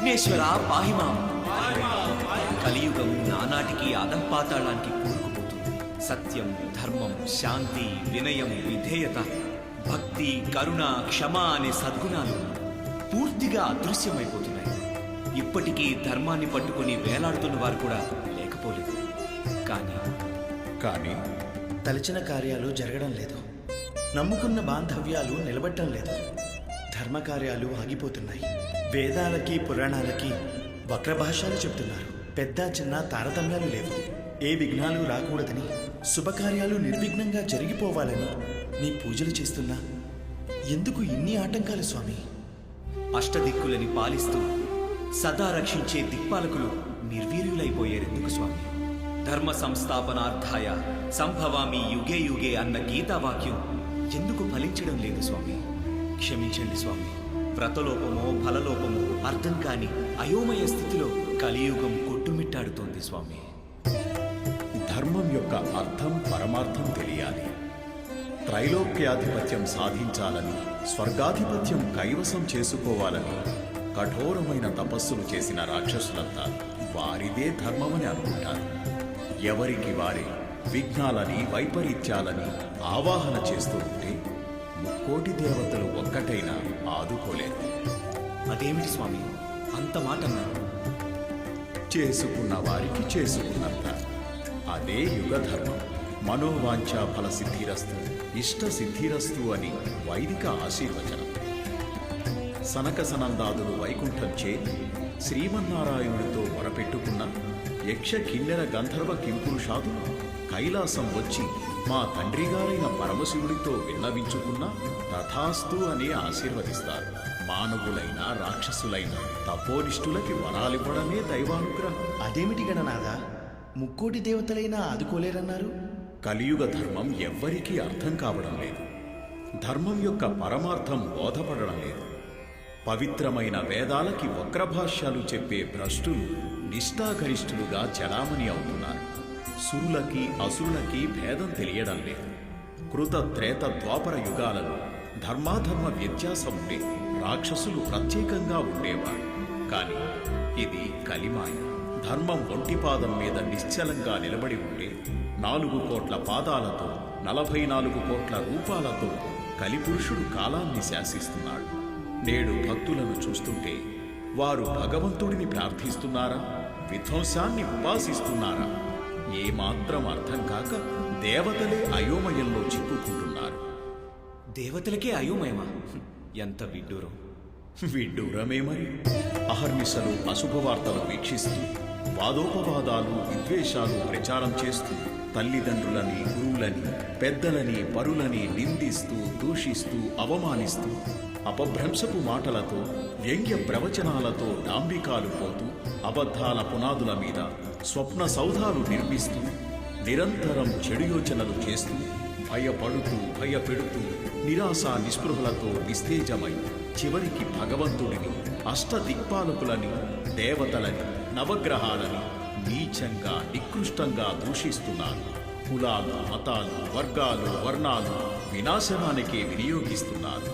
విఘ్నేశ్వర పాహిమాం. కలియుగం నానాటికి అధఃపాతాళానికి కూరుకుపోతుంది. సత్యం, ధర్మం, శాంతి, వినయం, విధేయత, భక్తి, కరుణ, క్షమ అనే సద్గుణాలు పూర్తిగా అదృశ్యమైపోతున్నాయి. ఇప్పటికీ ధర్మాన్ని పట్టుకుని వేలాడుతున్న వారు కూడా లేకపోలేదు. కానీ తలచిన కార్యాలు జరగడం లేదు. నమ్ముకున్న బాంధవ్యాలు నిలబడటం లేదు. ధర్మకార్యాలు ఆగిపోతున్నాయి. వేదాలకి పురాణాలకి వక్రభాషాలు చెప్తున్నారు. పెద్ద చిన్న తారతమ్యాలు లేవు. ఏ విఘ్నాలు రాకూడదని, శుభకార్యాలు నిర్విఘ్నంగా జరిగిపోవాలని నీ పూజలు చేస్తున్నా ఎందుకు ఇన్ని ఆటంకాలు స్వామి? అష్టదిక్కులని పాలిస్తూ సదా రక్షించే దిక్పాలకులు నిర్వీర్యులైపోయారెందుకు స్వామి? ధర్మ సంస్థాపనార్థాయ సంభవామి యుగే యుగే అన్న గీతావాక్యం ఎందుకు ఫలించడం లేదు స్వామి? క్షమించండి స్వామి. వ్రతలోపమో ఫలలోపమో అర్థం కాని అయోమయ స్థితిలో కలియుగం కొట్టుమిట్టాడుతోంది స్వామి. ధర్మం యొక్క అర్థం పరమార్థం తెలియాలి. త్రైలోక్యాధిపత్యం సాధించాలని, స్వర్గాధిపత్యం కైవసం చేసుకోవాలని కఠోరమైన తపస్సులు చేసిన రాక్షసులంతా వారిదే ధర్మమని అనుకుంటారు. ఎవరికి వారే విఘ్నాలని, వైపరీత్యాలని ఆవాహన చేస్తూ ఉంటే ముక్కోటి దేవతలు ఒక్కటైనా ఆదుకోలేరు. అదేమిటి స్వామి అంత మాట అన్నారు? చేసుకున్న వారికి చేసుకున్నంత. అదే యుగధర్మం. మనోవాంఛ ఫల సిద్ధిరస్తు, ఇష్ట సిద్ధిరస్తు అని వైదిక ఆశీర్వచనం. సనక సనందాదులు వైకుంఠం చేరి శ్రీమన్నారాయణుడితో మొరపెట్టుకున్న యక్ష కిన్నెర గంధర్వ కింపురుషాదులు కైలాసం వచ్చి మా తండ్రిగారైన పరమశివుడితో విన్నవించుకున్నా తథాస్తు అని ఆశీర్వదిస్తారు. మానవులైన రాక్షసులైన తపోనిష్ఠులకి వరాలివ్వడమే దైవానుగ్రహం. అదేమిటి గణనాథ, ముక్కోటి దేవతలైనా ఆదుకోలేరన్నారు? కలియుగ ధర్మం ఎవ్వరికీ అర్థం కావడం లేదు. ధర్మం యొక్క పరమార్థం బోధపడడం లేదు. పవిత్రమైన వేదాలకి వక్రభాష్యాలు చెప్పే భ్రష్టులు నిష్ఠాగరిష్ఠులుగా చలామణి అవుతున్నారు. సురులకి అసురులకి భేదం తెలియడం లేదు. కృత త్రేత ద్వాపర యుగాలలో ధర్మాధర్మ వ్యత్యాసం ఉండే రాక్షసులు ప్రత్యేకంగా ఉండేవారు. కానీ ఇది కలిమాయ. ధర్మం ఒంటిపాదం మీద నిశ్చలంగా నిలబడి ఉండే 4 కోట్ల పాదాలతో 44 కోట్ల రూపాలతో కలిపురుషుడు కాలాన్ని శాసిస్తున్నాడు. నేడు భక్తులను చూస్తుంటే వారు భగవంతుడిని ప్రార్థిస్తున్నారా, విధ్వంసాన్ని ఉపాసిస్తున్నారా ఏమాత్రం అర్థం కాక దేవతలే అయోమయంలో చిక్కుకుంటున్నారు. దేవతలకే అయోమయమా? ఎంత విడ్డూరం! విడ్డూరమేమని అహర్నిశలు అశుభవార్తలు వీక్షిస్తూ వాదోపవాదాలు, విద్వేషాలు ప్రచారం చేస్తూ తల్లిదండ్రులని, గురువులని, పెద్దలని, పరులని నిందిస్తూ, దూషిస్తూ, అవమానిస్తూ అపభ్రంశపు మాటలతో, వ్యంగ్య ప్రవచనాలతో డాంబికాలు పోతూ అబద్ధాల పునాదుల మీద స్వప్న సౌధాలు నిర్మిస్తూ నిరంతరం చెడు యోచనలు చేస్తూ భయపడుతూ, భయపెడుతూ, నిరాశ నిస్పృహలతో నిస్తేజమై చివరికి భగవంతుడిని, అష్టదిక్పాలకులని, దేవతలని, నవగ్రహాలని నీచంగా, నికృష్టంగా దూషిస్తున్నారు. కులాలు, మతాలు, వర్గాలు, వర్ణాలు వినాశనానికే వినియోగిస్తున్నారు.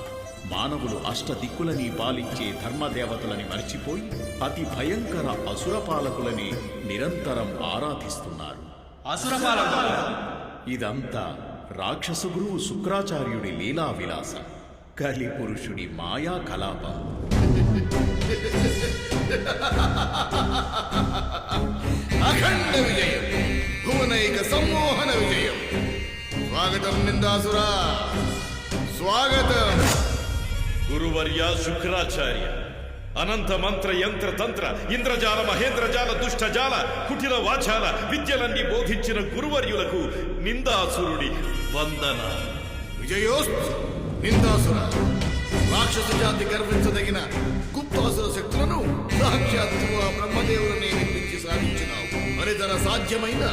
మానవులు అష్టదిక్కులని పాలించే ధర్మదేవతలని మర్చిపోయి అతి భయంకర అసురపాలకులని నిరంతరం ఆరాధిస్తున్నారు. ఇదంతా రాక్షసు గురువు శుక్రాచార్యుడి లీలా విలాస, కలి పురుషుడి మాయా కలాపం. అఖండ విజయం, భువనైక సమ్మోహన విజయం. స్వాగతం నిందాసురా, స్వాగతం. గురువర్య శుక్రాచార్య, అనంత మంత్ర యంత్ర తంత్ర ఇంద్రజాల మహేంద్రజాల దుష్టజాల కుటిల వాచాల విద్యలన్నీ బోధించిన గురువర్యులకు నిందాసురుడి వందన. విజయోస్తు నిందాసుర. రాక్షస జాతి గర్వించదగిన గుప్తాసుర శక్తులను సాక్షాత్తు ఆ బ్రహ్మదేవులనే నిర్మించి సాధించినావు. మరితర సాధ్యమైన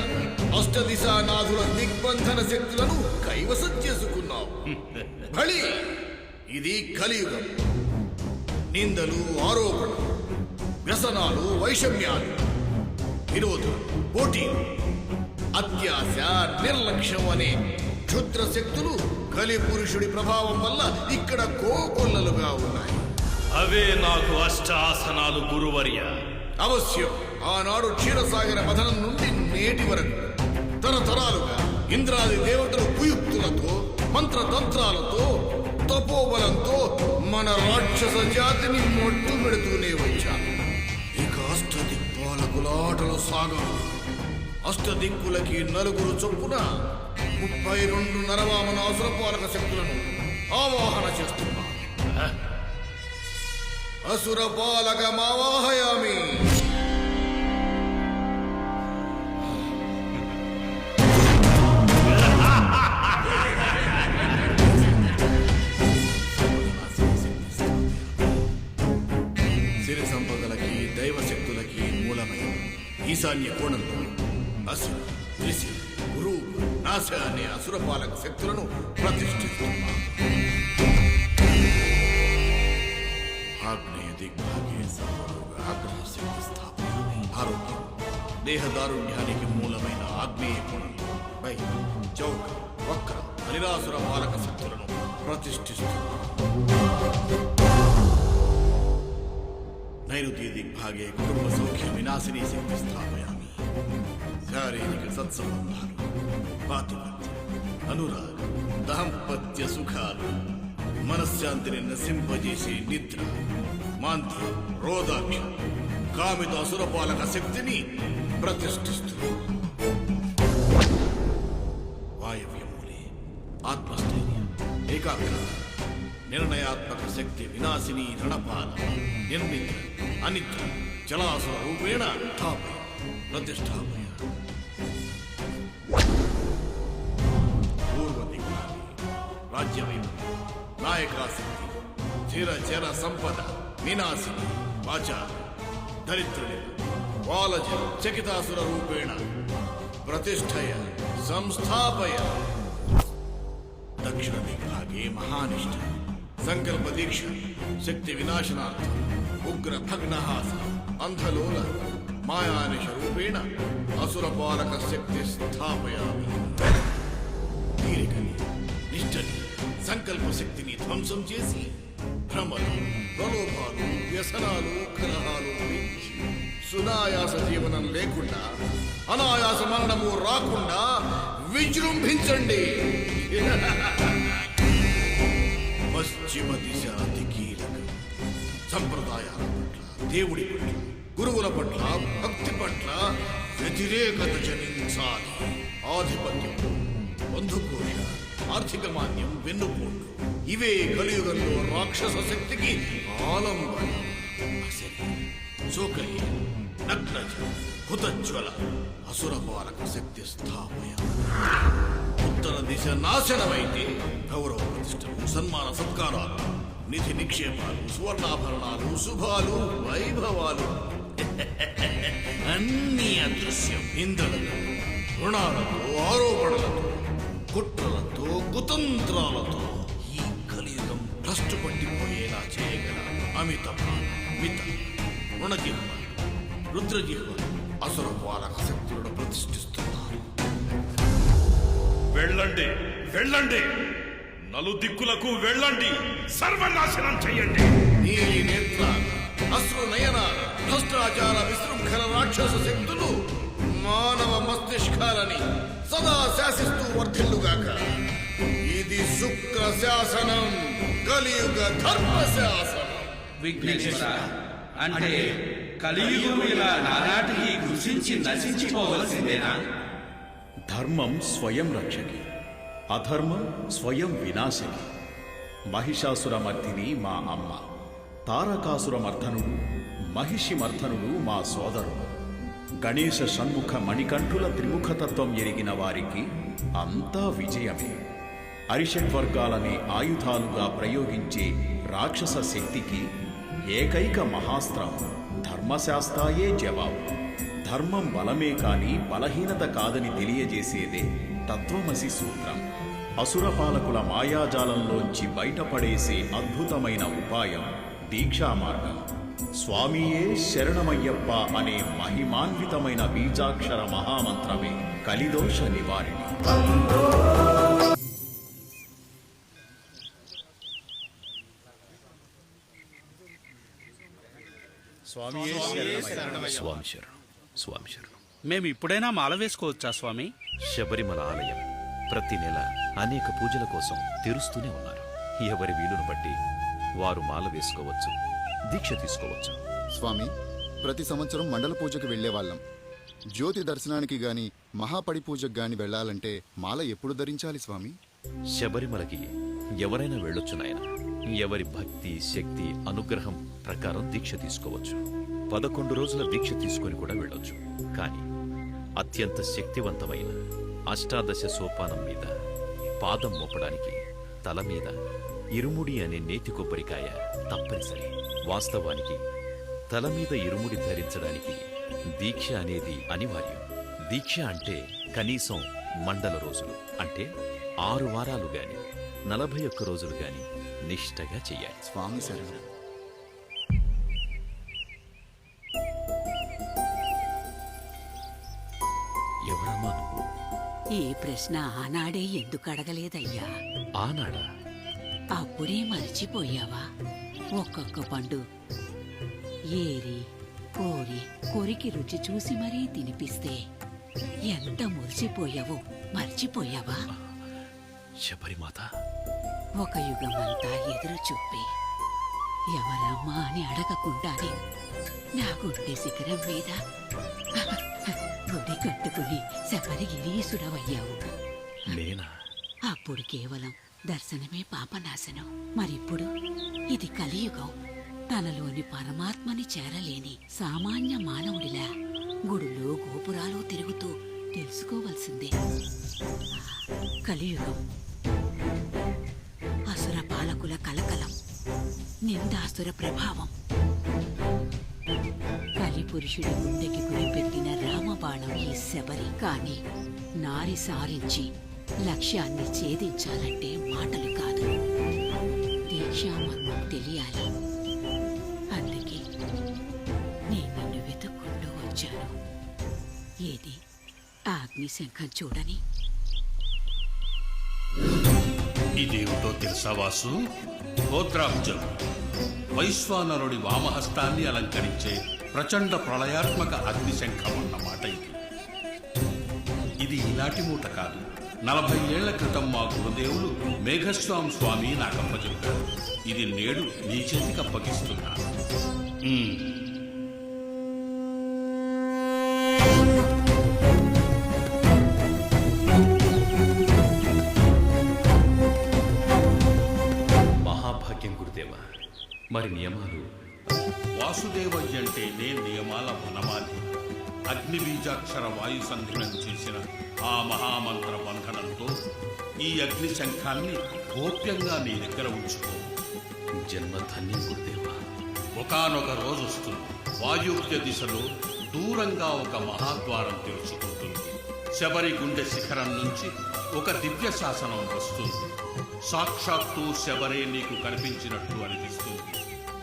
అష్టదిశానాథుల దిగ్బంధన శక్తులను కైవసం చేసుకున్నావు. బలి, ఇది కలియుగం. నిందలు, ఆరోపణలు, వ్యసనాలు, వైషమ్యాలు, విరోధం, పోటీలు, అత్యాశ, నిర్లక్ష్యం అనే క్షుద్ర శక్తులు కలి పురుషుడి ప్రభావం వల్ల ఇక్కడ కోకొల్లలుగా ఉన్నాయి. అవే నాకు అష్టాసనాలు గురువర్య. అవశ్యం. ఆనాడు క్షీరసాగర మథనం నుండి నేటి వరకు తరతరాలుగా ఇంద్రాది దేవతలు కుయుక్తులతో మంత్రతంత్రాలతో తపోబలంతో మన రాక్షస జాతిని మొట్టు పెడుతూనే వచ్చాను. ఇక అష్టదిక్పాలకులాటలు సాగవు. అష్టదిక్కులకి నలుగురు చొప్పున 32 నరవామన అసురపాలక శక్తులను ఆవాహన చేస్తున్నాను. అసురపాలక మావాహయామి. సిరి సంపదలకి దైవశక్తులకి మూలమైన ఈశాన్య కోణంలో అసుర త్రిశిర గురు నాశ అనే అసురపాలక శక్తులను ప్రతిష్ఠిస్తున్నాను. ఆగ్నేయ దిగ్భాగే సర్వరోగ ఆగ్రహశక్తి స్థాపయామి. ఆరోగ్యం దేహదారుణ్యానికి మూలమైన ఆగ్నేయ కోణంలో వై చౌక వక్ర అనిరాసుర పాలక శక్తులను ప్రతిష్ఠిస్తున్నాను. నైరుతి దిగ్భాగే కుటుంబ సౌఖ్య వినాశిని శక్తి స్థాపయామి. శారీరక సత్సంబంధాలు పాతిపత్య అనురాగ దాంపత్య సుఖాలు మనశ్శాంతిని నశింపజేసే నిద్ర మాంద్య రోదాక్ష కామిత అసురపాలక శక్తిని ప్రతిష్ఠిస్తూ వాయవ్యమూలే ఆత్మస్థైర్యం ఏకాగ్రత నిర్ణయాత్మక శక్తి వినాశిని రణపాల నిర్మిత్ర అనిత్ర చలాసుర రూపేణ స్థాపయ ప్రతిష్టాపయ. పూర్వ దిగ్భాగే రాజ్యవైభవం నాయకాశక్తి చిర చర సంపద వినాశిని వాచ దరిద్రుని వాలజ చకితాసుర రూపేణ ప్రతిష్ఠయ సంస్థాపయ. దక్షిణ దిగ్భాగే మహానిష్ట సంకల్ప దీక్ష శక్తి వినాశనార్థం ఉగ్ర భగ్నహాస అంధలోల మాయానిష రూపేణ అసురపాలక శక్తి స్థాపయామి. తీరికని నిష్టని సంకల్ప శక్తిని ధ్వంసం చేసి భ్రమలు ప్రలోభాలు వ్యసనాలు కలహాలు పెంచి సునాయాస జీవనం లేకుండా అనాయాస మరణము రాకుండా విజృంభించండి. పశ్చిమ దిశ అతి కీలకం. సంప్రదాయాల పట్ల దేవుడి పట్ల గురువుల పట్ల భక్తి పట్ల వ్యతిరేకత జనించాలి. ఆధిపత్యం బంధుకోశ ఆర్థిక మాన్యం వెన్నుపోట్లు ఇవే కలియుగంలో రాక్షస శక్తికి ఆలంబన. సోకలి నగ్నజ హుతజ్వల అసురపాలక శక్తి స్థాపయ. ఉత్తర దిశ నాశనమైతే గౌరవ ప్రతిష్టలు సన్మాన సత్కారాలు నిధి నిక్షేపాలు సువర్ణాభరణాలు శుభాలు వైభవాలు అన్ని అదృశ్యం. నిందలతో రుణాలతో ఆరోపణలతో కుట్రలతో కుతంత్రాలతో ఈ కలియుగం భ్రష్టు పట్టిపోయేలా చేయగల అమిత మిత రుణజిహ్వ రుద్రజిహ్వ అసుర పాలక శక్తులను ప్రతిష్ఠిస్తున్నారు. వెళ్ళండి, వెళ్ళండి, నలుదిక్కులకు వెళ్ళండి, సర్వనాశనం చెయ్యండి. నీలి నేత్ర అశ్రు నయన భ్రష్టాచార విశృంఖల రాక్షస శక్తులు మానవ మస్తిష్కాలని సదా శాసిస్తూ వర్ధిల్లుగాక. ఇది శుక్ర శాసనం, కలియుగ ధర్మ శాసనం. విఘ్నేశ్వర, అంటే కలియుగం ఇలా నానాటికి కృషించి నశించిపోవలసిందేనా? ధర్మం స్వయం రక్షకి, అధర్మం స్వయం వినాశకి. మహిషాసురమర్దిని మా అమ్మ, తారకాసురమర్ధనుడు మహిషిమర్ధనుడు మా సోదరుడు. గణేశ షణ్ముఖ మణికంఠుల త్రిముఖతత్వం ఎరిగిన వారికి అంతా విజయమే. అరిషడ్వర్గాలనే ఆయుధాలుగా ప్రయోగించే రాక్షస శక్తికి ఏకైక మహాస్త్రం ధర్మశాస్త్రాయే జవాబు. ధర్మం బలమే కాని బలహీనత కాదని తెలియజేసేదే తత్వమసి సూత్రం. అసురపాలకుల మాయాజాలంలోంచి బయటపడేసే అద్భుతమైన ఉపాయం దీక్షా మార్గం. స్వామియే శరణమయ్యప్ప అనే మహిమాన్వితమైన బీజాక్షర మహామంత్రమే కలిదోష నివారిణి. స్వామి శరణం, స్వామి శరణం. మేము ఇప్పుడైనా మాల వేసుకోవచ్చా స్వామి? శబరిమల ఆలయం ప్రతి నెల అనేక పూజల కోసం తెరుస్తూనే ఉన్నారు. ఎవరి వీలును బట్టి వారు మాల వేసుకోవచ్చు, దీక్ష తీసుకోవచ్చు. స్వామి, ప్రతి సంవత్సరం మండల పూజకు వెళ్లేవాళ్ళం. జ్యోతి దర్శనానికి గాని మహాపడి పూజకు గాని వెళ్లాలంటే మాల ఎప్పుడు ధరించాలి స్వామి? శబరిమలకి ఎవరైనా వెళ్ళొచ్చు నాయన. ఎవరి భక్తి, శక్తి, అనుగ్రహం ప్రకారం దీక్ష తీసుకోవచ్చు. 11 రోజుల దీక్ష తీసుకొని కూడా వెళ్ళొచ్చు. కానీ అత్యంత శక్తివంతమైన అష్టాదశ సోపానం మీద పాదం మోపడానికి తల మీద ఇరుముడి అనే నేతి కొబ్బరికాయ తప్పనిసరి. వాస్తవానికి తల మీద ఇరుముడి ధరించడానికి దీక్ష అనేది అనివార్యం. దీక్ష అంటే కనీసం మండల రోజులు, అంటే 6 వారాలు గాని 41 రోజులు గాని నిష్టగా చెయ్యాలి. స్వామి శరణం. ఎవరమ్మా నువ్వు? ఈ ప్రశ్న ఆనాడే ఎందుకు అడగలేదయ్యా? ఆనాడా? అప్పుడే మర్చిపోయావా? ఒక్కొక్క పండు ఏరి కోరి కొరికి రుచి చూసి మరీ తినిపిస్తే ఎంత మురిసిపోయావో మర్చిపోయావా? శబరిమాత ఒక యుగమంతా ఎదురు చూపి ఎవరమ్మా అని అడగకుండానే నా గుండె శిఖరం మీద గుడి కట్టుకుని శబరిగిరీసుడవయ్యావు. నేనా? అప్పుడు కేవలం దర్శనమే పాపనాశనం. మరిప్పుడు ఇది కలియుగం. తనలోని పరమాత్మని చేరలేని సామాన్య మానవుడిలా గుడులో గోపురాలు తిరుగుతూ తెలుసుకోవలసిందే. కలియుగం అసుర పాలకుల కలకలం, నిందాసుర ప్రభావం. కలిపురుషుడి గుండెకి గురిపెట్టిన రామబాణం ఈ శబరి. కాని నారి సారించి లక్ష్యాన్ని ఛేదించాలంటే మాటలు కాదు, దీక్షామర్మం తెలియాలి. అందుకే నేను నిన్ను వెతుక్కుంటూ వచ్చాను. ఏది ఆ అగ్నిశంఖం చూడని? ఇదేమిటో తెలుసా వాసు? హోత్రాబ్జం, వైశ్వానరుడి వామహస్తాన్ని అలంకరించే ప్రచండ ప్రళయాత్మక అగ్నిశంఖం అన్నమాట ఇది. ఇది ఈనాటి మూట కాదు. 40 ఏళ్ల క్రితం మా గురుదేవులు మేఘస్వామి స్వామి నాకు అప్పచెప్పారు. ఇది నేడు నీ చేతికి అప్పగిస్తున్నా. మహాభాగ్యం గురుదేవా. మరి నియమాలు? వాసుదేవయ్యంటేనే నియమాల వనమాలి. అగ్ని బీజాక్షర వాయు సంధినం చేసిన ఆ మహామంత్ర బంధనంతో ఈ అగ్ని శంఖాన్ని గోప్యంగా నీ దగ్గర ఉంచుకో. జన్మధన్యం గురుదేవా. ఒకానొక రోజు వస్తుంది, వాయువ్య దిశలో దూరంగా ఒక మహాద్వారం తెరుచుకుంటుంది. శబరి గుండె శిఖరం నుంచి ఒక దివ్య శాసనం వస్తుంది. సాక్షాత్తు శబరే నీకు కనిపించినట్టు అనిపిస్తుంది.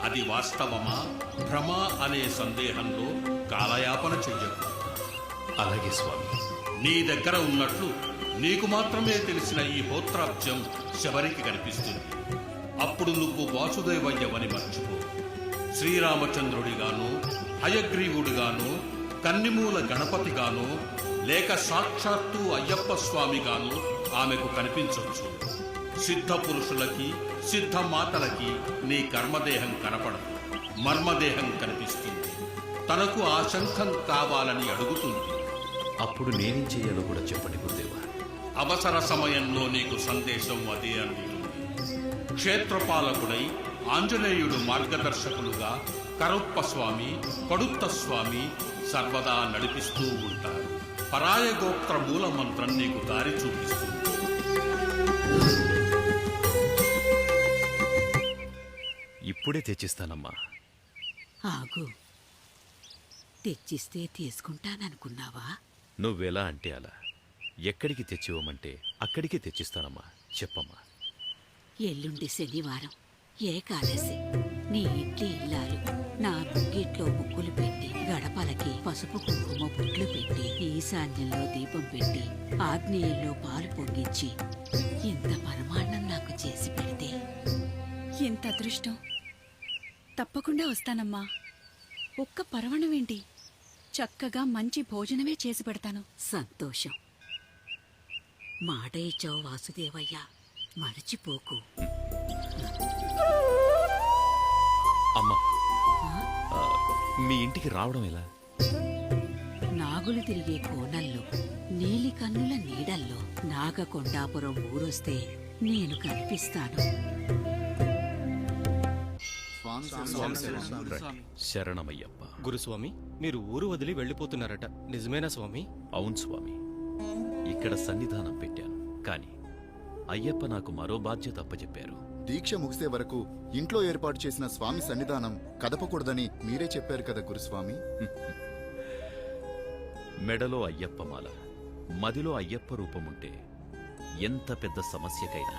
అది వాస్తవమా భ్రమ అనే సందేహంలో కాలయాపన చెయ్యకు. అలాగే స్వామి. నీ దగ్గర ఉన్నట్లు నీకు మాత్రమే తెలిసిన ఈ హోత్రాబ్జం శబరికి కనిపిస్తుంది. అప్పుడు నువ్వు వాసుదేవయ్యవని మర్చిపో. శ్రీరామచంద్రుడిగాను, హయగ్రీవుడిగాను, కన్నిమూల గణపతిగాను, లేక సాక్షాత్తు అయ్యప్ప స్వామిగాను ఆమెకు కనిపించవచ్చు. సిద్ధ పురుషులకి, సిద్ధ మాతలకి నీ కర్మదేహం కనపడదు, మర్మదేహం కనిపిస్తుంది. తనకు ఆ శంఖం కావాలని అడుగుతుంది. అప్పుడు నేనేం చేయాలో కూడా చెప్పండి గురుదేవా. అవసర సమయంలో నీకు సందేశం అదే అందుతుంది. క్షేత్రపాలకుడై ఆంజనేయుడు మార్గదర్శకులుగా కరుప్ప స్వామి, కడుత్త స్వామి సర్వదా నడిపిస్తూ ఉంటారు. పరాయ గోత్ర మూల మంత్రం నీకు దారి చూపిస్తుంది. ఇప్పుడే తెచ్చిస్తానమ్మా. ఆగు. తెచ్చిస్తే తీసుకుంటాననుకున్నావా? నువ్వెలా అంటే అలా. ఎక్కడికి తెచ్చివ్వమంటే అక్కడికి తెచ్చిస్తానమ్మా. చెప్పమ్మా. ఎల్లుండి శనివారం ఏకాదశి. నీ ఇంటి ఇల్లాలు నా ముంగిట్లో ముగ్గులు పెట్టి, గడపలకి పసుపు కుంకుమ బొట్లు పెట్టి, ఈశాన్యంలో దీపం పెట్టి, ఆగ్నేయంలో పాలు పొంగించి ఇంత పరమాన్నం నాకు చేసి పెడితే ఎంత అదృష్టం. తప్పకుండా వస్తానమ్మా. ఒక్క పరవణమేంటి? చక్కగా మంచి భోజనమే చేసి పెడతాను. సంతోషం. మాట ఇచ్చావు వాసుదేవయ్య, మరచిపోకు. అమ్మా, మీ ఇంటికి రావడం ఎలా? నాగులు తిరిగే కోణంలో, నీలి కన్నుల నీడల్లో నాగకొండాపురం ఊరొస్తే నేను కనిపిస్తాను. శరణమయ్యప్ప. గురుస్వామి, మీరు ఊరు వదిలి వెళ్ళిపోతున్నారట, నిజమేనా స్వామి? అవును స్వామి, ఇక్కడ సన్నిధానం పెట్టాను. కాని అయ్యప్ప నాకు మరో బాధ్యత అప్పచెప్పారు. దీక్ష ముగిసే వరకు ఇంట్లో ఏర్పాటు చేసిన స్వామి సన్నిధానం కదపకూడదని మీరే చెప్పారు కదా గురుస్వామి. మెడలో అయ్యప్పమాల, మదిలో అయ్యప్ప రూపముంటే ఎంత పెద్ద సమస్యకైనా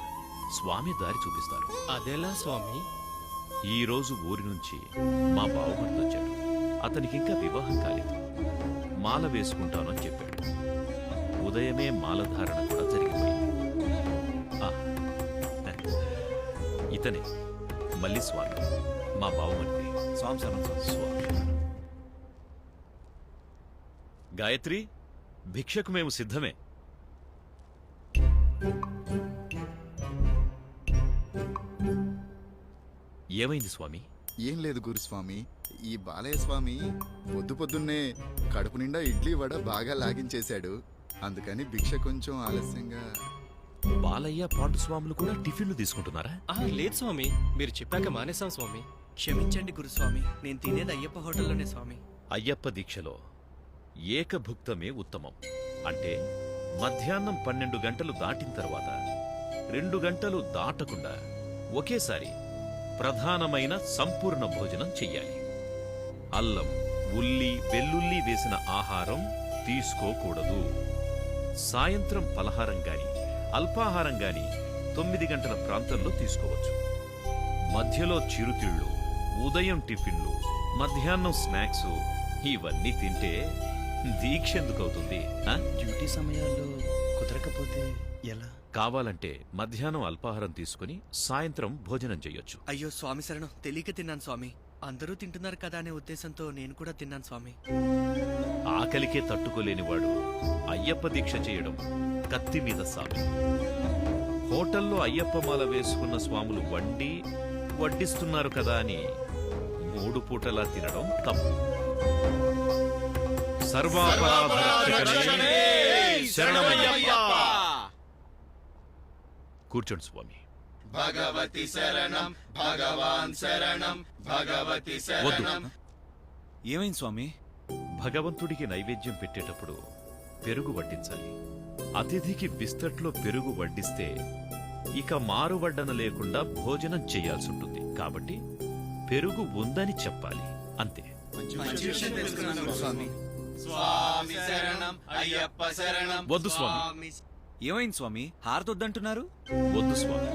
స్వామి దారి చూపిస్తారు. అదెలా స్వామి? ఈ రోజు ఊరి నుంచి మా బావమర్దొచ్చాడు. అతనికింకా వివాహం కాలేదు. మాల వేసుకుంటానని చెప్పాడు. ఉదయమే మాలధారణ కూడా జరిగిపోయింది. ఇతనే మళ్ళీ స్వామి, మా బావమర్ది. స్వామి గాయత్రి, భిక్షకు మేము సిద్ధమే. ఏమైంది స్వామి? ఏం లేదు గురుస్వామి, ఈ బాలయ్య స్వామి పొద్దున్నే కడుపు నిండా ఇడ్లీ వడ బాగా లాగించేశాడు. అందుకని భిక్ష కొంచెం ఆలస్యంగా. బాలయ్య పాండు స్వాములు కూడా టిఫిన్లు తీసుకుంటున్నారా? లేదు స్వామి, మీరు చెప్పాక మానేశాం స్వామి. క్షమించండి గురుస్వామి, నేను తినేది అయ్యప్ప హోటల్లోనే స్వామి. అయ్యప్ప దీక్షలో ఏకభుక్తమే ఉత్తమం. అంటే మధ్యాహ్నం 12 గంటలు దాటిన తర్వాత 2 గంటలు దాటకుండా ఒకేసారి ప్రధానమైన సంపూర్ణ భోజనం చెయ్యాలి. అల్లం, ఉల్లి, వెల్లుల్లి వేసిన ఆహారం తీసుకోకూడదు. సాయంత్రం పలహారం గాని అల్పాహారం గాని 9 గంటల ప్రాంతంలో తీసుకోవచ్చు. మధ్యలో చిరుతిళ్ళు, ఉదయం టిఫిన్లు, మధ్యాహ్నం స్నాక్స్ ఇవన్నీ తింటే దీక్ష ఎందుకవుతుంది? డ్యూటీ సమయాల్లో కుదరకపోతే ఎలా? కావాలంటే మధ్యాహ్నం అల్పాహారం తీసుకుని సాయంత్రం భోజనం చెయ్యొచ్చు. అయ్యో స్వామి శరణం, తెలియక తిన్నాను స్వామి. అందరూ తింటున్నారు కదా అనే ఉద్దేశంతో నేను కూడా తిన్నాను స్వామి. ఆకలికే తట్టుకోలేనివాడు అయ్యప్ప దీక్ష చేయడం కత్తి మీద సాగు. హోటల్లో అయ్యప్ప మాల వేసుకున్న స్వాములు వడ్డిస్తున్నారు కదా అని 3 పూటలా తినడం తప్పు. సర్వాపరాధ రక్షకనే శరణమయ్యప్ప. కూర్చోండి స్వామి. భగవతి శరణం, భగవాన్ శరణం, భగవతి శరణం. ఏమైంది స్వామి? భగవంతుడికి నైవేద్యం పెట్టేటప్పుడు పెరుగు వడ్డించాలి. అతిథికి బిస్తట్లో పెరుగు వడ్డిస్తే ఇక మారువడ్డన లేకుండా భోజనం చేయాల్సి ఉంటుంది. కాబట్టి పెరుగు ఉందని చెప్పాలి, అంతే. స్వామి శరణం, అయ్యప్ప శరణం. వద్దు స్వామి. ఏమైంది స్వామి? హారతొద్దంటున్నారు? వద్దు స్వామి.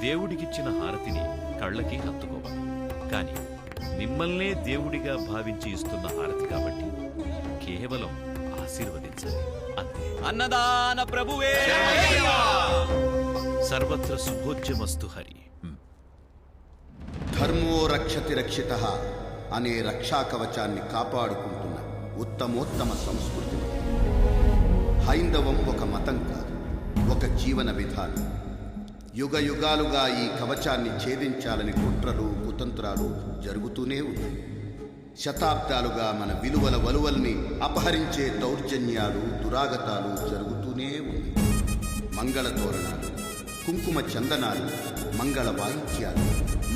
దేవుడికిచ్చిన హారతిని కళ్ళకి హత్తుకోవాలి. కాని మిమ్మల్నే దేవుడిగా భావించి ఇస్తున్న హారతి కాబట్టి కేవలం ఆశీర్వదించాలి, అంతే. అన్నదాన ప్రభువే! సర్వత్ర శుభోజ్యమస్తు హరి. ధర్మో రక్షతి రక్షితః అనే రక్షా కవచాన్ని కాపాడుకుంటున్న ఉత్తమోత్తమ సంస్కృతి. హైందవం ఒక మతం కాదు, ఒక జీవన విధానం. యుగ యుగాలుగా ఈ కవచాన్ని ఛేదించాలని కుట్రలు కుతంత్రాలు జరుగుతూనే ఉన్నాయి. శతాబ్దాలుగా మన విలువల వలువల్ని అపహరించే దౌర్జన్యాలు దురాగతాలు జరుగుతూనే ఉన్నాయి. మంగళ తోరణాలు, కుంకుమ చందనాలు, మంగళ వాయిద్యాలు,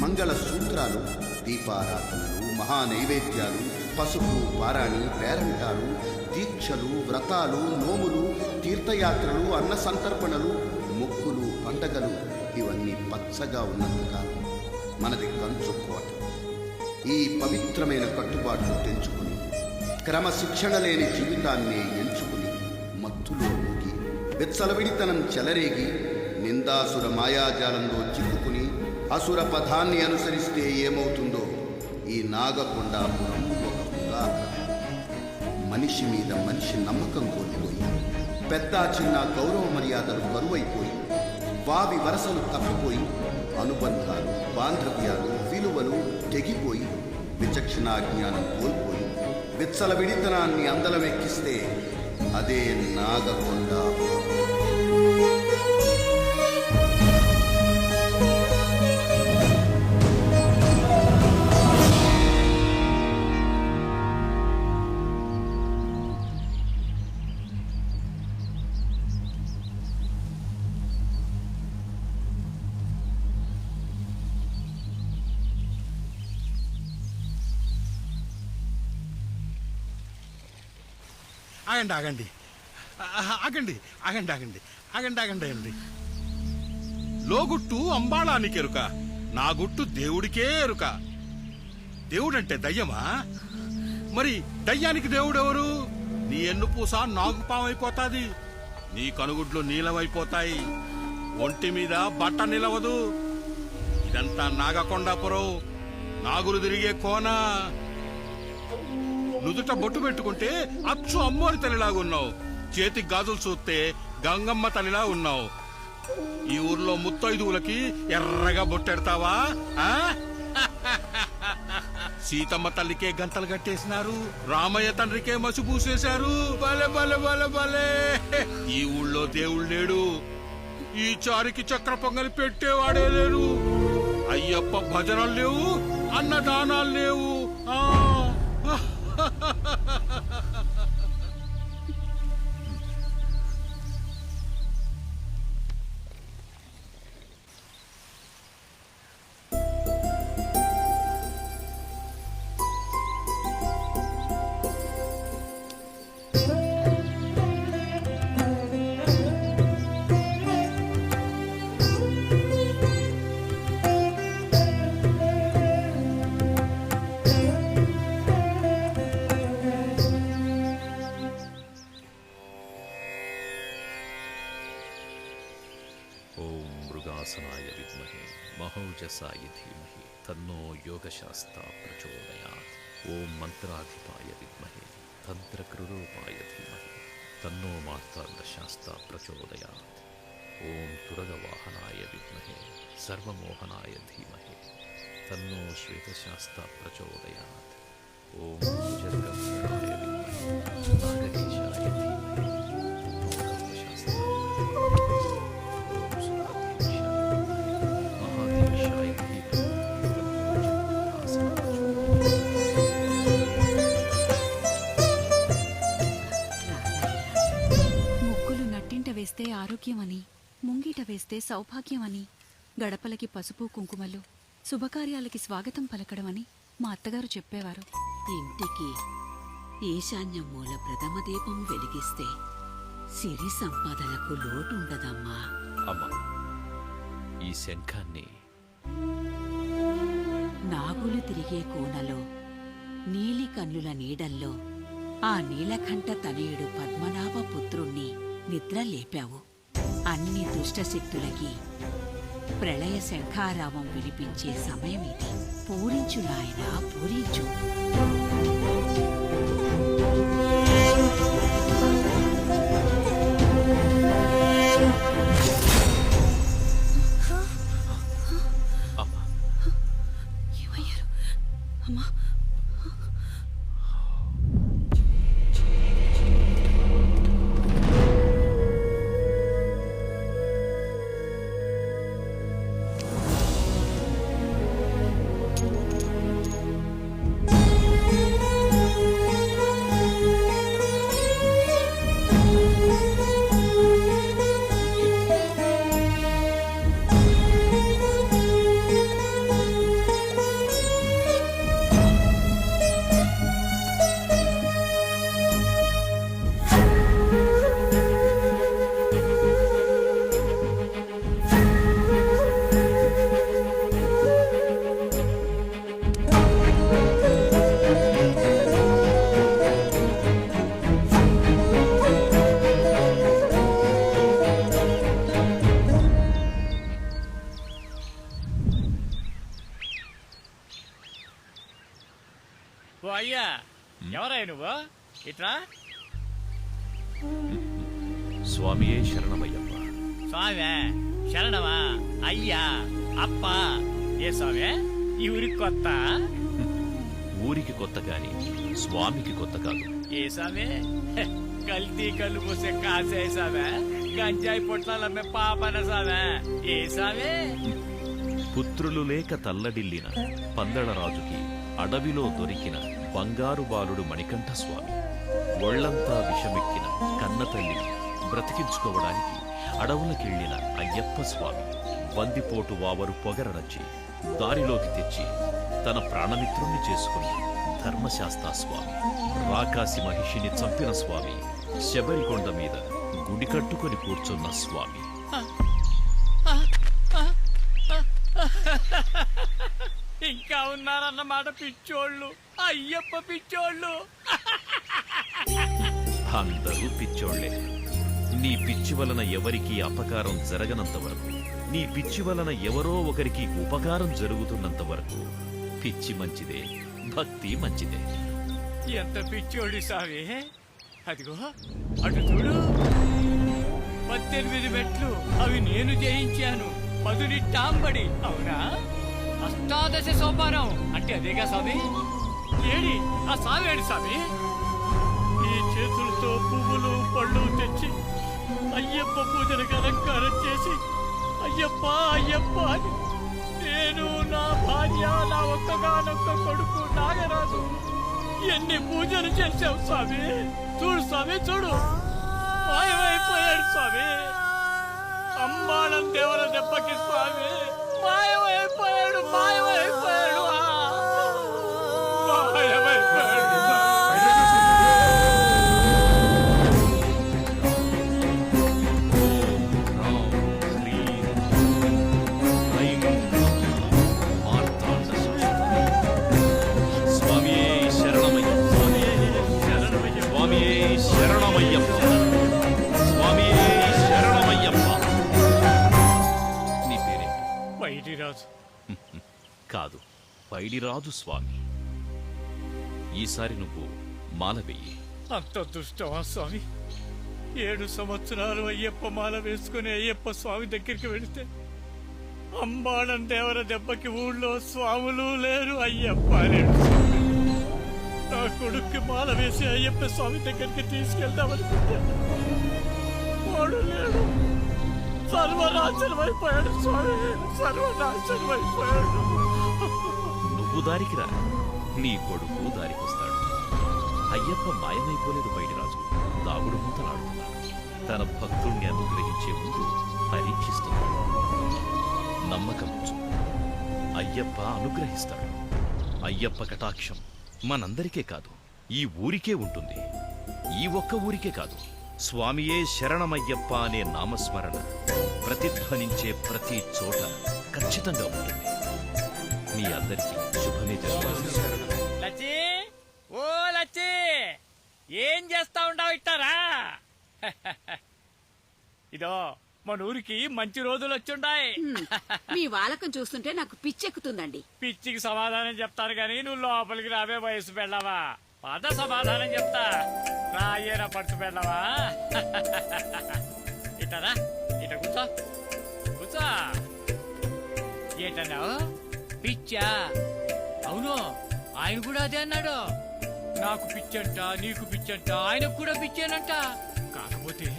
మంగళ సూత్రాలు, దీపారాధనలు, మహానైవేద్యాలు, పసుపు పారాణి, పేరంటాలు, దీక్షలు, వ్రతాలు, నోములు, తీర్థయాత్రలు, అన్న సంతర్పణలు, మొక్కులు, పండగలు ఇవన్నీ పచ్చగా ఉన్నంతకాలం మనది కంచు కోట. ఈ పవిత్రమైన కట్టుబాట్లు తెంచుకుని క్రమశిక్షణ లేని జీవితాన్ని ఎంచుకుని మత్తులో ఊగి విచ్చలవిడితనం చెలరేగి నిందాసుర మాయాజాలంలో చిక్కుకుని అసుర పథాన్ని అనుసరిస్తే ఏమవుతుందో ఈ నాగకొండాపురం ఒక ఉదాహరణ. మనిషి మీద మనిషి నమ్మకం కోల్పోయి, పెద్ద చిన్న గౌరవ మర్యాదలు కరువైపోయి, వావి వరసలు తప్పిపోయి, అనుబంధాలు బాంధవ్యాలు విలువలు తెగిపోయి విచక్షణా జ్ఞానం కోల్పోయి విచ్చలవిడితనాన్ని అందలమెక్కిస్తే అదే నాగకొండ. ఆగండి ఆగండి ఆగండి ఆగండి ఆగండి ఆగండి ఆగండి అండి. లోగుట్టు అంబాళానికి ఎరుక, నా గుట్టు దేవుడికే ఎరుక. దేవుడంటే దయ్యమా? మరి దయ్యానికి దేవుడెవరు? నీ ఎన్నుపూస నాగుపామైపోతాది, నీ కనుగుడ్లు నీలమైపోతాయి, ఒంటి మీద బట్ట నిలవదు. ఇదంతా నాగకొండాపురం, నాగులు తిరిగే కోన. నుదుట బొట్టు పెట్టుకుంటే అచ్చు అమ్మోరి తల్లిలాగున్నావు, చేతికి గాజులు చూస్తే గంగమ్మ తల్లిలా ఉన్నావు. ఈ ఊర్లో ముత్తైదువులకి ఎర్రగా బొట్టెడతావా? సీతమ్మ తల్లికే గంతలు కట్టేసినారు, రామయ్య తండ్రికే మసి పూసేశారు. బలే బలే బలే బలే. ఈ ఊళ్ళో దేవుడు లేడు, ఈ చారికి చక్ర పొంగలి పెట్టేవాడే లేడు, అయ్యప్ప భజనలు లేవు, అన్నదానాలు లేవు. మృగాసనాయ విద్మహే మహౌజసాయ ధీమహి తన్నో యోగశాస్త్ర ప్రచోదయాత్. ఓం మంత్రాధిపాయ విద్మహే తంత్రకృరూపాయ ధీమహి తన్నో మార్తాండశాస్త్ర ప్రచోదయాత్. ఓం తురగవాహనాయ విద్మహే సర్వమోహనాయ ధీమహి తన్నో శ్వేతశాస్త్ర ప్రచోదయాత్. ఓం భుజగంభీరాయ విద్మహే నాగకేశాయ ధీమహి వేస్తే ఆరోగ్యమని, ముంగిట వేస్తే సౌభాగ్యమని, గడపలకి పసుపు కుంకుమలు శుభకార్యాలకి స్వాగతం పలకడమని మా అత్తగారు చెప్పేవారు. ఇంటికి ఈశాన్య మూల ప్రథమ దీపం వెలిగిస్తే సిరి సంపదలకు లోటుండదమ్మా. అమ్మా, ఈ శంఖాన్ని నాగులు తిరిగే కోనలో నీలి కన్నుల నీడల్లో ఆ నీలకంఠ తనయుడు పద్మనాభ పుత్రుణ్ణి నిద్ర లేపావు. అన్ని దుష్టశక్తులకి ప్రళయ శంఖారావం వినిపించే సమయం ఇది. పూరించు నాయనా, పూరించు. అమ్మా, ఏమయ్యారు అమ్మా? ఓ అయ్యా, ఎవరయ్య నువ్వు? ఇట్రా. స్వామియే శరణమయ్యప్ప. స్వామి శరణమా? అయ్యా, అప్ప. ఏ స్వామి, ఈ ఊరికి కొత్త? ఊరికి కొత్త గాని స్వామికి కొత్త కాదు. ఏ సామే కల్తీ కళ్ళు పోసే కాసే సామే గంజాయి పొట్లాలమ్మే పాపన సామే ఏ సామే పుత్రులు లేక తల్లడిల్లిన పందళరాజుకి అడవిలో దొరికిన బంగారు బాలుడు మణికంఠ స్వామి. ఒళ్లంతా విషమెక్కిన కన్నతల్లిని బ్రతికించుకోవడానికి అడవులకెళ్లిన అయ్యప్ప స్వామి. బందిపోటు వావరు పొగరనొచ్చి దారిలోకి తెచ్చి తన ప్రాణమిత్రుణ్ణి చేసుకుని ధర్మశాస్తా స్వామి. రాకాసి మహిషిని చంపిన స్వామి. శబరికొండ మీద గుడి కట్టుకొని కూర్చున్న స్వామి. ఇంకా ఉన్నారన్నమాట పిచ్చోళ్ళు, అయ్యప్ప పిచ్చోళ్ళు. అందరూ పిచ్చోళ్లే. నీ పిచ్చి వలన ఎవరికీ అపకారం జరగనంత వరకు, నీ పిచ్చి వలన ఎవరో ఒకరికి ఉపకారం జరుగుతున్నంత వరకు పిచ్చి మంచిదే, భక్తి మంచిదే. ఎంత పిచ్చోడి సామి. అదిగో అటు చూడు, 18 మెట్లు అవి నేను జయించాను. 10 టాంబడి అవునా? అష్టాదశ సోపానం అంటే అదేగా స్వామి. ఏడి ఆ స్వామి, ఏడు స్వామి. ఈ చేతులతో పువ్వులు పళ్ళు తెచ్చి అయ్యప్ప పూజలకు అలంకారం చేసి అయ్యప్ప అయ్యప్ప అని నేను, నా భార్య, నా ఒక్కగానొక్క కొడుకు నాగరాజు ఎన్ని పూజలు చేశావు స్వామి. చూడు స్వామి, చూడు మాయమైపోయాడు స్వామి. అంబాళం దేవర దెబ్బకి స్వామి మాయమైపోయాడు, మాయమైపోయాడు, మాయమైపోయాడు. కాదు, పైడిరాజు స్వామి. ఈసారి నువ్వు మాల వెయ్యి. అంత దుష్టమా స్వామి? 7 సంవత్సరాలు అయ్యప్ప మాల వేసుకుని అయ్యప్ప స్వామి దగ్గరికి వెళితే అంబాళం దేవర దెబ్బకి ఊళ్ళో స్వాములు లేరు, అయ్యప్ప లేడు. నా కొడుక్కి మాల వేసి అయ్యప్ప స్వామి దగ్గరికి తీసుకెళ్దామనుకుంటే వాడు లేడు. సర్వనాశనమైపోయాడు స్వామి, సర్వనాశనమైపోయాడు. నువ్వు దారికిరా, నీ కొడుకు దారికొస్తాడు. అయ్యప్ప మాయమైపోలేదు పైడిరాజు, దాగుడు మూతలాడుతున్నాడు. తన భక్తుణ్ణి అనుగ్రహించే ముందు పరీక్షిస్తున్నాడు. నమ్మకం ఉంచు, అయ్యప్ప అనుగ్రహిస్తాడు. అయ్యప్ప కటాక్షం మనందరికీ కాదు, ఈ ఊరికే ఉంటుంది. ఈ ఒక్క ఊరికే కాదు, స్వామియే శరణమయ్యప్ప అనే నామస్మరణ ప్రతిధ్వనించే ప్రతి చోట ఖచ్చితంగా ఉంటుంది. మీ అందరికీ శుభమే జరుగుతుంది. లచ్చి, ఓ లచ్చి, ఏం చేస్తా ఉంటావు ఇట్టారా? ఇదో మన ఊరికి మంచి రోజులు వచ్చుండాయి. మీ వాలకం చూస్తుంటే నాకు పిచ్చెక్కుతుందండి. పిచ్చికి సమాధానం చెప్తాను గాని నువ్వు లోపలికి రావే వయసు పెళ్ళవా. పద సమాధానం చెప్తా. రాయేనా పడుతు పెళ్ళవా. ఇటరా, ఇట కూర్చో, కూర్చో. ఏంటన్నావు? పిచ్చా? అవును, ఆయన కూడా అదే అన్నాడు. నాకు పిచ్చంట, నీకు పిచ్చంట, ఆయనకు కూడా పిచ్చేనంట. కాకపోతే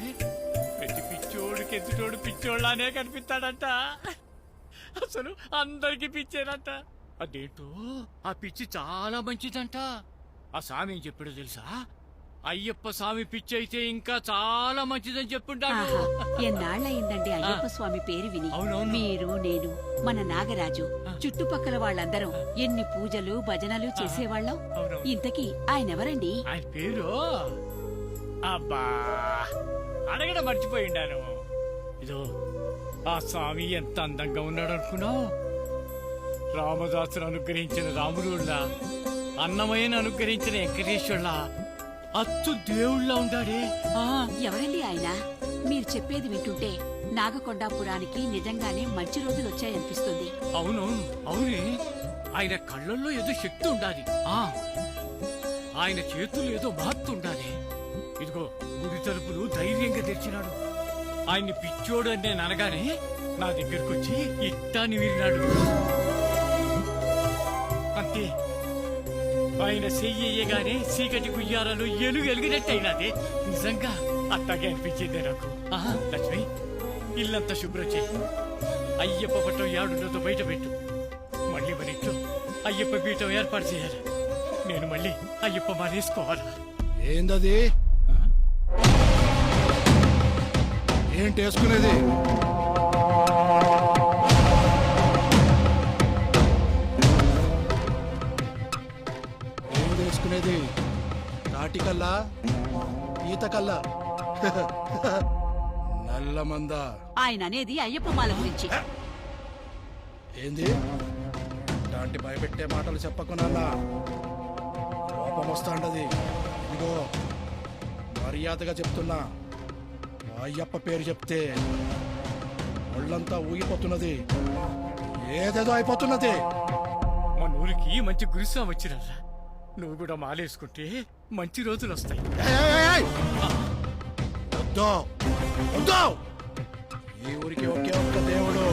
ప్రతి పిచ్చోడికి ఎదుటోడు పిచ్చోళ్ళనే కనిపిస్తాడంట. అసలు అందరికి పిచ్చేనంట. అదేంటో ఆ పిచ్చి చాలా మంచిదంట. ఆ స్వామి ఏం చెప్పాడో తెలుసా? అయ్యప్ప స్వామి పిచ్చి అయితే ఇంకా చాలా మంచిదని చెప్పుంటాడు. ఎన్నాళ్ళయిందండి అయ్యప్ప స్వామి పేరు విని. మీరు, నేను, మన నాగరాజు, చుట్టుపక్కల వాళ్ళందరం ఎన్ని పూజలు భజనలు చేసేవాళ్ళం. ఇంతకీ ఆయనెవరండి? ఆయన పేరు అబ్బా అడగడం మర్చిపోయిండాను. ఇదో ఆ స్వామి ఎంత అందంగా ఉన్నాడు అనుకున్నావు? రామదాసును అనుగ్రహించిన రాముడుళ్ళ, అన్నమయ్యను అనుగ్రహించిన వెంకటేశ్వర్ల, అచ్చు దేవుళ్ళ ఉండాడే. ఎవరండి ఆయన? మీరు చెప్పేది వింటుంటే నాగకొండాపురానికి నిజంగానే మంచి రోజులు వచ్చాయనిపిస్తుంది. అవునవును, అవునే. ఆయన కళ్ళల్లో ఏదో శక్తి ఉండాలి. ఆయన చేతులు ఏదో మహత్తు ఉండాలి. ఇదిగో గుడి తలుపులు ధైర్యంగా తెరిచినాడు. ఆయన్ని పిచ్చోడు అని నేను అనగానే నా దగ్గరకు వచ్చి ఇట్టాని విరినాడు. అంతే, ఆయన చెయ్యగానే చీకటి గుయ్యాలలో ఎలుగు ఎలిగినట్టయినదే. నిజంగా అట్టాగే అనిపించింది నాకు. లక్ష్మి, ఇల్లంతా శుభ్రం చేయి. అయ్యప్ప పట్టం యాడున్నదో బయట పెట్టు. మళ్ళీ మన ఇంట్లో అయ్యప్ప పీఠం ఏర్పాటు చేయాలి. నేను మళ్ళీ అయ్యప్ప మానేసుకోవాలా? ఏందది? ఏంటి వేసుకునేది? ఏమి వేసుకునేది? తాటికల్లా, ఈతకల్లా, నల్ల మంద? ఆయన అనేది అయ్యప్ప మాల గురించి. ఏంది? ఇలాంటి భయపెట్టే మాటలు చెప్పకున్నా కోపం వస్తాండది. ఇదిగో మర్యాదగా చెప్తున్నా, అయ్యప్ప పేరు చెప్తే ఒళ్ళంతా ఊగిపోతున్నది, ఏదేదో అయిపోతున్నది. మన ఊరికి మంచి గురుస్వామి వచ్చిరల్లా. నువ్వు కూడా మాలేసుకుంటే మంచి రోజులు వస్తాయి. వద్దు వద్దు, ఈ ఊరికి ఒకే ఒక్క దేవుడు,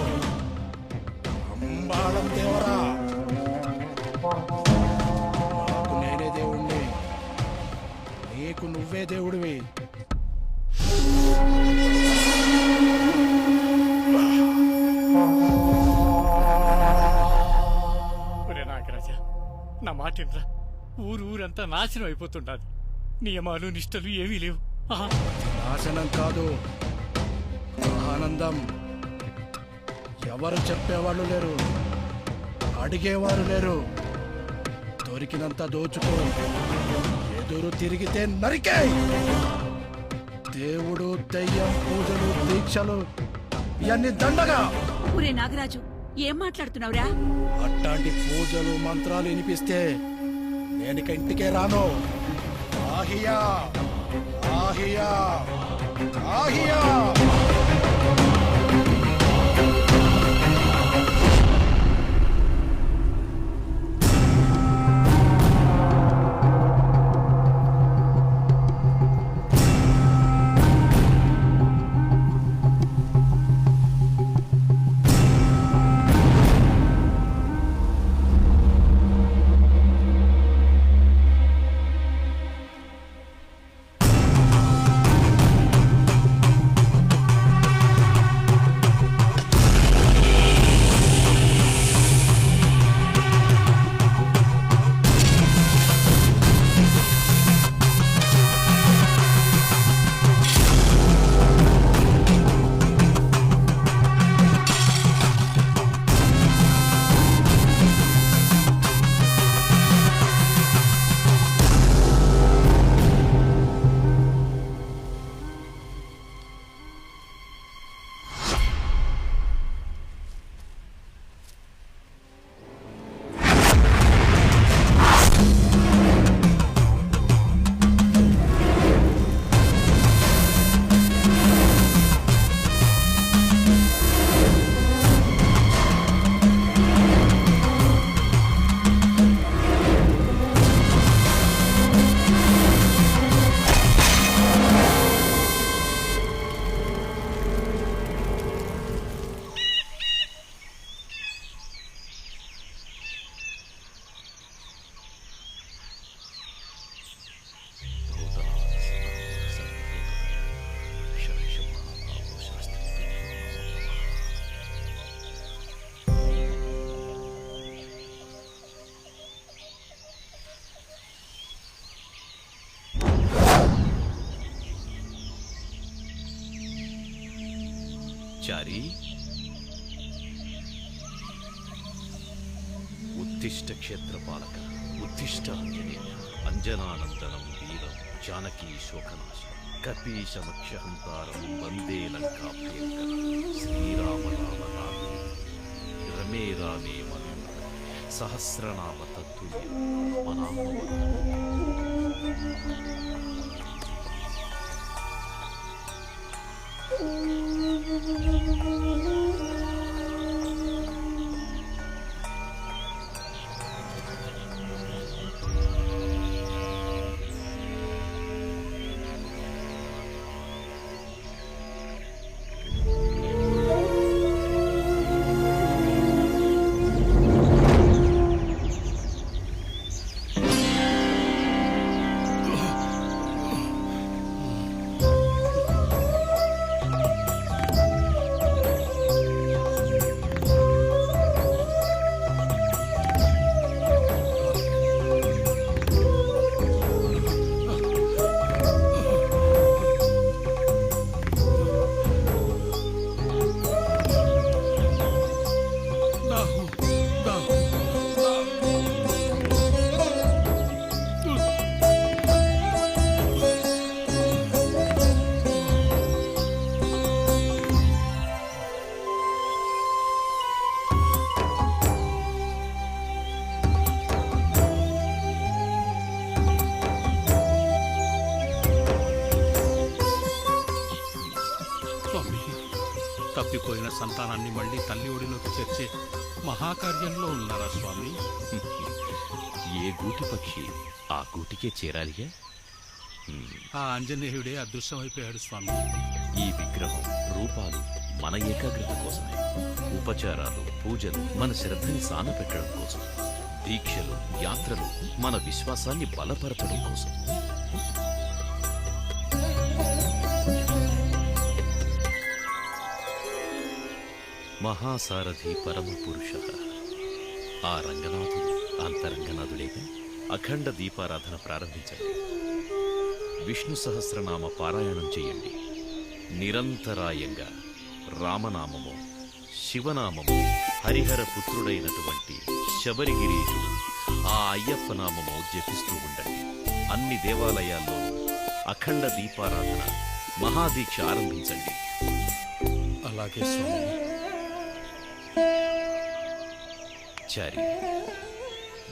అంబాళం దేవరా. నాకు నేనే దేవుణ్ణి, నీకు నువ్వే దేవుడివి. నాగరాజా, నా మాటిన్రా. ఊరంతా నాశనం అయిపోతుండాలి. నియమాలు నిష్టలు ఏమీ లేవు. నాశనం కాదు, ఆనందం. ఎవరు చెప్పేవాళ్ళు లేరు, అడిగేవారు లేరు. దొరికినంత దోచుకో, ఎదురు తిరిగితే నరికే. దేవుడు, దయ్యం, పూజలు, దీక్షలు ఇవన్నీ దండగా. ఊరే నాగరాజు, ఏం మాట్లాడుతున్నావురా? అట్లాంటి పూజలు మంత్రాలు వినిపిస్తే నేనిక ఇంటికే రాను. ఆహియా ఆహియా ఆహియా. చారి, ఉత్తిష్ట క్షేత్రపాలక, ఉత్తిష్ట ఆంజనేయ, అంజనానందనం వీరం, జానకీ శోకనాశం, కపీశమక్షహంతారం వందే లంకాభ్యంకరం, శ్రీరామ రామ రామే రమే రామే మనోహర, సహస్రనామ తత్తుల్యం మనామవరం. తప్పిపోయిన సంతానాన్ని మళ్ళీ తల్లి ఒడిలోకి చేర్చే మహాకార్యంలో ఉన్నారా స్వామి? ఏ గూటి పక్షి ఆ గూటికే చేరాలిగా. ఆ ఆంజనేయుడే అదృశ్యమైపోయాడు స్వామి. ఈ విగ్రహం రూపాలు మన ఏకాగ్రత కోసమే. ఉపచారాలు పూజలు మన శ్రద్ధని సానపెట్టడం కోసం. దీక్షలు యాత్రలు మన విశ్వాసాన్ని బలపరచడం కోసం. మహాసారథి పరమ పురుష ఆ రంగనాథుడు అంతరంగనాథుడేగా. అఖండ దీపారాధన ప్రారంభించండి. విష్ణు సహస్రనామ పారాయణం చెయ్యండి. నిరంతరాయంగా రామనామము శివనామము హరిహర పుత్రుడైనటువంటి శబరిగిరీశుడు ఆ అయ్యప్ప నామము జపిస్తూ ఉండండి. అన్ని దేవాలయాల్లో అఖండ దీపారాధన మహాదీక్ష ఆరంభించండి. అలాగే స్వామి. చారి,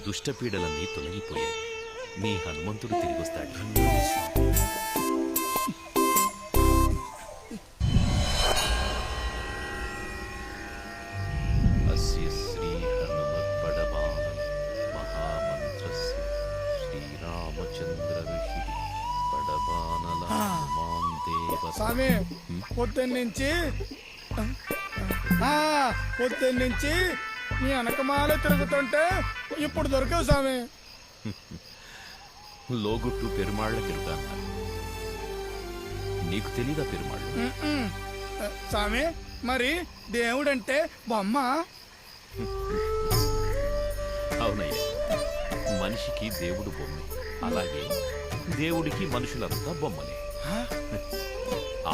దుష్టపీడలన్నీ తొలగిపోయాయి. నీ హనుమంతుడు తిరిగొస్తాడు. అస్య శ్రీ హనుమత్పడమాన మహామంత్రస్య శ్రీరామచంద్ర ఋషి పడబానల హనుమాన్ దేవ. స్వామి, పొద్దున్నుంచి నీ వెనకమాల తిరుగుతుంటే ఇప్పుడు దొరకవు స్వామి. లోగుట్టు పెరుమాళ్ల తిరుగా అన్నారు. నీకు తెలీదా పెరుమాళ్ళు? స్వామి, మరి దేవుడంటే బొమ్మ? అవునయ్యా, మనిషికి దేవుడు బొమ్మే. అలాగే దేవుడికి మనుషులంతా బొమ్మలే.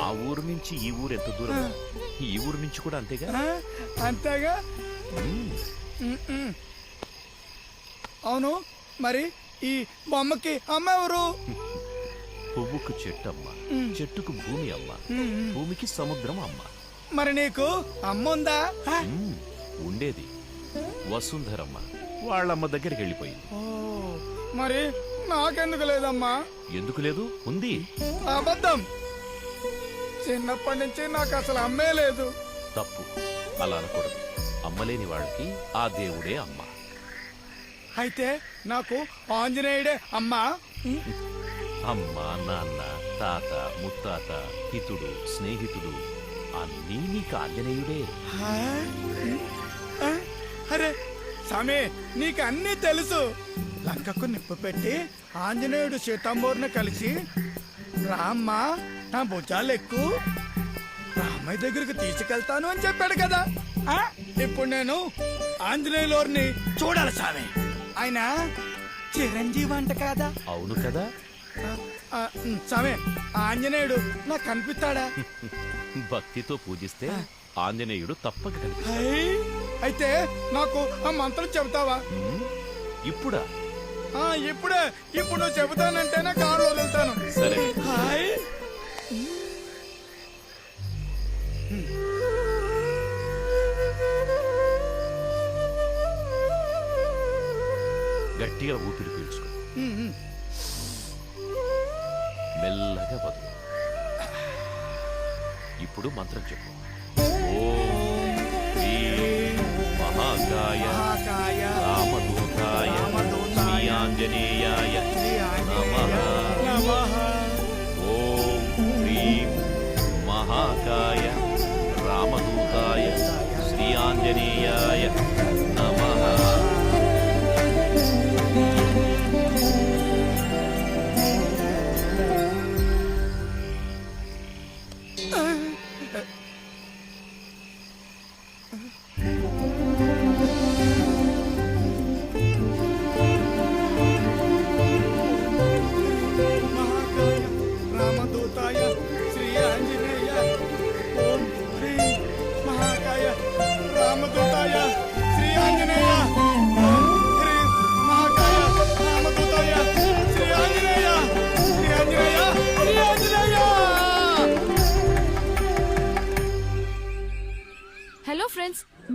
ఆ ఊరు నుంచి ఈ ఊరు ఎంత దూరం, ఈ ఊరు నుంచి కూడా అంతేగా. అంతేగా. అవును, మరి ఈ బొమ్మకి అమ్మ ఎవరు? పువ్వుకు చెట్టు అమ్మ, చెట్టుకు భూమి అమ్మ, భూమికి సముద్రం అమ్మ. మరి నీకు అమ్ముందా? ఉండేది వసుంధరమ్మ. వాళ్ళమ్మ దగ్గరికి వెళ్ళిపోయింది. మరి నాకెందుకు లేదమ్మా? ఎందుకు లేదు? ఉంది. అబద్ధం. చిన్నప్పటి నుంచి నాకు అసలు అమ్మే లేదు. తప్పు, అలా అనకూడదు. అమ్మలేని వాళ్ళకి ఆ దేవుడే అమ్మ. అయితే నాకు ఆంజనేయుడే అమ్మా? అమ్మ, నాన్న, తాత, ముత్తాత, హితుడు, స్నేహితుడు అన్నీ నీకు ఆంజనేయుడే. అరే స్వామి, నీకు అన్నీ తెలుసు. లంకకు నిప్పు పెట్టి ఆంజనేయుడు సీతాంబూర్ని కలిసి రామ్మ నా భుజాలు ఎక్కు, రామయ్య దగ్గరికి తీసుకెళ్తాను అని చెప్పాడు కదా. ఇప్పుడు నేను ఆంజనేయులోని చూడాలి స్వామి. ఆయన చిరంజీవి అంట కదా. అవును కదా. స్వామి, ఆంజనేయుడు నాకు కనిపిస్తాడా? భక్తితో పూజిస్తే ఆంజనేయుడు తప్పక కనిపిస్తాడు. అయితే నాకు ఆ మంత్రం చెబుతావా? ఇప్పుడా? ఇప్పుడే. ఇప్పుడు నువ్వు చెబుతానంటేనే కారు వదులుతాను. సరే. గట్టిగా ఊపిరి పీల్చుకో. మెల్లగా వదులు. ఇప్పుడు మంత్రం చెప్పు. ఓం హ్రీం మహాకాయ రామదూతాయ శ్రీ ఆంజనేయాయ నమః. ఓం హ్రీం మహాకాయ రామదూతాయ శ్రీ ఆంజనేయాయ నమః.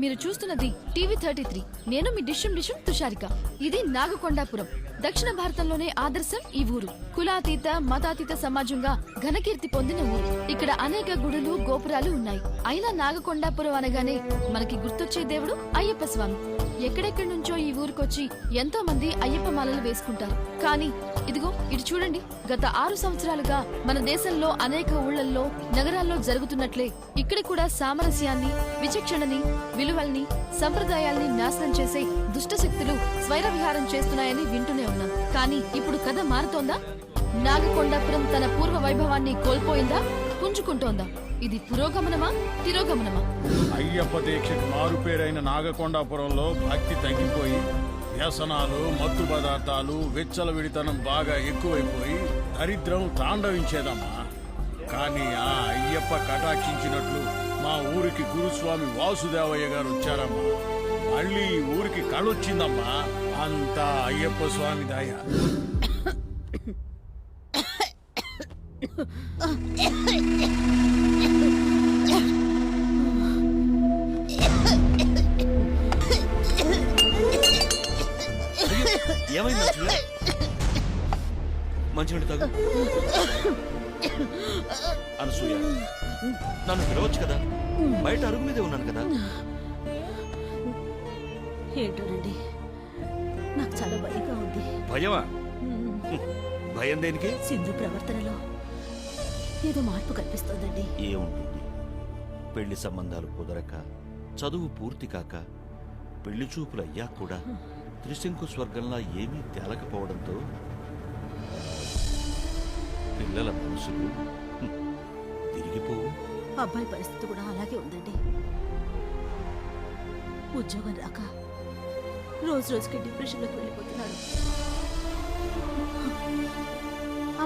మీరు చూస్తున్నది టీవీ 33. నేను మీ డిషం తుషారిక. ఇది నాగకొండాపురం. దక్షిణ భారతంలోనే ఆదర్శం ఈ ఊరు. కులాతీత మతాతీత సమాజంగా ఘనకీర్తి పొందిన ఊరు. ఇక్కడ అనేక గుడులు గోపురాలు ఉన్నాయి. అయినా నాగకొండాపురం అనగానే మనకి గుర్తొచ్చే దేవుడు అయ్యప్ప స్వామి. ఎక్కడెక్కడి నుంచో ఈ ఊరికొచ్చి ఎంతో మంది అయ్యప్ప మాలలు వేసుకుంటారు. కానీ ఇదిగో ఇటు చూడండి, గత 6 సంవత్సరాలుగా మన దేశంలో అనేక ఊళ్ళల్లో నగరాల్లో జరుగుతున్నట్లే ఇక్కడ కూడా సామరస్యాన్ని, విచక్షణని, విలువల్ని, సంప్రదాయాల్ని నాశనం చేసే దుష్ట శక్తులు స్వైర విహారం చేస్తున్నాయని వింటూనే ఉన్నాం. కానీ ఇప్పుడు కథ మారుతోందా? నాగకొండాపురం తన పూర్వ వైభవాన్ని కోల్పోయిందా, పుంజుకుంటోందా? ఇది పురోగమనమా, తిరోగమనమా? అయ్యప్ప దీక్షకు మారుపేరైన నాగకొండాపురంలో భక్తి తగ్గిపోయి వ్యసనాలు, మత్తు పదార్థాలు, విచ్చలవిడితనం బాగా ఎక్కువైపోయి దరిద్రం తాండవించేదమ్మా. కానీ ఆ అయ్యప్ప కటాక్షించినట్లు మా ఊరికి గురుస్వామి వాసుదేవయ్య గారు వచ్చారమ్మా. మళ్ళీ ఈ ఊరికి కళొచ్చిందమ్మా. అంతా అయ్యప్ప స్వామి దయ. ఏమైంది మంచినీళ్ళు తాగు. అనసూయ, నన్ను పిలవచ్చు కదా, బయట అరుగు మీదే ఉన్నాను కదా. ఏంటోనండి, నాకు చాలా భయంగా ఉంది. భయమా? భయం దేనికి? సింధు ప్రవర్తనలో ఏదో మార్పు కనిపిస్తోందండి. ఏముంటుంది? పెళ్లి సంబంధాలు కుదరక, చదువు పూర్తి కాక, పెళ్లి చూపులు అయ్యాక కూడా త్రిశంకు స్వర్గంలా ఏమీ తేలకపోవడంతో పిల్లల మనసులు తిరిగిపోవు. అబ్బాయి పరిస్థితి కూడా అలాగే ఉందండి. ఉద్యోగం రాక రోజు రోజుకి డిప్రెషన్లోకి వెళ్ళిపోతున్నాడు.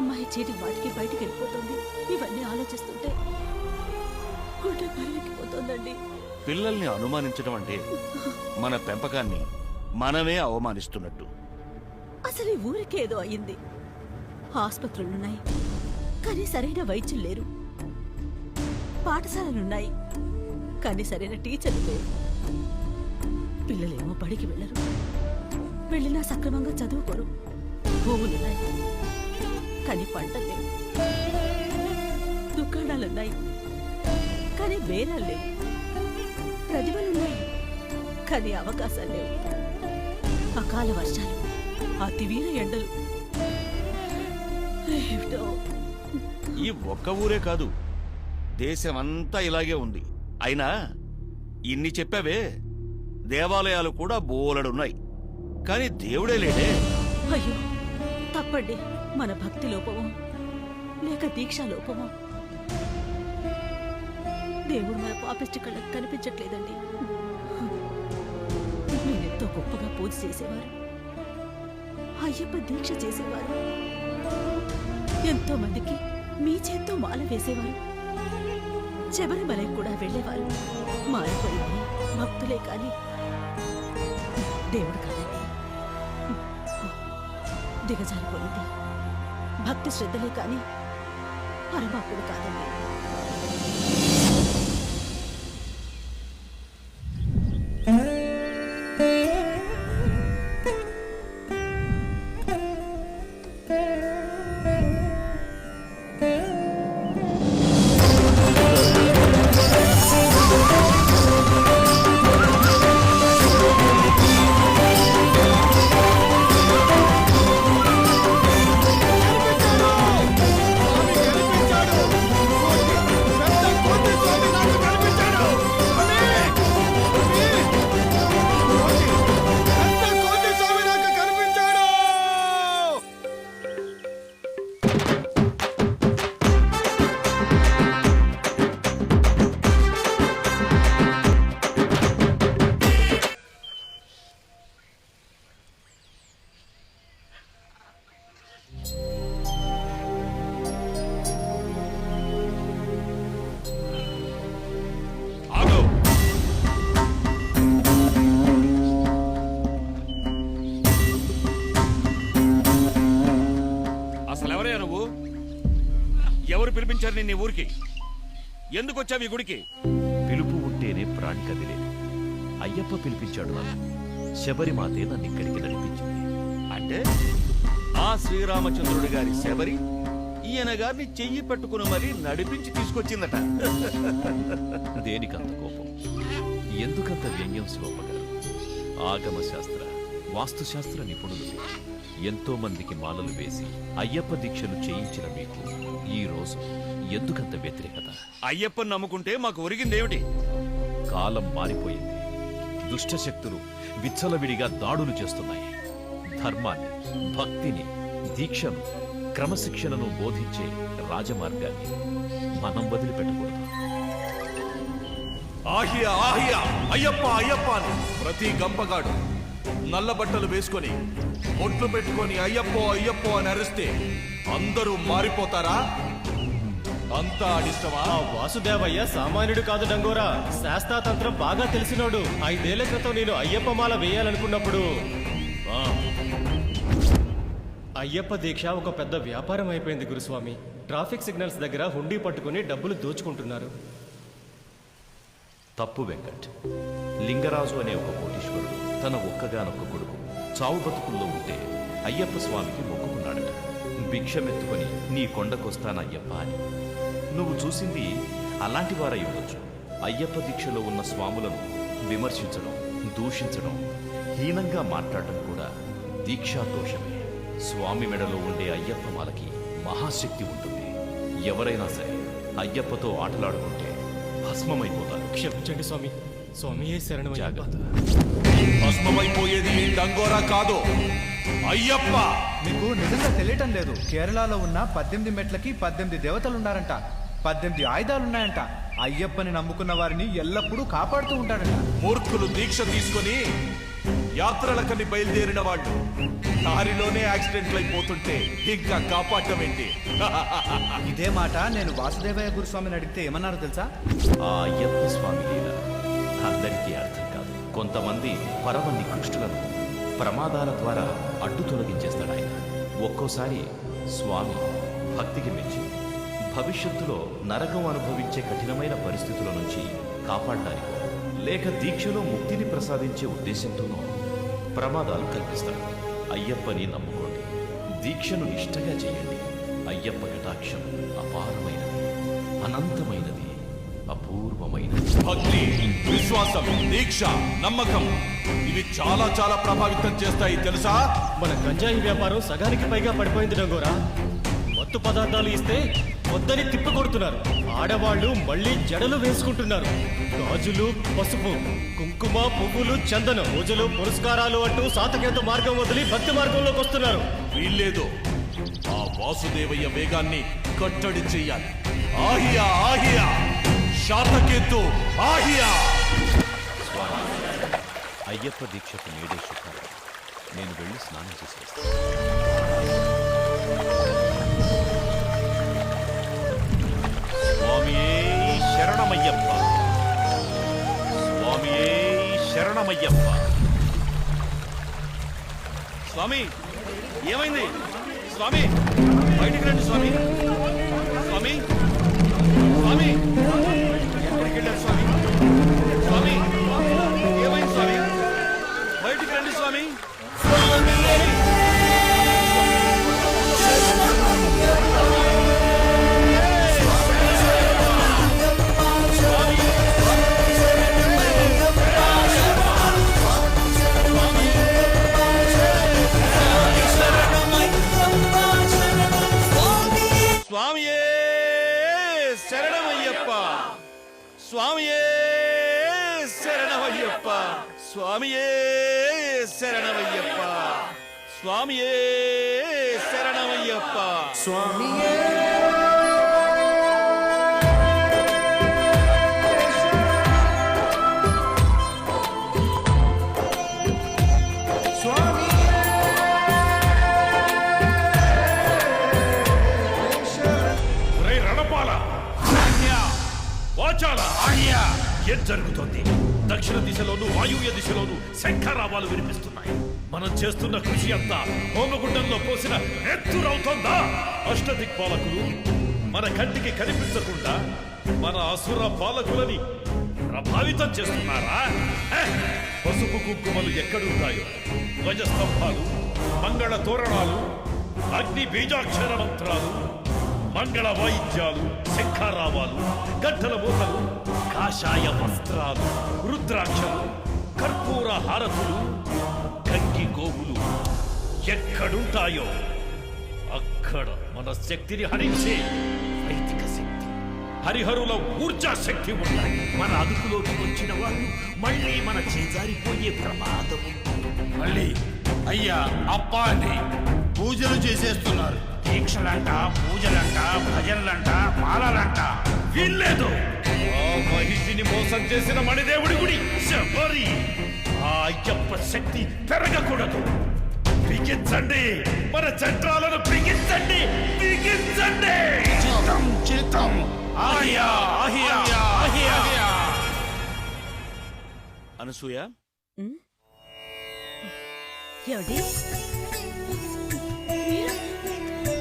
అమ్మాయి చీటి వాటికి బయటికి వెళ్ళిపోతుంది. ఇవన్నీ ఆలోచిస్తుంటే గుండె పరిగెక్కిపోతుందండి. పిల్లల్ని అనుమానించడం అంటే మన పెంపకాన్ని మనమే అవమానిస్తున్నట్టు. అసలు ఈ ఊరికేదో అయింది. ఆసుపత్రులున్నాయి కానీ సరైన వైద్యులు లేరు. పాఠశాలలున్నాయి కానీ సరైన టీచర్లు లేరు. పిల్లలేమో బడికి వెళ్ళరు, వెళ్ళినా సక్రమంగా చదువుకోరు. భూములున్నాయి కానీ పంటలు లేవు. దుకాణాలున్నాయి కానీ బేరాలు లేవు. ప్రతిభలున్నాయి కానీ అవకాశాలు లేవు. అకాల వర్షాలు, అతివీర ఎండలు. ఈ ఒక్క ఊరే కాదు, దేశమంతా ఇలాగే ఉంది. అయినా ఇన్ని చెప్పావే, దేవాలయాలు కూడా బోలెడున్నాయి కానీ దేవుడే లేడే. అయ్యో తప్పండి. మన భక్తి లోపమో లేక దీక్షా లోపమో దేవుడు మన పాపిష్టి కళ్ళకు కనిపించట్లేదండి. నేనెంతో గొప్పగా పూజ చేసేవారు, అయ్యప్ప దీక్ష చేసేవారు, ఎంతో మందికి మీ చేత్తో మాల వేసేవారు, శబరిమలై కూడా వెళ్ళేవారు. మారిపోయింది భక్తులే కాని దేవుడు కాదండి. దిగజారిపోయింది భక్తి శ్రద్ధలే కాని పరమాత్ముడు కాదండి. ఎవరు పిలిపించారు నిన్ను ఊరికి? ఎందుకు వచ్చావు ఈ గుడికి? పిలుపు ఉంటేనే ప్రాణి కదిలేదు. అయ్యప్ప పిలిపించాడు నన్ను. శబరిమాతే నన్ను ఇక్కడికి నడిపించింది. అంటే ఆ శ్రీరామచంద్రుడి గారి శబరి ఈయన గారిని చెయ్యి పట్టుకుని మరీ నడిపించి తీసుకొచ్చిందట. దేనికంత కోపం, ఎందుకంత వ్యంగ్యం శివప్ప గారు? ఆగమ శాస్త్ర, వాస్తుశాస్త్ర నిపుణులు ఎంతో మందికి మాలలు వేసి అయ్యప్ప దీక్షలు చేయించిన మీకు ఈ రోజు ఎందుకంత వ్యతిరేకత? అయ్యప్పని నమ్ముకుంటే మాకు ఒరిగిందేమిటి? కాలం మారిపోయింది. దుష్టశక్తులు విచ్చలవిడిగా దాడులు చేస్తున్నాయి. ధర్మాన్ని, భక్తిని, దీక్షను, క్రమశిక్షణను బోధించే రాజమార్గాన్ని మనం వదిలిపెట్టకూడదు. ఆహియా ఆహియా అయ్యప్ప అయ్యప్ప అని ప్రతి గంపగాడు నల్ల బట్టలు వేసుకొని ఒట్లు పెట్టుకొని అయ్యప్పో అయ్యప్పో అని అరిస్తే అందరూ మారిపోతారా? అంతా అడిష్టమా? వాసుదేవయ్య సామాన్యుడు కాదు డంగోరా, శాస్త్రతంత్రం బాగా తెలిసినోడు. 5 ఏళ్ల క్రితం నేను అయ్యప్ప మాల వేయాలనుకున్నప్పుడు అయ్యప్ప దీక్ష ఒక పెద్ద వ్యాపారం అయిపోయింది గురుస్వామి. ట్రాఫిక్ సిగ్నల్స్ దగ్గర హుండీ పట్టుకుని డబ్బులు దోచుకుంటున్నారు. తప్పు వెంకట్. లింగరాజు అనే ఒక కోటీశ్వరుడు తన ఒక్కగానొక్క కొడుకు చావు బతుకుల్లో ఉంటే అయ్యప్ప స్వామికి మొక్కుకున్నాడట. భిక్షమెత్తుకొని నీ కొండకొస్తానయ్యప్ప అని. నువ్వు చూసింది అలాంటి వారై ఉండొచ్చు. అయ్యప్ప దీక్షలో ఉన్న స్వాములను విమర్శించడం, దూషించడం, హీనంగా మాట్లాడటం కూడా దీక్షా దోషమే. స్వామి మెడలో ఉండే అయ్యప్ప మాలకి మహాశక్తి ఉంటుంది. ఎవరైనా సరే అయ్యప్పతో ఆటలాడుకుంటే భస్మమైపోతారు. క్షమించండి స్వామి. స్వామియే శరణం. జాగ్రత్త. భస్మమైపోయేది డంగోరా కాదు, అయ్యప్ప. మీకు నిజంగా తెలియటం లేదు. కేరళలో ఉన్న 18 మెట్లకి 18 దేవతలున్నారంట, 18 ఆయుధాలున్నాయంట. అయ్యప్పని నమ్ముకున్న వారిని ఎల్లప్పుడూ కాపాడుతూ ఉంటాడంట. మూర్ఖులు దీక్ష తీసుకొని యాత్రలకని బయలుదేరిన వాళ్ళు దారిలోనే యాక్సిడెంట్లు అయిపోతుంటే ఇంకా కాపాడటం ఏంటి? ఇదే మాట నేను వాసుదేవయ్య గురుస్వామిని అడిగితే ఏమన్నారు తెలుసా? ఆ అయ్యప్ప స్వామి లీల అందరికీ అర్థం కాదు. కొంతమంది పరమ నికృష్టులను ప్రమాదాల ద్వారా అడ్డు తొలగించేస్తాడు ఆయన. ఒక్కోసారి స్వామి భక్తికి మెచ్చి భవిష్యత్తులో నరకం అనుభవించే కఠినమైన పరిస్థితుల నుంచి కాపాడటానికో లేక దీక్షలో ముక్తిని ప్రసాదించే ఉద్దేశంతోనో ప్రమాదాలు కల్పిస్తాడు. అయ్యప్పని నమ్ముకోండి, దీక్షను నిష్టగా చేయండి. అయ్యప్ప కటాక్షం అపారమైనది, అనంతమైనది, అపూర్వమైనది. భక్తి, విశ్వాసం, దీక్ష, నమ్మకం ఇవి చాలా చాలా ప్రభావితం చేస్తాయి తెలుసా? మన గంజాయి వ్యాపారం సగానికి పైగా పడిపోయింది డంగోరా. మత్తు పదార్థాలు ఇస్తే వద్దని తిప్పి కొడుతున్నారు. ఆడవాళ్లు మళ్ళీ జడలు వేసుకుంటున్నారు. గాజులు, పసుపు, కుంకుమ, పువ్వులు, చందనం, పూజలు, పురస్కారాలు అంటూ సాతకేతు మార్గం వదిలి భక్తి మార్గంలోకి వస్తున్నారు. వీల్లేదు. ఆ వాసుదేవయ్య వేగాన్ని కట్టడి చెయ్యాలి. ఆహియా ఆహియా శాతకేతు ఆహియా. అయ్యప్ప దీక్షకు నేడే శుభ్రం. నేను వెళ్ళి స్నానం చేసి వస్తాను. స్వామియే శరణమయ్యప్ప, స్వామియే శరణమయ్యప్ప. స్వామి ఏమైంది? స్వామి బయటికి రండి. స్వామి స్వామి స్వామి ఎక్కడికి వెళ్ళారు? స్వామి స్వామి ఏమైంది? స్వామి బయటికి రండి. స్వామి స్వామియే శరణమయ్యప్ప, స్వామియే శరణమయ్యప్ప, స్వామియే శరణమయ్యప్ప, స్వామియే శరణమయ్యప్ప, స్వామియే. ఏం జరుగుతోంది? దక్షిణ దిశలోను వాయువ్య దిశలోను శంఖారావాలు వినిపిస్తున్నాయి. మనం చేస్తున్న కృషి అంతా హోమగుండంలో పోసిన నెత్తురవుతోందా? అష్టదిక్పాలకులు మన కంటికి కనిపించకుండా మన అసుర పాలకులని ప్రభావితం చేస్తున్నారా? పసుపు కుంకుమలు ఎక్కడుంటాయో ధ్వజస్తంభాలు, మంగళ తోరణాలు, అగ్ని బీజాక్షర మంత్రాలు, మంగళ వాయిద్యాలు, శంఖారావాలు, గంటల మూతలు, కాషాయ వస్త్రాలు, రుద్రాక్షలు, కర్పూర హారతులు, గంగి గోవులు ఎక్కడుంటాయో అక్కడ మన శక్తిని హరించే వైదిక శక్తి, హరిహరుల ఊర్జా శక్తి ఉన్నాయి. మన అదుపులోకి వచ్చిన వాళ్ళు మళ్ళీ మన చేజారిపోయే ప్రమాదం. మళ్ళీ అయ్యా అప్ప అని పూజలు చేసేస్తున్నారు. దీక్షలంట, పూజలంట, భజనలంట, మాలలంట. వీల్లేదు. ఆ మహిషిని మోసం చేసిన మణిదేవుడి గుడి శబరి. ఆ అయ్యప్ప శక్తి పెరగకూడదు. బిగించండి, మన చట్టాలను బిగించండి, బిగించండి. చిత్తం చిత్తం ఆహియా, ఆహియా, ఆహియా. అనసూయ, ఏమిటి?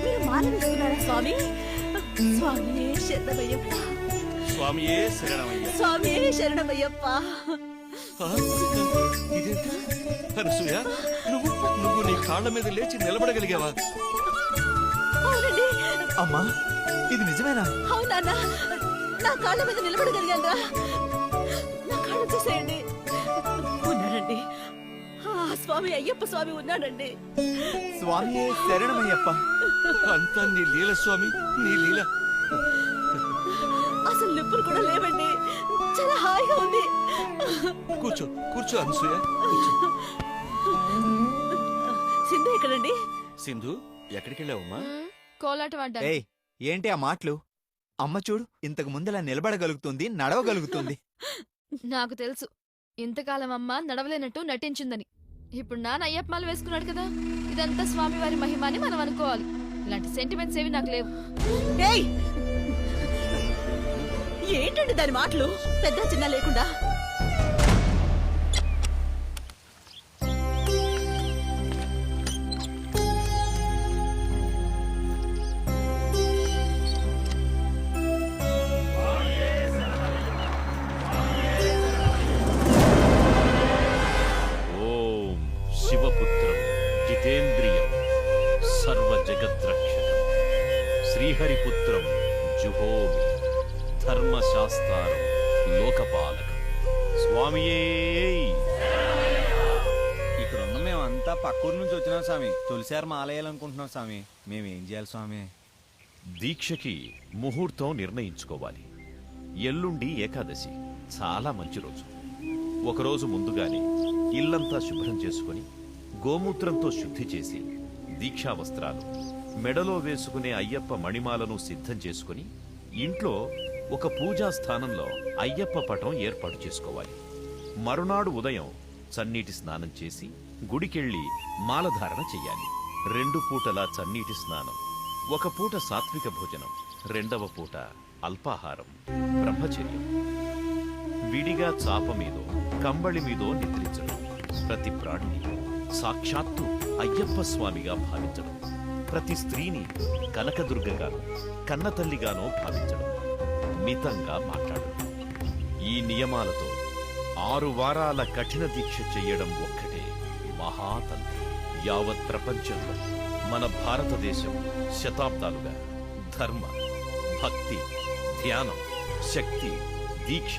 మీరు మాల వేసుకున్నారా స్వామి? స్వామియే శరణమయ్యప్ప, స్వామియే శరణమయ్య. స్వామియే శరణమయ్యప్ప. ఇదేంటి అనసూయ, నువ్వు నీ కాళ్ళ మీద లేచి నిలబడగలిగావా? అవునండి. అమ్మా, ఇది నిజమేనా? అవునా? నా కాళ్ళ మీద నిలబడగలిగాను. నా కాళ్ళు చూసేయండి. ఉన్నాడండి, ఆ స్వామి అయ్యప్ప స్వామి ఉన్నాడండి. స్వామియే శరణమయ్యప్ప. అంతా నీ లీల స్వామి, నీ లీల. అసలు నిప్పులు కూడా లేవండి. చాలా హాయిగా ఉంది. కూర్చో కూర్చో అనసూయ. సింధు ఎక్కడండి? సింధు, ఎక్కడికి వెళ్ళావమ్మా? కోలాటం ఆడ్డా. ఏయ్, ఏంటి ఆ మాటలు? అమ్మ చూడు, ఇంతకు ముందులా నిలబడగలుగుతుంది, నడవగలుగుతుంది. నాకు తెలుసు, ఇంతకాలం అమ్మ నడవలేనట్టు నటించిందని. ఇప్పుడు నాన్న అయ్యప్పమాల వేసుకున్నాడు కదా, ఇదంతా స్వామివారి మహిమ అని మనం అనుకోవాలి. ఇలాంటి సెంటిమెంట్స్ ఏవి నాకు లేవు. ఏయ్, ఏంటండి దాని మాటలు? పెద్ద చిన్న లేకుండా. ఓం శివపుత్రం జితేంద్రియం సర్వజగద్రక్షకం శ్రీహరిపుత్రం జుహోమి ధర్మశాస్త్రం లోకపాలకం స్వామియే. ఇక్కడున్న మేమంతా పక్కూరు నుంచి వచ్చినాం స్వామి. తులసారి మాలేయాలనుకుంటున్నాం స్వామి. మేమేం చేయాలి స్వామి? దీక్షకి ముహూర్తం నిర్ణయించుకోవాలి. ఎల్లుండి ఏకాదశి, చాలా మంచి రోజు. ఒకరోజు ముందుగానే ఇల్లంతా శుభ్రం చేసుకుని గోమూత్రంతో శుద్ధి చేసి దీక్షా వస్త్రాలు, మెడలో వేసుకునే అయ్యప్ప మణిమాలను సిద్ధం చేసుకుని ఇంట్లో ఒక పూజా స్థానంలో అయ్యప్ప పటం ఏర్పాటు చేసుకోవాలి. మరునాడు ఉదయం చన్నీటి స్నానం చేసి గుడికెళ్ళి మాలధారణ చెయ్యాలి. 2 పూటల చన్నీటి స్నానం, 1 పూట సాత్విక భోజనం, 2వ పూట అల్పాహారం, బ్రహ్మచర్యం. విడిగా చాప మీదో కంబళి మీదో నిద్రించడం, ప్రతి ప్రాణిని సాక్షాత్తు అయ్యప్ప స్వామిగా భావించడం, ప్రతి స్త్రీని కనకదుర్గగానో కన్నతల్లిగానో భావించడం, మితంగా మాట్లాడడం. ఈ నియమాలతో 6 వారాల కఠిన దీక్ష చెయ్యడం ఒక్కటే మహాతంత్రం. యావత్ ప్రపంచంలో మన భారతదేశం శతాబ్దాలుగా ధర్మ, భక్తి, ధ్యానం, శక్తి, దీక్ష,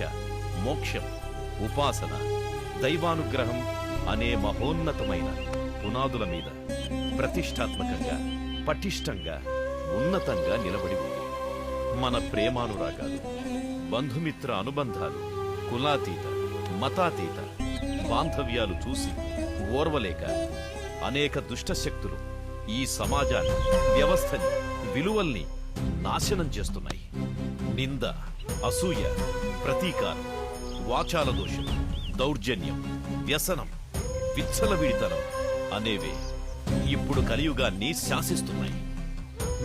మోక్షం, ఉపాసన, దైవానుగ్రహం అనే మహోన్నతమైన పునాదుల మీద ప్రతిష్టాత్మకంగా, పటిష్టంగా, ఉన్నతంగా నిలబడి ఉంది. మన ప్రేమానురాగాలు, బంధుమిత్ర అనుబంధాలు, కులాతీత, మతాతీత బాంధవ్యాలు చూసి ఓర్వలేక అనేక దుష్టశక్తులు ఈ సమాజాన్ని, వ్యవస్థని, విలువల్ని నాశనం చేస్తున్నాయి. నింద, అసూయ, ప్రతీకారం, వాచాల దోషం, దౌర్జన్యం, వ్యసనం, విచ్చలవిడితనం అనేవే ఇప్పుడు కలియుగాన్ని శాసిస్తున్నాయి.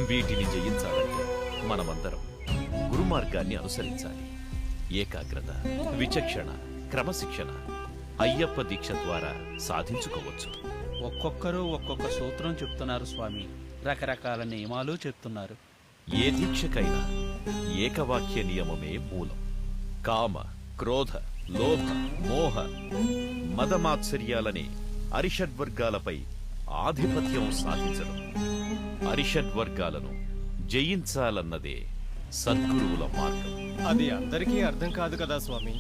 వీటిని జయించాలంటే మనమందరం గురుమార్గాన్ని అనుసరించాలి. ఏకాగ్రత, విచక్షణ, క్రమశిక్షణ అయ్యప్ప దీక్ష ద్వారా సాధించుకోవచ్చు. ఒక్కొక్కరు ఒక్కొక్క సూత్రం చెప్తున్నారు స్వామి, రకరకాల నియమాలు చెప్తున్నారు. ఏ దీక్షకైనా ఏకవాక్య నియమమే మూలం. కామ, క్రోధ, లోభ, మోహ, మదమాత్సర్యాలనే అరిషడ్వర్గాలపై ఆధిపత్యం సాధించడం. అరిషడ్వర్గాలను జయించాలన్నదే సద్గురువుల మార్గం. అది అందరికీ అర్థం కాదు కదా స్వామి.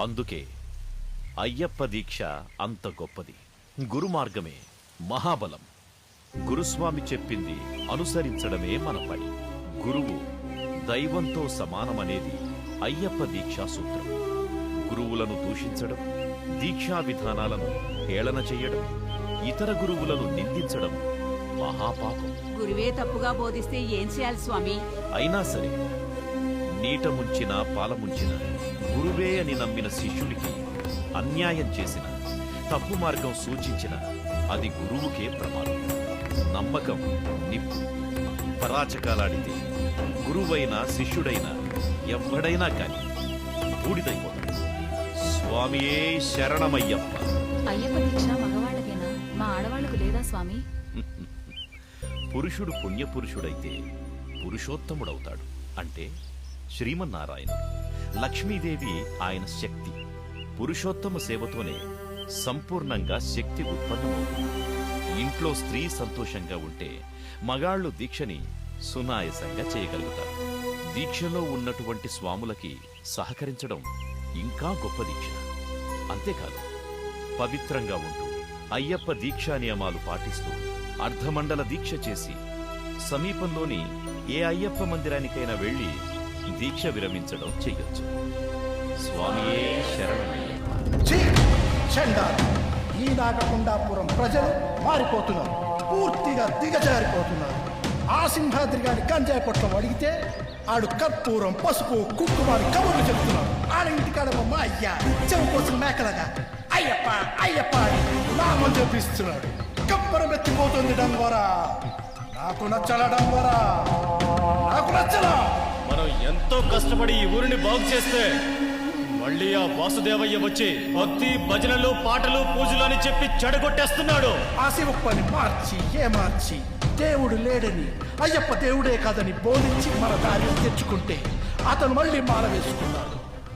అందుకే అయ్యప్ప దీక్ష అంత గొప్పది. గురు మార్గమే మహాబలం. గురుస్వామి చెప్పింది అనుసరించడమే మన పని. గురువు దైవంతో సమానమనేది అయ్యప్ప దీక్షా సూత్రం. గురువులను దూషించడం, దీక్షా విధానాలను హేళన చేయడం, ఇతర గురువులను నిందించడం మహాపాపం. గురువే తప్పుగా బోధిస్తే ఏం చేయాలి స్వామి? అయినా సరే నీట ముంచిన పాలముంచిన గురువే అని నమ్మిన శిష్యుడికి అన్యాయం చేసిన, తప్పు మార్గం సూచించిన అది గురువుకే ప్రమాదం. నమ్మకం నిప్పు. పరాచకాలాడితే గురువైనా శిష్యుడైనా ఎవ్వడైనా కాని బూడిదైపోతాడు. స్వామియే శరణమయ్యప్ప. అయ్యప్ప దీక్ష మగవాళ్ళకేనా? మా ఆడవాళ్లకు లేదా స్వామి? పురుషుడు పుణ్యపురుషుడైతే పురుషోత్తముడవుతాడు. అంటే శ్రీమన్నారాయణుడు. లక్ష్మీదేవి ఆయన శక్తి. పురుషోత్తమ సేవతోనే సంపూర్ణంగా శక్తి ఉత్పన్నమవుతుంది. ఇంట్లో స్త్రీ సంతోషంగా ఉంటే మగాళ్ళు దీక్షని సునాయసంగా చేయగలుగుతారు. దీక్షలో ఉన్నటువంటి స్వాములకి సహకరించడం ఇంకా గొప్ప దీక్ష. అంతేకాదు, పవిత్రంగా ఉంటూ అయ్యప్ప దీక్షా నియమాలు పాటిస్తూ అర్ధమండల దీక్ష చేసి సమీపంలోని ఏ అయ్యప్ప మందిరానికైనా వెళ్లి దీక్ష విరమించడం చెయ్యొచ్చు. స్వామియే శరణమయ్యప్ప. ఈ నాగకొండాపురం ప్రజలు మారిపోతున్నారు, పూర్తిగా దిగజారిపోతున్నారు. ఆ సింహాద్రి గారి గంజాయి పొట్లం అడిగితే ఆడు కర్పూరం, పసుపు, కుంకుమారి కబుర్లు చెప్తున్నాడు. ఆడ ఇంటికాడ మా అయ్యా చెవు కోసం మేకలగా అయ్యప్ప అయ్యప్ప అని నామం చెప్పిస్తున్నాడు. కప్పరం ఎత్తిపోతుంది డంగోరా. నాకు నచ్చల డంగోరా, నాకు నచ్చలా. మనం ఎంతో కష్టపడి ఈ ఊరిని బాగు చేస్తే మళ్ళీ ఆ వాసుదేవయ్య వచ్చి భక్తి, భజనలు, పాటలు, పూజలు అని చెప్పి చెడగొట్టేస్తున్నాడు. ఆ శివప్పని మార్చి దేవుడు లేడని, అయ్యప్ప దేవుడే కాదని బోధించి మన దారి తెచ్చుకుంటే అతను మళ్ళీ మాల వేసుకున్నాడు.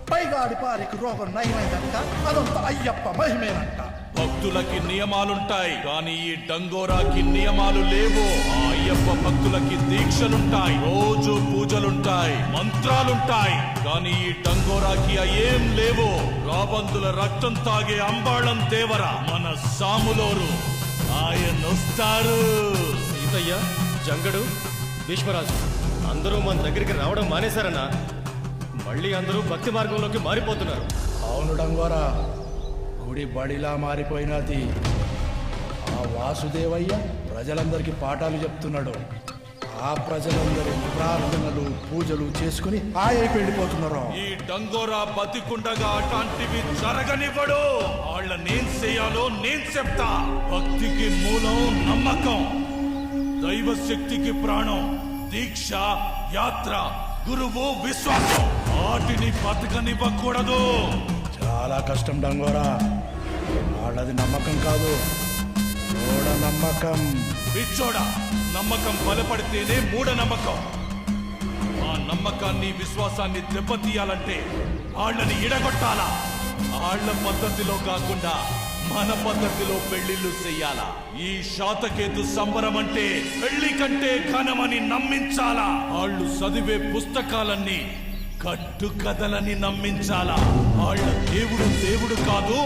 పైగా ఆడిపారికి రోగం నయమైందంట. అదంతా అయ్యప్ప మహిమేనంట. భక్తులకి నియమాలుంటాయి, కానీ ఈ డంగోరాకి నియమాలు లేవు. ఆ అయ్యప్ప భక్తులకి దీక్షలుంటాయి, రోజు పూజలుంటాయి, మంత్రాలుంటాయి. కానీ ఈ డంగోరాకి ఏం లేవు. రాబందుల రక్తం తాగే అంబాళం దేవర మన సాములోరు ఆయనొస్తారు. సీతయ్య, జంగడు, భీష్మరాజు అందరూ మన దగ్గరికి రావడం మానేశారన్నా. మళ్ళీ అందరూ భక్తి మార్గంలోకి మారిపోతున్నారు. అవును డంగోరా, గుడి బడిలా మారిపోయినది. ఆ వాసుదేవయ్య ప్రజలందరికీ పాఠాలు చెప్తున్నాడు. ఆ ప్రజలందరూ ప్రార్థనలు, పూజలు చేసుకుని ఆయనకి వెళ్ళిపోతున్నారు. ఈ డంగోరా బతికుండగా అట్లాంటివి జరగనివ్వడు. వాళ్ళనేం చేయాలో నేను చెప్తా. భక్తికి మూలం నమ్మకం, దైవ శక్తికి ప్రాణం, దీక్ష, యాత్ర, గురువు, విశ్వాసం. వాటిని బతకనివ్వకూడదు. చాలా కష్టం డంగోరా. వాళ్ళది నమ్మకం కాదు, మూఢనమ్మకం. పిచ్చోడా, నమ్మకం బలపడితేనే మూఢనమ్మకం. ఆ నమ్మకాన్ని, విశ్వాసాన్ని దెబ్బతీయాలంటే వాళ్ళని ఇడగొట్టాలా. వాళ్ళ పద్ధతిలో కాకుండా మన పద్ధతిలో పెళ్లిళ్ళు చెయ్యాలా. ఈ శాతకేతు సంబరం అంటే పెళ్లి కంటే ఘనమని నమ్మించాలా. వాళ్ళు చదివే పుస్తకాలన్నీ కట్టు కథలని నమ్మించాలా. వాళ్ళ దేవుడు దేవుడు కాదు,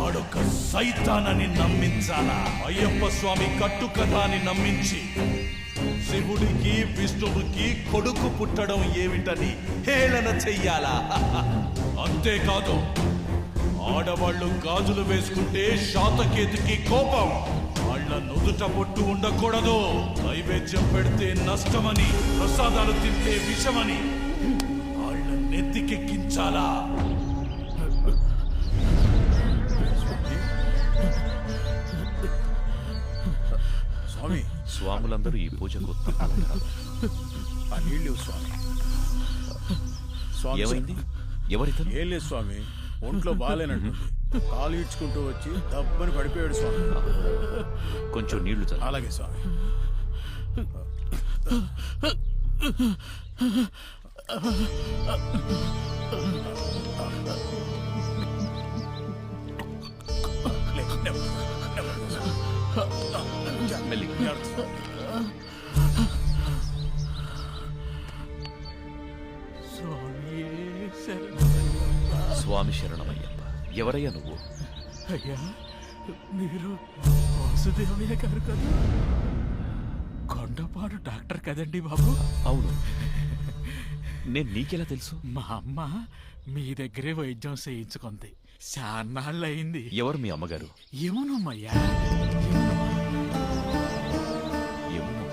ఆడొక సైతానని నమ్మించాలా. అయ్యప్ప స్వామి కట్టు కథ అని నమ్మించి శివుడికి, విష్ణుడికి కొడుకు పుట్టడం ఏమిటని హేళన చెయ్యాలా. అంతేకాదు, ఆడవాళ్లు గాజులు వేసుకుంటే శాతకేతుకి కోపం. వాళ్ళ నుదుట బొట్టు ఉండకూడదు. నైవేద్యం పెడితే నష్టమని, ప్రసాదాలు తింటే విషమని వాళ్ళ నెత్తికెక్కించాలా. స్వామి, స్వాములందరూ ఈ పూజకు ఆ నీళ్ళు స్వామి. ఏమైంది? ఎవరితో? ఏం లేదు స్వామి, ఒంట్లో బాగాలేనట్టుంది. కాలు ఈడ్చుకుంటూ వచ్చి దబ్బని పడిపోయాడు స్వామి. కొంచెం నీళ్లు చల్లు. అలాగే స్వామి. స్వామి శరణమయ్యప్ప. ఎవరయ్యా నువ్వు? అయ్యా, మీరు వాసుదేవయ్య గారు కదా? కొండపాడు డాక్టర్ కదండి బాబు? అవును. నేను నీకెలా తెలుసు? మా అమ్మ మీ దగ్గరే వైద్యం చేయించుకుంది. చాన్నాళ్ళు అయింది. ఎవరు మీ అమ్మగారు? ఏమోనమ్మయ్యా. ఏమో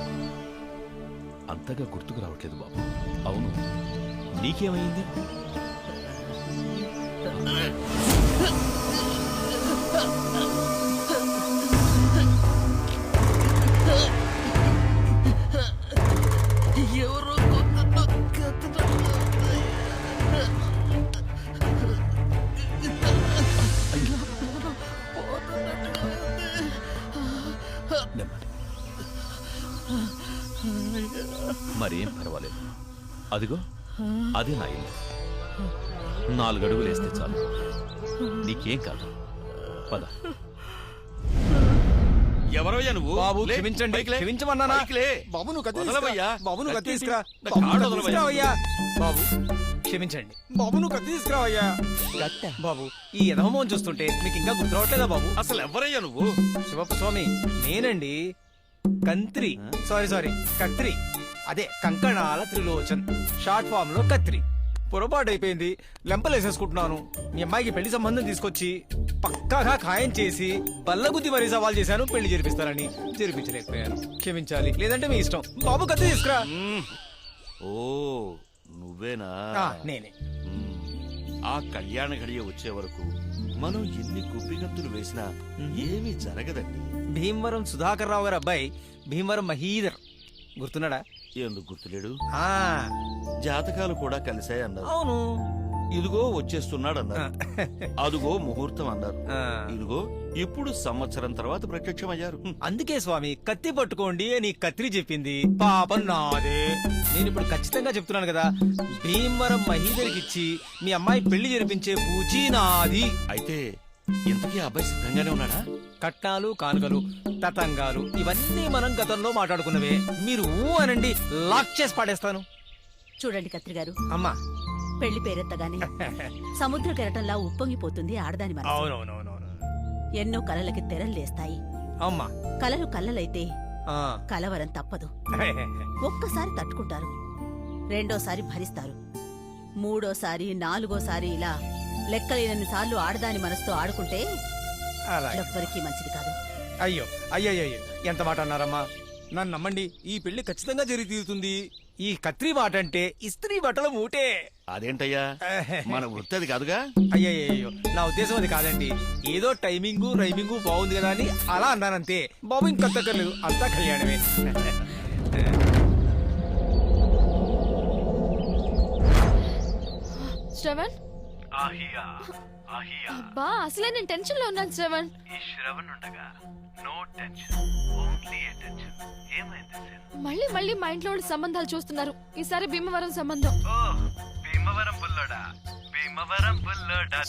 అంతగా గుర్తుకు రావట్లేదు బాబు. అవును, నీకేమైంది? ఎవరో మరేం పర్వాలేదు. అదిగో అదే నా ఇల్లు. 4 అడుగులు వేస్తే చాలు, నీకేం కాదు. పద. ఎవరయ్యా నువ్వు? బాబు లే, క్షమించండి, పైకి లే. క్షమించమన్నానా? పైకి లే. బాబు నువ్వు కత్తి వదలవయ్యా. తీసుకురా. బాబు నువ్వు కత్తి కత్తి తీసుకురా. నా బాబు కాళ్ళు నువ్వు కత్తి వదలవయ్యా. తీసుకురావయ్యా. బాబు క్షమించండి. బాబు నువ్వు కత్తి తీసుకురావయ్యా. బాబు ఈ యదమోహం చూస్తుంటే మీకు ఇంకా గుర్తు రావట్లేదా బాబు? అసలు ఎవరయ్యా నువ్వు? శివప్ప స్వామి నేనండి. కంత్రి. సారీ కత్రి. అదే కంకణాల త్రిలోచన్, షార్ట్ ఫామ్ లో కత్రి. పొరపాటు అయిపోయింది, లెంపలేసేసుకుంటున్నాను. మీ అమ్మాయికి పెళ్లి సంబంధం తీసుకొచ్చి పక్కాగా ఖాయం చేసి బల్లగుద్ది మరీ సవాల్ చేశాను పెళ్లి జరిపిస్తారని. జరిపించలేకపోయాను, క్షమించాలి. లేదంటే మీ ఇష్టం. బాబు కత్తి తీసుకురా. ఓ నువ్వేనా? నేనే. ఆ కళ్యాణ గడియ వచ్చే వరకు మనం ఎన్ని కుప్పిగంతులు వేసినా ఏమీ జరగదండి. భీమవరం సుధాకర్ రావు గారు అబ్బాయి భీమవరం మహీధర్ గుర్తున్నాడా? ఎందుకు గుర్తులేడు? ఆ జాతకాలు కూడా కలిశాయి అన్నారు. అవును. ఇదిగో వచ్చేస్తున్నాడు అన్నారు. అదుగో ముహూర్తం అన్నారు. ఇదిగో ఇప్పుడు సంవత్సరం తర్వాత ప్రత్యక్షమయ్యారు. అందుకే స్వామి కత్తి పట్టుకోండి అని కత్రి చెప్పింది. పాపం నాదే. నేను ఇప్పుడు ఖచ్చితంగా చెప్తున్నాను కదా, భీమవరం మహీధర్కి ఇచ్చి మీ అమ్మాయి పెళ్లి జరిపించే పూచీ నాది. అయితే ఇంతకీ అబ్బాయి సిద్ధంగానే ఉన్నాడా? కట్నాలు, కానుకలు, తతంగాలు ఇవన్నీ మనం గతంలో మాట్లాడుకున్నవే. మీరు ఊ అనండి, లాక్ చేసి పాడేస్తాను. చూడండి కత్రి గారు, అమ్మా పెళ్లి పేరెత్తగానే సముద్ర కెరటంలా ఉప్పొంగిపోతుంది ఆడదాని మనసు. అవునవునవునవును. ఎన్నో కలలకి తెరలు లేస్తాయి. అమ్మా కలలు కల్లలైతే కలవరం తప్పదు. ఒక్కసారి తట్టుకుంటారు, రెండోసారి భరిస్తారు, మూడోసారి, నాలుగోసారి ఇలా లెక్కలేనన్ని సార్లు ఆడదాని మనసుతో ఆడుకుంటే ఎవ్వరికీ మంచిది కాదు. అయ్యో అయ్యో ఎంత మాట అన్నారమ్మా. నన్ను నమ్మండి, ఈ పెళ్లి ఖచ్చితంగా జరిగి తీరుతుంది. ఈ కత్రి మాట అంటే ఇస్త్రీ బట్టల మూటే. అదేంటయ్యా, మన వృత్తి అది కాదుగా. అయ్యయ్యో నా ఉద్దేశం అది కాదండి. ఏదో టైమింగు రైమింగు బాగుంది కదా అని అలా అన్నానంతే. బాబు ఇంకొత్తక్కర్లేదు, అంతా కళ్యాణమే. శ్రవణ్, అబ్బా అసలే నేను టెన్షన్ లో ఉన్నాను శ్రవణ్. మళ్ళీ మళ్ళీ మా ఇంట్లో వాళ్ళు సంబంధాలు చూస్తున్నారు. ఈసారి భీమవరం సంబంధం.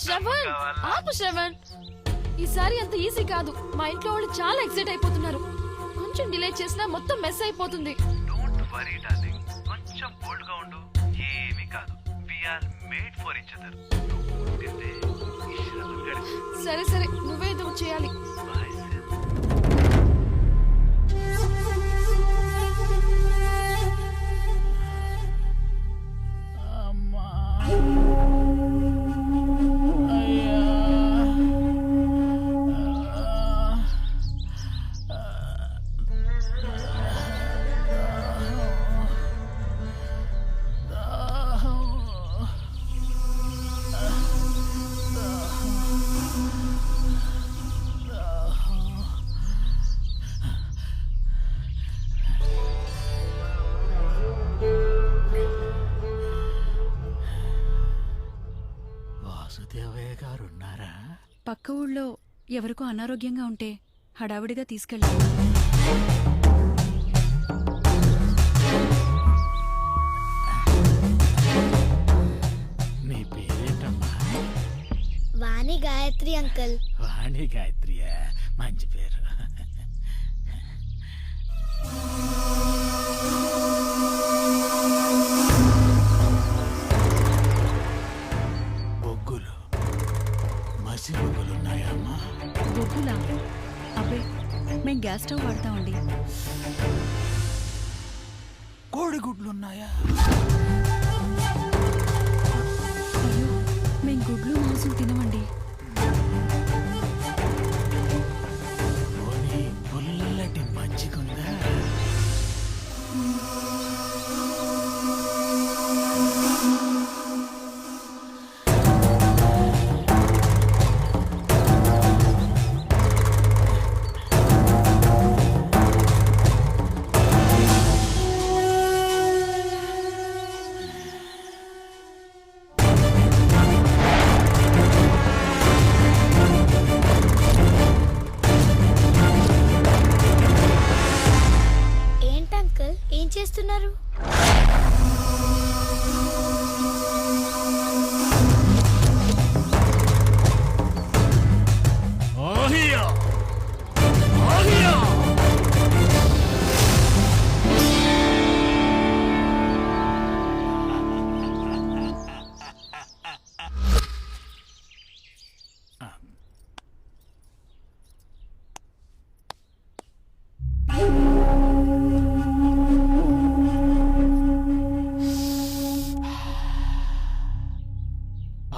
శ్రవణ్ ఆపు శ్రవణ్, ఈసారి అంత ఈజీ కాదు. మా ఇంట్లో వాళ్ళు చాలా ఎక్సైట్ అయిపోతున్నారు. కొంచెం డిలే చేసినా మొత్తం మెస్ అయిపోతుంది. కొంచెం బోల్డ్ గా ఉండు, ఏమీ కాదు. We are made for each other. సరే సరే, నువ్వే ఏదో చేయాలి. వాసుదేవయ్య గారు ఉన్నారా? పక్క ఊళ్ళో ఎవరికో అనారోగ్యంగా ఉంటే హడావిడిగా తీసుకెళ్ళారు. అంకుల్. వాణి గాయత్రియా, మంచి పేరు. బొగ్గులు, మసి బొగ్గులున్నాయమ్మా. బొగ్గులా? అబ్బే, మేం గ్యాస్ స్టవ్ వాడతామండి. కోడిగుడ్లున్నాయా? అయ్యో, మేం గుడ్లు మాంసం తినమండి. పోనీ పుల్లటి మజ్జిగుందా? ఏంటంకుల్, ఏం చేస్తున్నారు? ఆహియా! ఆహియా!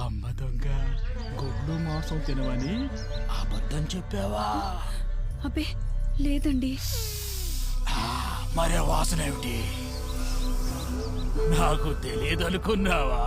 అమ్మ దొంగ, గుడ్లు మాంసం తినవని అబద్ధం చెప్పావా? అబ్బే, లేదండి. మరే వాసన ఏమిటి? నాకు తెలియదనుకున్నావా?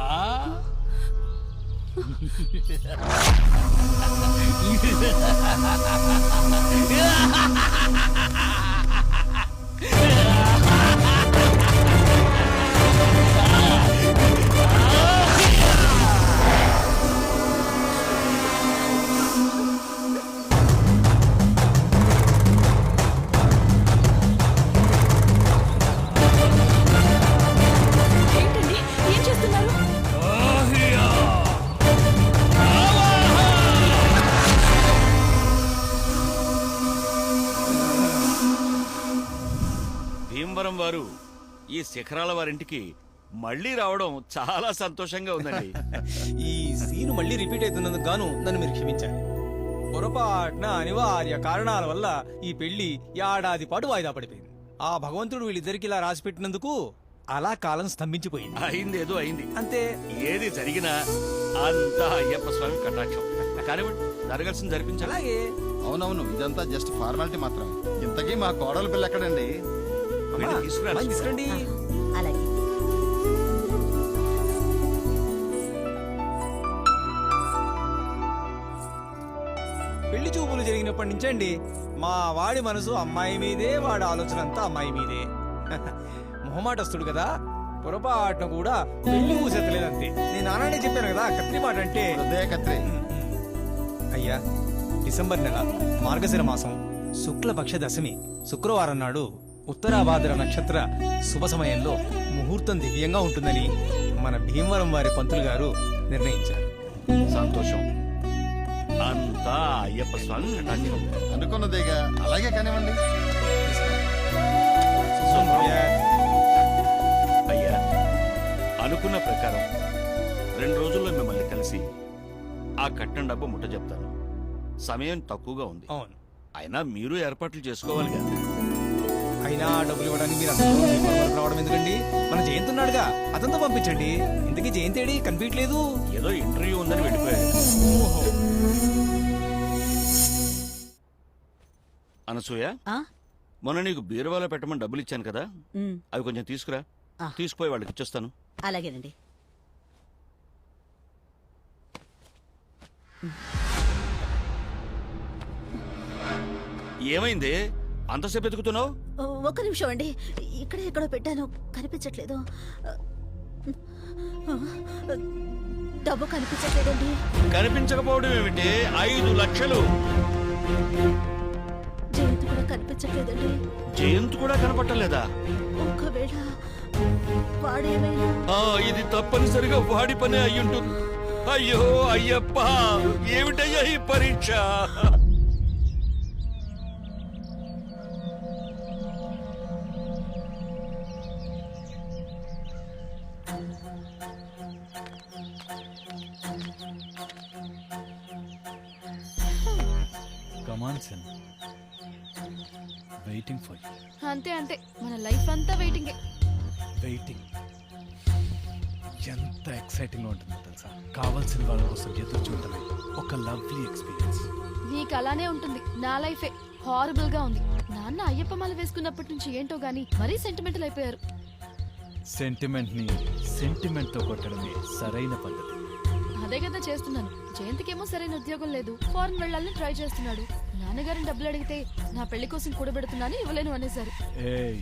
ఏంటండి, ఏం చేస్తున్నారు? భీమవరం వారు ఈ శిఖరాల వారింటికి మళ్ళీ రావడం చాలా సంతోషంగా ఉందండి. ఈ సీన్ మళ్ళీ రిపీట్ అవుతున్నందుకు గాను నన్ను మీరు క్షమించాలి. పొరపాటున అనివార్య కారణాల వల్ల ఈ పెళ్లి ఏడాది పాటు వాయిదా పడిపోయింది. ఆ భగవంతుడు వీళ్ళిద్దరికి ఇలా రాసి పెట్టినందుకు అలా కాలం స్తంభించిపోయింది. అయింది ఏదో అయింది అంతే. ఏది జరిగినా అంతా అయ్యప్ప స్వామి కటాక్షం. కానివ్వండి, జరగాల్సింది జరిపించాలి. అలాగే. అవునవును, ఇదంతా జస్ట్ ఫార్మాలిటీ మాత్రమే. ఇంతకీ మా కోడల పిల్ల ఎక్కడండి? వెళ్ళి తీసుకురా. తీసుకురండి. అలాగే. పెళ్లి చూపులు జరిగినప్పటి నుంచండి మా వాడి మనసు అమ్మాయి మీదే, వాడి ఆలోచన అంతా అమ్మాయి మీదే. మొహమాటస్తుడు కదా, పొరపాటున కూడా పెళ్లి ఊసెత్తలేదంతే. నేను నానాడే చెప్పాను కదా, కత్రి మాట అంటే అదే కత్రి. అయ్యా, డిసెంబర్ నెల మార్గశిర మాసం శుక్లపక్ష దశమి శుక్రవారం నాడు ఉత్తరాభాద్ర నక్షత్ర శుభ సమయంలో ముహూర్తం దివ్యంగా ఉంటుందని మన భీమవరం వారి పంతులు గారు నిర్ణయించారు. సంతోషం. అంతా అయ్యప్ప స్వామి కటాక్షం. అనుకున్నదేగా, అలాగే కానివ్వండి. అయ్యా, అనుకున్న ప్రకారం 2 రోజుల్లో మిమ్మల్ని కలిసి ఆ కట్నం డబ్బు ముట్ట చెప్తాను. సమయం తక్కువగా ఉంది. అవును. అయినా మీరు ఏర్పాట్లు చేసుకోవాలిగా. అయినా డబ్బులు ఇవ్వడానికి మీరు అందరూ భీమవరం వరకు రావడం ఎందుకండి? మన జయంతి ఉన్నాడుగా, అతనితో పంపించండి. ఇంతకీ జయంతి ఏడి కనిపించలేదు. ఏదో ఇంటర్వ్యూ ఉందని వెళ్ళిపోయాడు. అనసూయ, మొన్న నీకు బీరువాలో పెట్టమని డబ్బులు ఇచ్చాను కదా, అవి కొంచెం తీసుకురా. తీసుకుపోయి వాళ్ళకి ఇచ్చేస్తాను. అలాగేనండి. ఏమైంది? అంతసేపు ఎతుకుతున్నావు? ఒక్క నిమిషం అండి, ఇక్కడే ఎక్కడో పెట్టాను, కనిపించట్లేదు. డబ్బు కనిపించట్లేదండి. కనిపించకపోవడం ఏమిటి? 5 లక్షలు. జయంతి కూడా కనిపించట్లేదండి. జయంత్ కూడా కనపట్టలేదా? ఒకవేళ వాడేమైనా ఇది తప్పనిసరిగా వాడి పనే అయ్యుంటుంది. అయ్యో అయ్యప్ప, ఏమిటయ్యా ఈ పరీక్ష? కమాన్ సన్, వెయిటింగ్ ఫర్ యూ. అంతే అంతే, మన లైఫ్ అంతా వెయిటింగే. వెయిటింగ్ ఎంత ఎక్సైటింగ్గా ఉంటుందో తెలుసా? కావాల్సిన వాళ్ళ కోసం ఎదురు చూడటమే ఒక లవ్లీ ఎక్స్పీరియన్స్. నీకు అలానే ఉంటుంది. నా లైఫే హారబుల్ గా ఉంది. నాన్న అయ్యప్ప మాల వేసుకున్నప్పటి నుంచి ఏంటో గానీ మరీ సెంటిమెంటల్ అయిపోయారు. సెంటిమెంట్ని సెంటిమెంట్తో కొట్టడమే సరైన పద్ధతి. అదే కదా చేస్తున్నాను. జయంతికేమో సరైన ఉద్యోగం లేదు, ఫారెన్ వెళ్ళాలని ట్రై చేస్తున్నాడు. నాన్నగారిని డబ్బులు అడిగితే నా పెళ్లి కోసం కూడబెడుతున్నాను, ఇవ్వలేను అనేసారు. ఏయ్,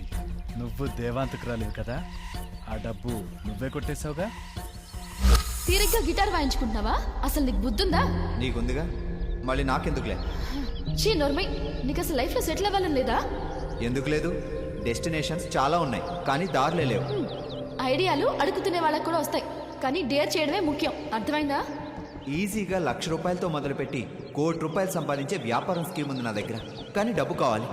నువ్వు దేవాంతకు రాలేవు కదా, ఆ డబ్బు నువ్వే కొట్టేశావుగా. తీరిగ్గా గిటార్ వాయించుకుంటున్నావా? అసలు నీకు బుద్ధుందా? నీకుందిగా, మళ్ళీ నాకెందుకులే. చీ నోర్మై, నీకు అసలు లైఫ్ లో సెటిల్ అవ్వాలని లేదా? ఎందుకు లేదు? డెస్టినేషన్స్ చాలా ఉన్నాయి, కానీ దారులే లేవు. ఐడియాలు అడుగుతునే వాళ్ళకి కూడా వస్తాయి, కానీ డేర్ చేయడమే ముఖ్యం. అర్థమైందా? ఈజీగా ₹1,00,000తో మొదలుపెట్టి ₹1,00,00,000 సంపాదించే వ్యాపారం స్కీమ్ ఉంది నా దగ్గర, కానీ డబ్బు కావాలి.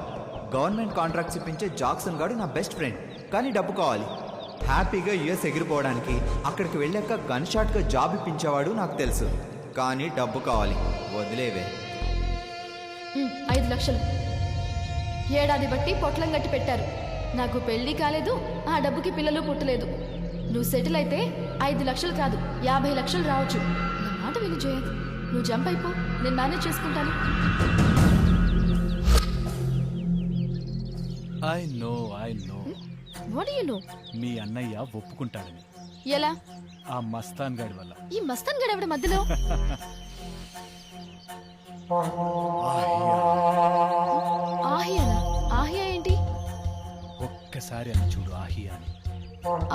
గవర్నమెంట్ కాంట్రాక్ట్స్ ఇప్పించే జాక్సన్ గాడు నా బెస్ట్ ఫ్రెండ్, కానీ డబ్బు కావాలి. హ్యాపీగా యుఎస్ ఎగిరిపోవడానికి, అక్కడికి వెళ్ళాక గన్ షాట్గా జాబ్ ఇప్పించేవాడు నాకు తెలుసు, కానీ డబ్బు కావాలి. వదిలేవే. 5 లక్షలు ఏడాది బట్టి పొట్లం గట్టి పెట్టారు. నాకు పెళ్లి కాలేదు, ఆ డబ్బుకి పిల్లలు పుట్టలేదు. నువ్వు సెటిల్ అయితే 5 లక్షలు కాదు 50 లక్షలు రావచ్చు. నా మాట విని జయంత్, నువ్వు జంప్ అయిపో, నేను మేనేజ్ చేసుకుంటాను. I know what do you know? మీ అన్నయ్య ఒప్పుకుంటాడని. ఎలా? ఆ మస్తాన్ గాడి వల్ల. ఈ మస్తాన్ గడు ఎవడ మధ్యలో? ఆహియానా? ఆహియా ఏంటి? ఒక్కసారి అని చూడు, ఆహియా అని.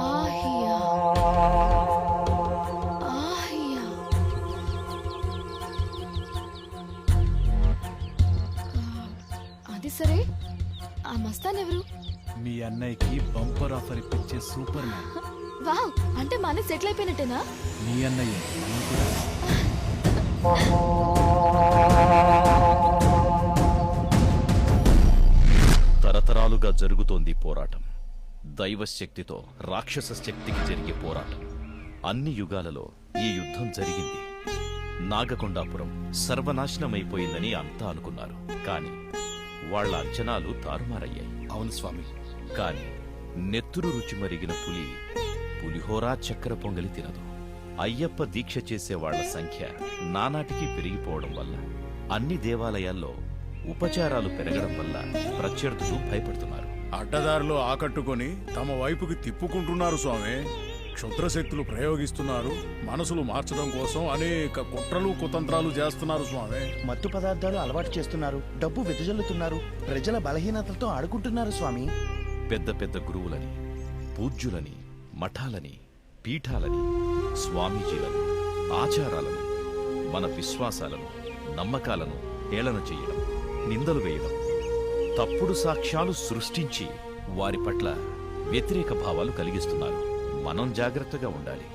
ఆహియా, ఆహియా. అది సరే, ఆ మస్తాన్ ఎవరు? మీ అన్నయ్యకి బంపర్ ఆఫర్ ఇప్పించే సూపర్ మ్యాన్. వావ్, అంటే మా అన్నయ్య సెటిల్ అయిపోయినట్టేనా? మీ అన్నయ్య మనం కూడా. తరతరాలుగా జరుగుతోంది పోరాటం. దైవ శక్తితో రాక్షస శక్తికి జరిగే పోరాటం. అన్ని యుగాలలో ఈ యుద్ధం జరిగింది. నాగకొండాపురం సర్వనాశనమైపోయిందని అంతా అనుకున్నారు, కాని వాళ్ల అంచనాలు తారుమారయ్యాయి. అవును స్వామి. కాని నెత్తురు రుచి మరిగిన పులి పులిహోరా చక్కెర పొంగలి తినదు. అయ్యప్ప దీక్ష చేసే వాళ్ల సంఖ్య నానాటికి పెరిగిపోవడం వల్ల, అన్ని దేవాలయాల్లో ఉపచారాలు పెరగడం వల్ల ప్రత్యర్థులు భయపడుతున్నారు. అడ్డదారిలో ఆకట్టుకొని తమ వైపుకి తిప్పుకుంటున్నారు స్వామి. క్షుద్రశక్తులు ప్రయోగిస్తున్నారు. మనసులు మార్చడం కోసం అనేక కుట్రలు కుతంత్రాలు చేస్తున్నారు స్వామి. మత్తు పదార్థాలు అలవాటు చేస్తున్నారు, డబ్బు వెదజల్లుతున్నారు, ప్రజల బలహీనతలతో ఆడుకుంటున్నారు స్వామి. పెద్ద పెద్ద గురువులని, పూజ్యులని, మఠాలని, పీఠాలని, స్వామీజీలను, ఆచారాలను, మన విశ్వాసాలను, నమ్మకాలను హేళన చేయడం, నిందలు వేయడం, తప్పుడు సాక్ష్యాలు సృష్టించి వారి పట్ల వ్యతిరేక భావాలు కలిగిస్తున్నారు. మనం జాగ్రత్తగా ఉండాలి.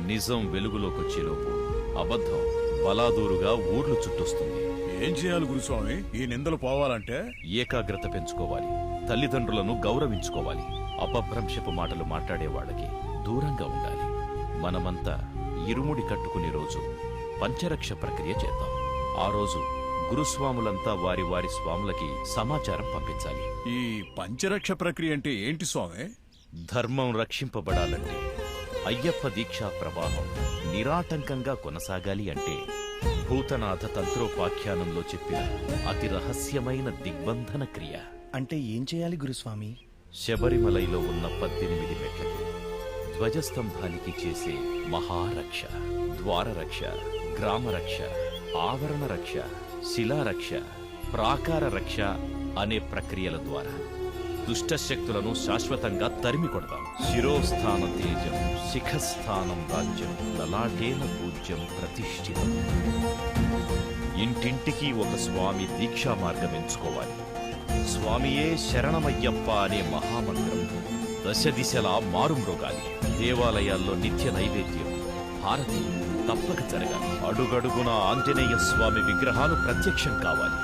నిజం వెలుగులోకొచ్చేలోపు అబద్ధం బలాదూరుగా ఊర్లు చుట్టొస్తుంది. ఏం చేయాలి గురుస్వామి? ఈ నిందలు పోవాలంటే ఏకాగ్రత పెంచుకోవాలి. తల్లిదండ్రులను గౌరవించుకోవాలి. అపభ్రంశపు మాటలు మాట్లాడే వాళ్ళకి దూరంగా ఉండాలి. మనమంతా ఇరుముడి కట్టుకునే రోజు పంచరక్ష ప్రక్రియ చేద్దాం. ఆ రోజు గురుస్వాములంతా వారి వారి స్వాములకి సమాచారం పంపించాలి. ఈ పంచరక్ష ప్రక్రియ అంటే ఏంటి స్వామి? ధర్మం రక్షింపబడాలంటే, అయ్యప్ప దీక్షా ప్రవాహం నిరాటంకంగా కొనసాగాలి అంటే, భూతనాథ తంత్రోపాఖ్యానంలో చెప్పిన అతి రహస్యమైన దిగ్బంధన క్రియ. అంటే ఏం చేయాలి గురుస్వామి? శబరిమలైలో ఉన్న 18 మెట్లకి, ధ్వజస్తంభానికి చేసే మహారక్ష, ద్వారరక్ష, గ్రామరక్ష, ఆవరణ రక్ష, శిలారక్ష, ప్రాకార రక్ష అనే ప్రక్రియల ద్వారా దుష్టశక్తులను శాశ్వతంగా తరిమి కొడతాం. శిరోస్థాన తేజం, శిఖస్థానం రాజ్యం, లలాటేన పూజ్యం ప్రతిష్ఠితం. ఇంటింటికి ఒక స్వామి దీక్షా మార్గం ఎంచుకోవాలి. స్వామియే శరణమయ్యప్ప అనే మహామంత్రం దశ దిశలా మారుమ్రోగాలి. దేవాలయాల్లో నిత్య నైవేద్యం, హారతి, తప్పక జరగాలి. అడుగడుగున ఆంజనేయ స్వామి విగ్రహాలు ప్రత్యక్షం కావాలి.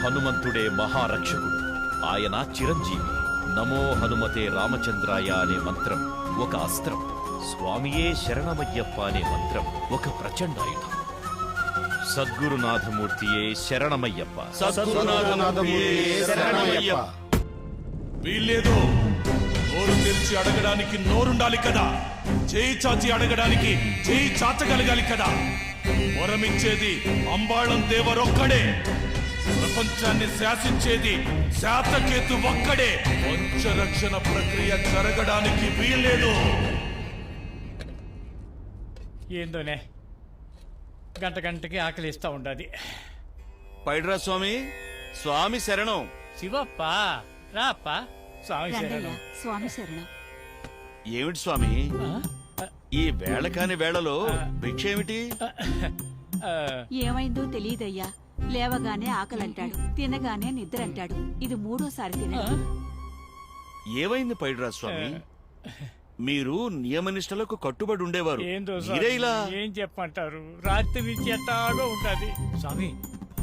హనుమంతుడే మహారక్షకుడు, ఆయన చిరంజీవి. నమో హనుమతే రామచంద్రాయ అనే మంత్రం ఒక అస్త్రం, స్వామియే శరణమయ్యప్ప అనే మంత్రం ఒక ప్రచండాయుధం. సద్గురునాథమూర్తియే శరణమయ్యప్ప. వీల్లేదు. నోరు తెరిచి అడగడానికి నోరుండాలి కదా, చేయి చాచి అడగడానికి చేయి చాచగలగాలి కదా. వరమిచ్చేది అంబాళం దేవరొక్కడే, ప్రపంచాన్ని శాసించేది శాతకేతు ఒక్కడే. వంశరక్షణ ప్రక్రియ జరగడానికి వీల్లేదు. ఏందోనే గంట గంటకి ఆకలిస్తా ఉండాది. పైడ్రా స్వామి, స్వామి శరణం. శివప్ప రాప్ప, స్వామి శరణం. స్వామి శరణం. ఏమిటి స్వామి ఈ వేళ కాని వేళలో భిక్ష ఏమిటి? ఏమైందో తెలియదయ్యా. లేవగానే ఆకలంటాడు, తినగానే నిద్ర అంటాడు. ఇది 3వ తిన. ఏమైంది పైడ్రా స్వామి? మీరు నియమనిష్టలకు కట్టుబడి ఉండేవారు. ఏందో మీరే ఇలా ఏం చెప్పంటారు? రాత్రి నుంచి ఎట్టాగో ఉంటది. స్వామి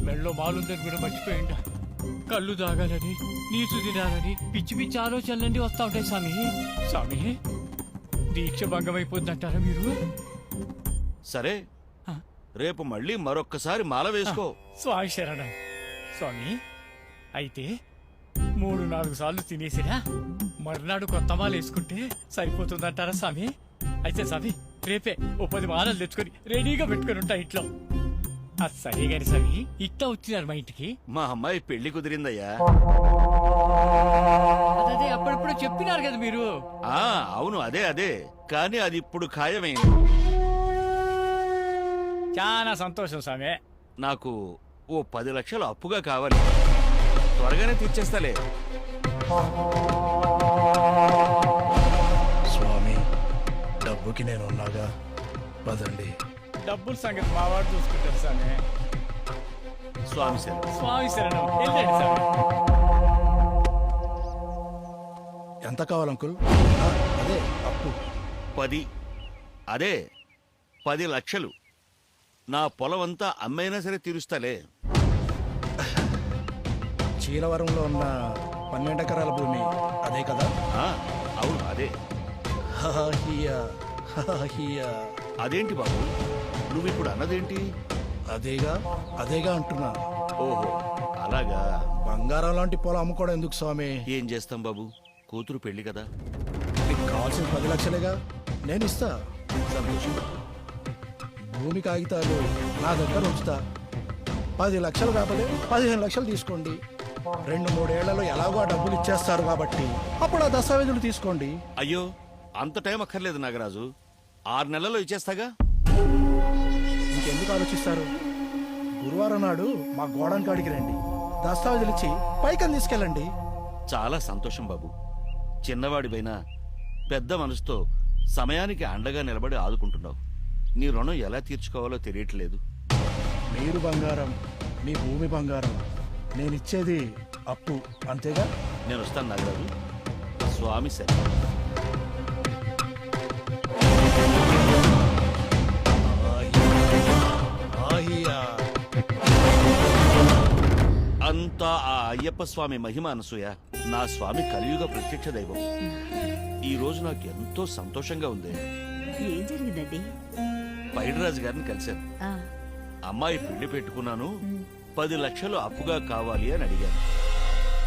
మెళ్ళో మాలుందని కూడా మర్చిపోయిందా? కళ్ళు తాగాలని, నీసు తినాలని పిచ్చి పిచ్చి ఆలోచనలన్నీ వస్తా ఉంటాయి స్వామి. స్వామి దీక్ష భంగం అయిపోద్దంటారా మీరు? సరే, రేపు మళ్ళీ మరొక్కసారి మాల వేసుకో. స్వామి శరణం. స్వామి అయితే 3-4 సార్లు తినేసిరా మర్నాడు కొత్త మాల వేసుకుంటే సరిపోతుందంటారా స్వామి? అయితే స్వామి రేపే ఓ 10 మాలలు తెచ్చుకొని రెడీగా పెట్టుకుని ఉంటా ఇంట్లో. సరే గాని స్వామి, ఇట్లా వచ్చినారు మా ఇంటికి. మా అమ్మాయి పెళ్లి కుదిరిందయ్యా. అదే అప్పుడప్పుడు చెప్పినారు కదా మీరు. అవును, అదే కానీ అది ఇప్పుడు ఖాయమైంది. చాలా సంతోషం స్వామి. నాకు ఓ 10 లక్షలు అప్పుగా కావాలి, త్వరగానే తీర్చేస్తాలే. స్వామి డబ్బుకి నేను ఉన్నాగా, పదండి. డబ్బుల సంగతి మా వాడు చూసుకుంటారు స్వామి. స్వామి శరణం. స్వామి శరణం. వెళ్ళండి స్వామి. ఎంత కావాలి అంకుల్? అదే అప్పు 10 లక్షలు. నా పొలం అంతా అమ్మైనా సరే తీరుస్తాలే. చీలవరంలో ఉన్న 12 ఎకరాల భూమి అదే కదా? అవును అదే. అదేంటి బాబు, నువ్వు ఇప్పుడు అన్నదేంటి? అదేగా అంటున్నా. ఓహో అలాగా. బంగారం లాంటి పొలం అమ్ముకోవడం ఎందుకు స్వామి? ఏం చేస్తాం బాబు, కూతురు పెళ్లి కదా. నీకు కావాల్సిన 10 లక్షలేగా, నేను ఇస్తా. సంతోషం. భూమి కాగితాలు నా దగ్గర ఉంచుతా. 10 లక్షలు కాకపోతే 15 లక్షలు తీసుకోండి. 2-3 ఏళ్లలో ఎలాగో ఆ డబ్బులు ఇచ్చేస్తారు కాబట్టి అప్పుడు ఆ దస్తావేజులు తీసుకోండి. అయ్యో అంత టైం అక్కర్లేదు నాగరాజు, 6 నెలల్లో ఇచ్చేస్తాగా. ఇంకెందుకు ఆలోచిస్తారు? గురువారం నాడు మా గోడౌన్ కాడికి రండి, దస్తావేజులు ఇచ్చి పైకని తీసుకెళ్ళండి. చాలా సంతోషం బాబు. చిన్నవాడిపైనా పెద్ద మనసుతో సమయానికి అండగా నిలబడి ఆదుకుంటున్నావు. నీ రుణం ఎలా తీర్చుకోవాలో తెలియట్లేదు. మీరు బంగారం, మీ భూమి బంగారం, నేనిచ్చేది అప్పు, అంతేగా? నేను వస్తాను నాగరాజు. స్వామి శరణం. అంతా ఆ అయ్యప్ప స్వామి మహిమ అనసూయ. నా స్వామి కలియుగ ప్రత్యక్ష దైవం. ఈ రోజు నాకు ఎంతో సంతోషంగా ఉంది. ఏం జరిగిందండి? పైడిరాజు గారిని కలిశాను. అమ్మాయి పెళ్లి పెట్టుకున్నాను, 10 లక్షలు అప్పుగా కావాలి అని అడిగాను.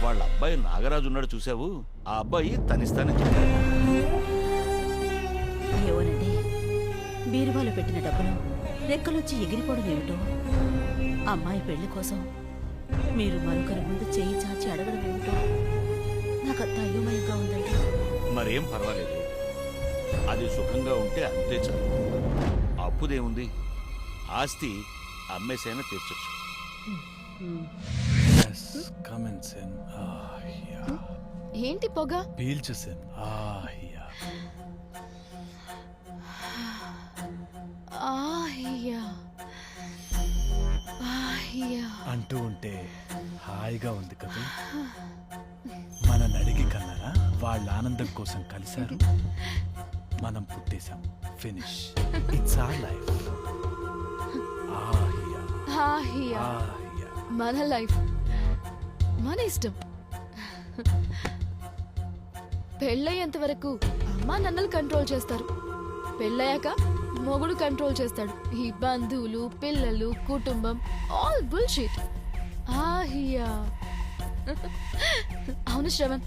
వాళ్ళ అబ్బాయి నాగరాజు ఉన్నాడు చూసావు, ఆ అబ్బాయి తనిస్తానని చెప్పాడు. ఏమోనండి, బీరువాలో పెట్టిన డబ్బులు రెక్కలొచ్చి ఎగిరిపోవడం ఏమిటో. అమ్మాయి పెళ్లి కోసం మీరు మరొకరి ముందు చేయి చాచి అడగడం ఏమిటో నాకంత అయోమయంగా ఉందండి. మరేం పర్వాలేదు, అది సుఖంగా ఉంటే అంతే చాలు. అప్పుదేముంది, ఆస్తి అమ్మేసైనా తీర్చొచ్చు. ఏంటి పొగ? అంటూ ఉంటే హాయిగా ఉంది కదా. మన నడిగి కన్నారా, వాళ్ళ ఆనందం కోసం కలిశారు, మనం పుట్టేశాం. ఫినిష్. It's our life. ఆహియా. మన లైఫ్ మన ఇష్టం. పెళ్ళయ్యేంత వరకు అమ్మా నన్నలు కంట్రోల్ చేస్తారు. పెళ్ళయ్యాక మొగుడు కంట్రోల్ చేస్తాడు. ఈ బంధువులు, పిల్లలు, కుటుంబం ఆల్ బుల్షిట్. ఆహియా. అవును శ్రవణ్,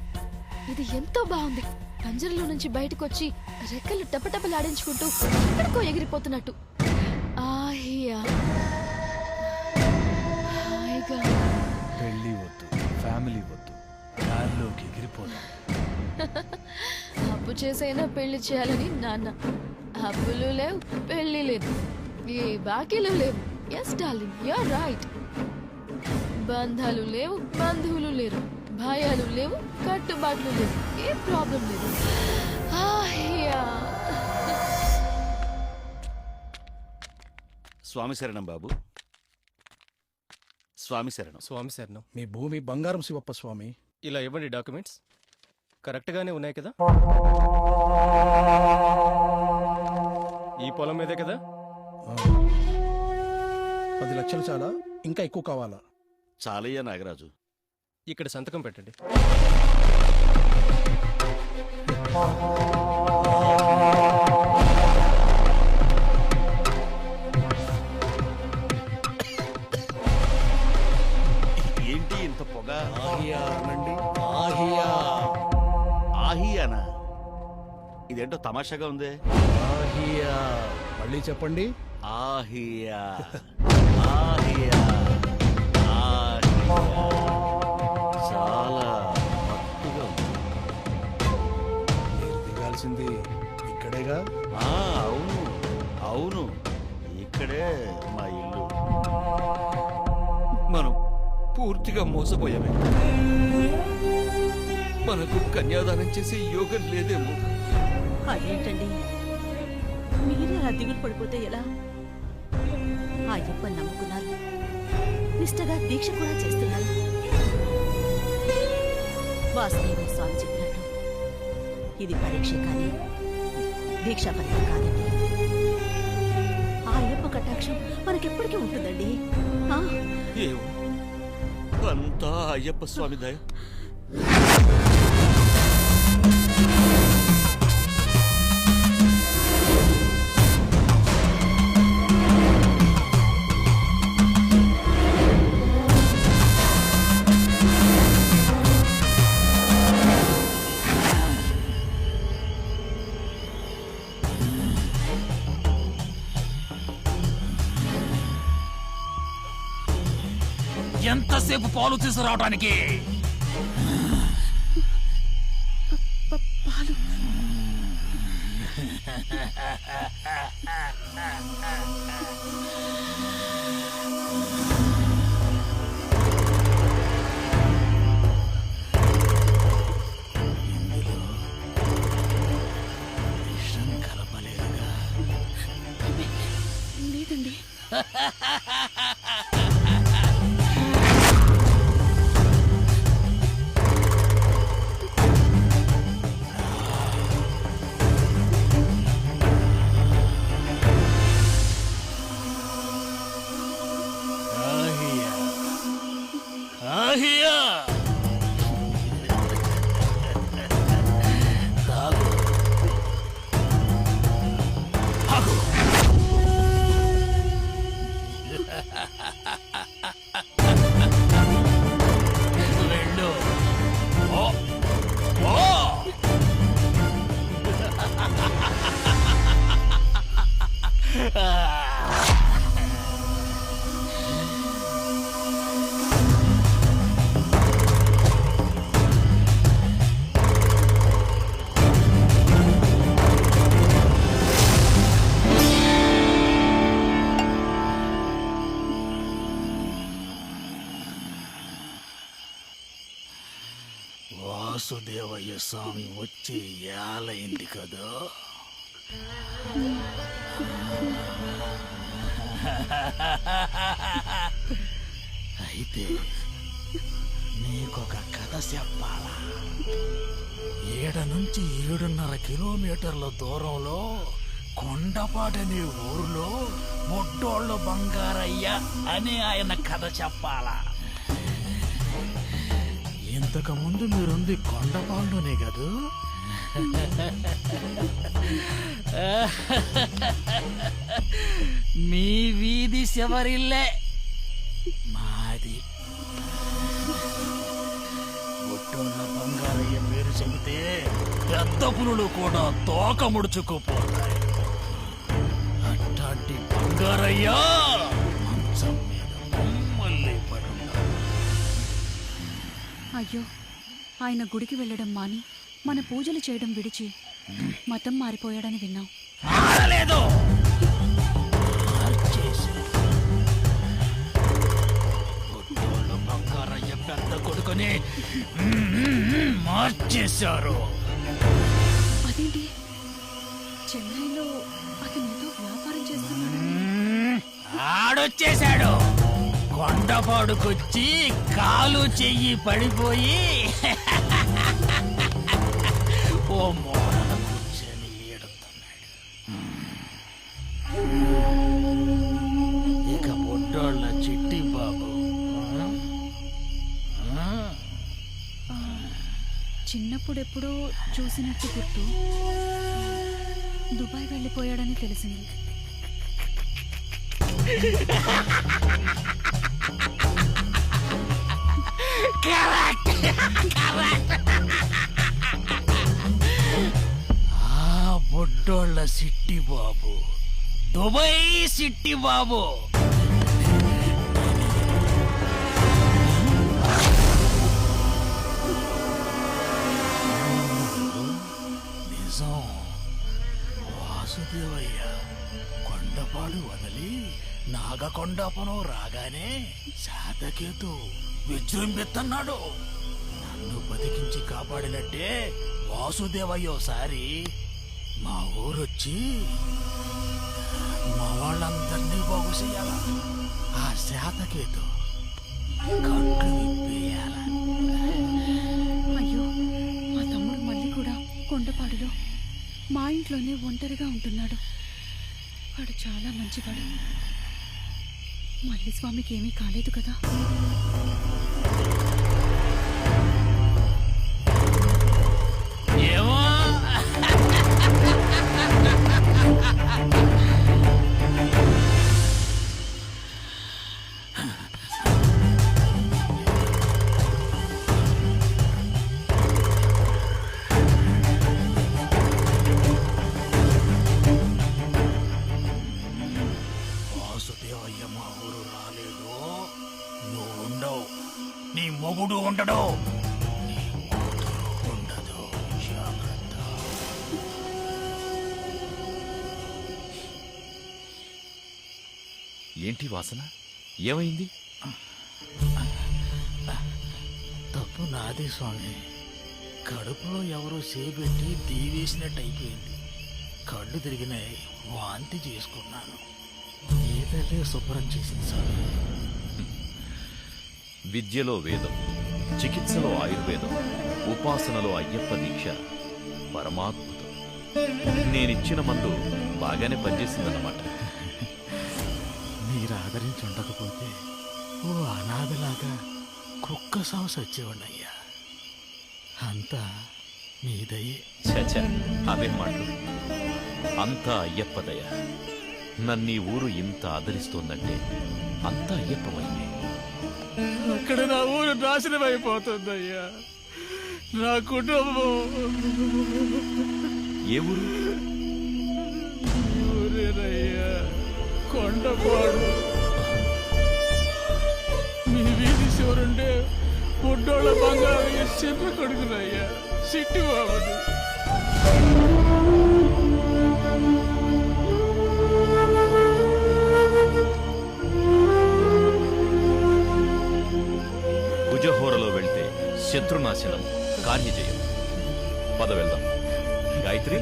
ఇది ఎంతో బాగుంది. పంజరంలో నుంచి బయటకు వచ్చి రెక్కలు టపటపలాడించుకుంటూ ఎక్కడికో ఎగిరిపోతున్నట్టు. ఆహియా. హాయిగా. పెళ్లి వద్దు, ఫ్యామిలీ వద్దు, గాల్లోకి ఎగిరిపోదాం. అప్పు చేసైనా పెళ్లి చేయాలని నాన్న. అప్పులు లేవు, పెళ్లి లేదు, ఏ బాకీలు లేవు. Yes darling, you are right. బంధాలు లేవు, బంధువులు లేరు, భయాలు లేవు, కట్టుబాట్లు లేవు, ఏ ప్రాబ్లం లేదు. ఆహియా. స్వామి శరణం బాబు. స్వామి శరణం. స్వామి శరణం. మీ భూమి బంగారం శివప్ప స్వామి. ఇలా ఇవ్వండి డాక్యుమెంట్స్. కరెక్ట్గానే ఉన్నాయి కదా? ఈ పొలం మీదే కదా? 10 లక్షలు చాలా, ఇంకా ఎక్కువ కావాలా? చాలయ్యా నాగరాజు. ఇక్కడ సంతకం పెట్టండి. ఏంటి ఇంత పొగ? ఆహియా అనండి. ఆహియా. ఆహియానా? ఇదేంటో తమాషాగా ఉందే. ఆహియా. మళ్ళీ చెప్పండి. ఆహియా. ఆహియా. ఆహియా. చాలా మత్తుగా ఉంది. మీరు దిగాల్సింది ఇక్కడేగా? అవును అవును, ఇక్కడే మా ఇల్లు. మనం పూర్తిగా మోసపోయామే. మనకు కన్యాదానం చేసే యోగం లేదేమో. అదేంటండి, మీరే అలా దిగులు పడిపోతే ఎలా? అయ్యప్ప నమ్ముకున్నారు, నిష్టగా దీక్ష కూడా చేస్తున్నారు. వాసుదేవ స్వామి చెప్పినట్టు ఇది పరీక్ష కానీ దీక్షా ఫలితం కాదండి. ఆ అయ్యప్ప కటాక్షం మనకెప్పటికీ ఉంటుందండి. ఏమో, అంతా అయ్యప్ప స్వామి దయ. ఎంతసేపు పాలు తీసుకురావడానికి? పాలు కలపలేదుగా? లేదండి. ఆహియా. తాగు. ఆగు. వెళ్ళు. ఓ ఓ. వాసుదేవయ్య స్వామి వచ్చి ఏలైంది కదా. అయితే నీకొక కథ చెప్పాలా? 7 నుంచి 7.5 కిలోమీటర్ల దూరంలో కొండ కొండపాటనే ఊరిలో బొడ్డోళ్ళ బంగారయ్య అని ఆయన కథ చెప్పాలా? ఇంతకు ముందు మీరుంది కొండపాడులోనే కదూ? మీ వీధి శివరిల్లే మాది. బొట్టోళ్ళ బంగారయ్య పేరు చెబితే పెద్ద పులులు కూడా తోక ముడుచుకుపోతాయి. అట్లాంటి బంగారయ్య మంచం మీద మమ్మల్ని పడున్నాడు. అయ్యో, ఆయన గుడికి వెళ్ళడం మాని మన పూజలు చేయడం విడిచి మతం మారిపోయాడని విన్నాం. మారలేదు, బంగారయ్య పెద్ద కొడుకుని మార్చేశారు. అదేంటి, చెన్నైలో అతను ఏదో వ్యాపారం చేస్తున్నాడు. ఆడొచ్చేశాడు. కొండపాడుకొచ్చి కాలు చెయ్యి పడిపోయి ఓ మూలన కూర్చొని ఏడుతున్నాడు. ఇక బొడ్డోళ్ళ చిట్టి బాబు చిన్నప్పుడెప్పుడో చూసినట్టు గుర్తు. దుబాయ్ వెళ్ళిపోయాడని తెలిసింది. బొడ్డోళ్ళ సిట్టి బాబు, దుబాయ్ సిట్టి బాబు. నిజం, వాసుదేవయ్య కొండపాడు వదిలి నాగకొండాపురం రాగానే శాతకేతు విజృంభిస్తున్నాడు. నన్ను బతికించి కాపాడినట్టే వాసుదేవయ్యోసారి మా ఊరొచ్చి మా వాళ్ళందరినీ బాగు చెయ్యాల. ఆ శాతకేతు కట్లు విప్పేయాల. అయ్యో, మా తమ్ముడు మళ్ళీ కూడా కొండపాడులో మా ఇంట్లోనే ఒంటరిగా ఉంటున్నాడు. వాడు చాలా మంచివాడు. మళ్ళీ స్వామికి ఏమీ కాలేదు కదా? ఏమో, వాసుదేవయ్య మా ఊరు రాలేదు. నువ్వు ఉండవు, నీ మొగుడు ఉండడు, నీ కూతురు ఉండదు. జాగ్రత్త. ఏంటి వాసన, ఏమైంది? తప్పు నాదే స్వామి. కడుపులో ఎవరో చేపెట్టి దీవేసినట్టు అయిపోయింది. కళ్ళు తిరిగినాయి, వాంతి చేసుకున్నాను. ఏదైతే శుభ్రం చేసింది స్వామి. విద్యలో వేదం, చికిత్సలో ఆయుర్వేదం, ఉపాసనలో అయ్యప్ప దీక్ష పరమాద్భుతం. నేనిచ్చిన మందు బాగానే పనిచేసిందన్నమాట. మీరు ఆదరించి ఉండకపోతే ఓ అనాథలాగా కుక్క సాగు సచ్చేవాడినయ్యా. అంతా మీ దయే. చచ, అవే మాటలు. అంతా అయ్యప్ప దయ. నన్నీ ఊరు ఇంత ఆదరిస్తోందంటే అంతా అయ్యప్ప మహిమే. అక్కడ నా ఊరు నాశనం అయిపోతుందయ్యా. నా కుటుంబం. ఏ ఊరు? ఊరేనయ్యా, కొండపాడు. మీ వీధి శివరుండే బొడ్డోళ్ళ బంగారు చిన్న కొడుకునయ్యా, సిట్టి బాబుని. కుజహోరలో వెళ్తే శత్రునాశనం, కార్యజయం. పద వెళ్దాం. గాయత్రి,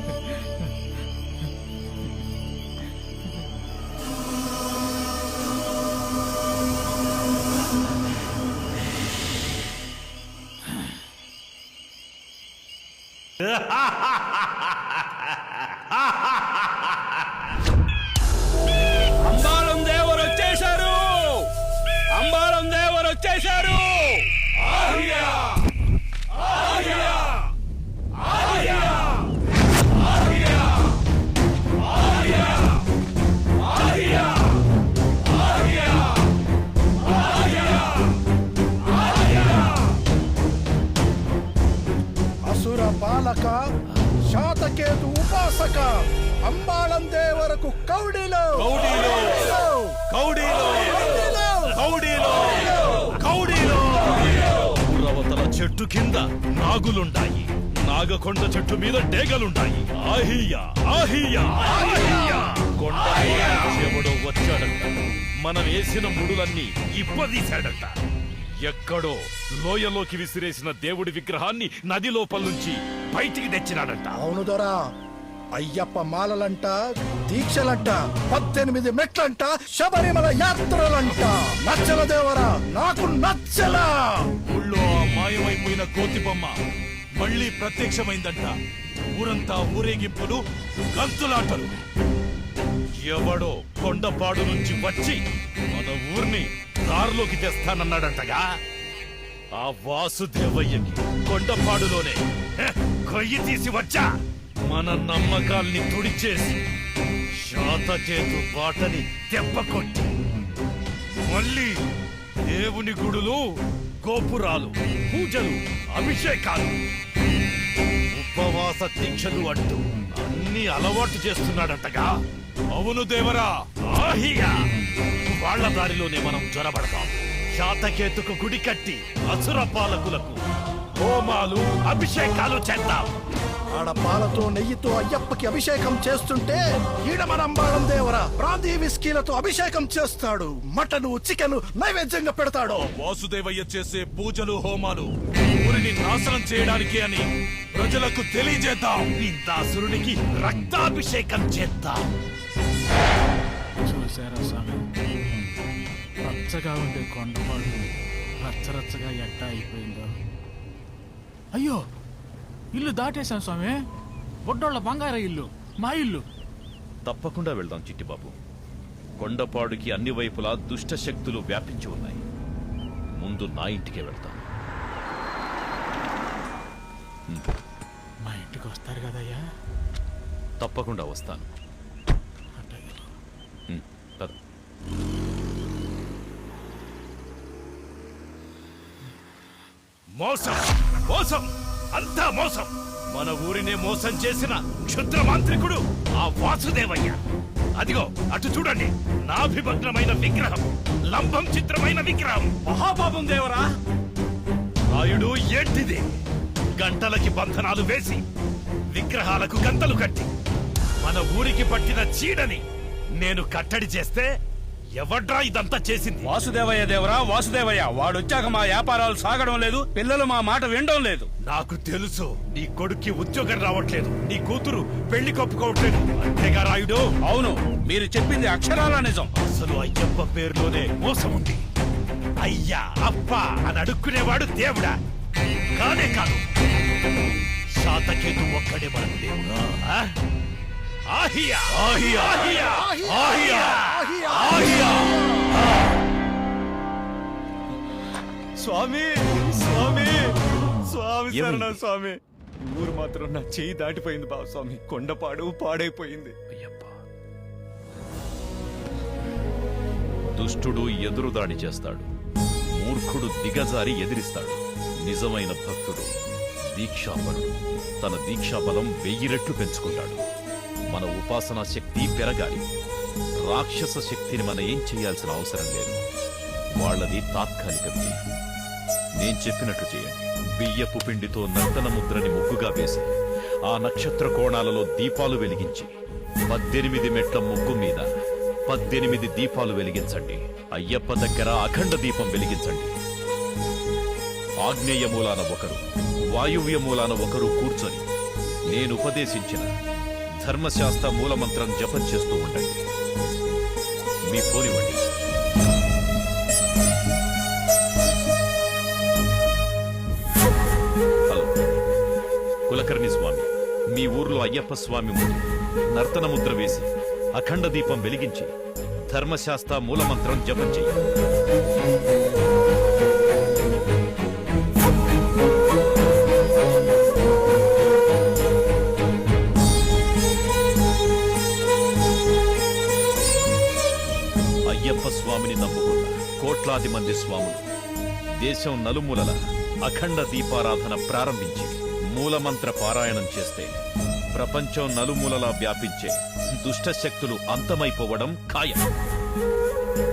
వచ్చేశారు. అసుర పాలక శాతకేతు ఉపాసక అంబాళం దేవరకు కౌడిలో రవతల చెట్టు కింద నాగులుండాయి, నాగకొండ చెట్టు మీద డేగలుండాయి. ఆహియా ఆహియా ఆహియా. కొండ ఎవడో వచ్చాడంట, మనం వేసిన ముడులన్నీ ఇప్పదీశాడంట. ఎక్కడో లోయలోకి విసిరేసిన దేవుడి విగ్రహాన్ని నది లోపల నుంచి బయటికి తెచ్చినాడంట. అవును దొరా, అయ్యప్ప మాలలంట, దీక్షలంట, 18 మెట్లంట, శబరిమల యాత్రలంట. నచ్చల దేవరా, నాకు నచ్చలా. ఊళ్ళో ఆ మాయమైపోయిన కోతిబొమ్మ మళ్ళీ ప్రత్యక్షమైందంట. ఊరంతా ఊరేగింపులు, గంతులాటలు. ఎవడో కొండపాడు నుంచి వచ్చి మన ఊర్ని దారిలోకి తెస్తానన్నాడంటగా. ఆ వాసుదేవయ్యకి కొండపాడులోనే కొయ్యి తీసి వచ్చా మన నమ్మకాల్ని తుడిచేసి శాతకేతు బాటని దెబ్బకొట్టి మళ్ళీ దేవుని గుడులు, గోపురాలు, పూజలు, అభిషేకాలు, ఉపవాస దీక్షలు అంటూ అన్ని అలవాటు చేస్తున్నాడంటగా. అవును దేవరా, ఆహియా. వాళ్ల దారిలోనే మనం జ్వరబడతాం. శాతకేతుకు గుడి కట్టి అసుర పాలకులకు హోమాలు, అభిషేకాలు చేద్దాం. ఆడ పాలతో నెయ్యితో అయ్యప్పకి అభిషేకం చేస్తుంటే ఈడ మన అంబాళం దేవరా బ్రాందీ విస్కీలతో అభిషేకం చేస్తాడు. మటను, చికెన్ నైవేద్యంగా పెడతాడు. వాసుదేవయ్య చేసే పూజలు, హోమాలు ఊరిని నాశనం చేయడానికి అని ప్రజలకు తెలియజేద్దాం. నిందాసురుడికి రక్తాభిషేకం చేద్దాం. చూసారా స్వామి, పచ్చగా ఉండే కొండపాడు రచ్చరచ్చగా ఎట్టా అయిపోయిందో. అయ్యో, ఇల్లు దాటేశాం స్వామి. బొడ్డోళ్ళ బంగార ఇల్లు, మా ఇల్లు. తప్పకుండా వెళ్దాం చిట్టిబాబు. కొండపాడుకి అన్ని వైపులా దుష్ట శక్తులు వ్యాపించి ఉన్నాయి. ముందు నా ఇంటికే వెళ్తాం. మా ఇంటికి వస్తారు కదయ్యా? తప్పకుండా వస్తాను. పద. మోసం, మోసం, అంతా మోసం. మన ఊరినే మోసం చేసిన క్షుద్ర మాంత్రికుడు ఆ వాసుదేవయ్య. అదిగో అటు చూడండి, నాభిభగ్నమైన విగ్రహం, లంబం చిత్రమైన విగ్రహం. మహాపాపం దేవరా. రాయుడు ఏంటిది? గంటలకి బంధనాలు వేసి విగ్రహాలకు గంతలు కట్టి మన ఊరికి పట్టిన చీడని నేను కట్టడి చేస్తే ఎవడ్రా ఇదంతా చేసింది? వాసుదేవయ్య దేవరా, వాసుదేవయ్య. వాడొచ్చాక మా వ్యాపారాలు సాగడం లేదు, పిల్లలు మా మాట వినడం లేదు. నాకు తెలుసు, నీ కొడుక్కి ఉద్యోగం రావట్లేదు, నీ కూతురు పెళ్లి కప్పుకోవట్లేదు. అంతేగా రాయుడు? అవును, మీరు చెప్పింది అక్షరాల నిజం. అసలు అయ్యప్ప పేరులోనే మోసం ఉంది. అయ్యా, అప్ప అని అడుక్కునేవాడు దేవుడా? కానే కాదు. శాతకేతు ఒక్కడే మనకు దేవుడా. ఆహియా ఆహియా ఆహియా ఆహియా ఆహియా. స్వామి, స్వామి, స్వామి ఏమైంది? శరణ స్వామి. ఊరు మాత్రం నా చెయ్యి దాటిపోయింది బాబు స్వామి. కొండపాడు పాడైపోయింది. దుష్టుడు ఎదురుదాడి చేస్తాడు, మూర్ఖుడు దిగజారి ఎదిరిస్తాడు. నిజమైన భక్తుడు, దీక్షాపరుడు తన దీక్షాబలం 1000 రెట్లు పెంచుకుంటాడు. మన ఉపాసనా శక్తి పెరగాలి. రాక్షస శక్తిని మనం ఏం చేయాల్సిన అవసరం లేదు. వాళ్ళది తాత్కాలిక విజయం. నేను చెప్పినట్లు చేయండి. బియ్యపు పిండితో నర్తన ముద్రని ముగ్గుగా వేసి ఆ నక్షత్ర కోణాలలో దీపాలు వెలిగించి 18 మెట్ల ముగ్గు మీద 18 దీపాలు వెలిగించండి. అయ్యప్ప దగ్గర అఖండ దీపం వెలిగించండి. ఆగ్నేయ మూలాన ఒకరు, వాయువ్య మూలాన ఒకరు కూర్చొని నేను ఉపదేశించిన ధర్మశాస్త్ర మూలమంత్రం జపం చేస్తూ ఉండండి. మీ పోనివ్వండి. హలో కులకర్ణి స్వామి, మీ ఊర్లో అయ్యప్ప స్వామి ముందు నర్తన ముద్ర వేసి అఖండ దీపం వెలిగించి ధర్మశాస్త్ర మూలమంత్రం జపం చెయ్యి. అయ్యప్ప స్వామిని నమ్ముకున్న కోట్లాది మంది స్వాములు దేశం నలుమూలల అఖండ దీపారాధన ప్రారంభించి మూలమంత్ర పారాయణం చేస్తే ప్రపంచం నలుమూలలా వ్యాపించే దుష్ట శక్తులు అంతమైపోవడం ఖాయం.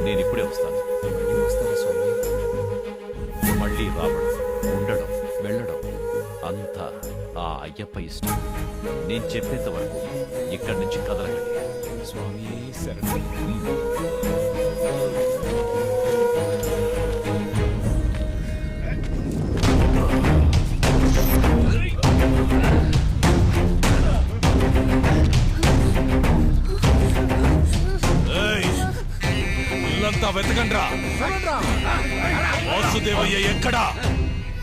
నేనిప్పుడే వస్తాను. మళ్ళీ రావడం, ఉండడం, వెళ్ళడం అంతా ఆ అయ్యప్ప ఇష్టం. నేను చెప్పేంత వరకు ఇక్కడి నుంచి కదలకండి. స్వామి శరణం. ఇల్లంతా వెతకండ్రా. వాసుదేవయ్య ఎక్కడా?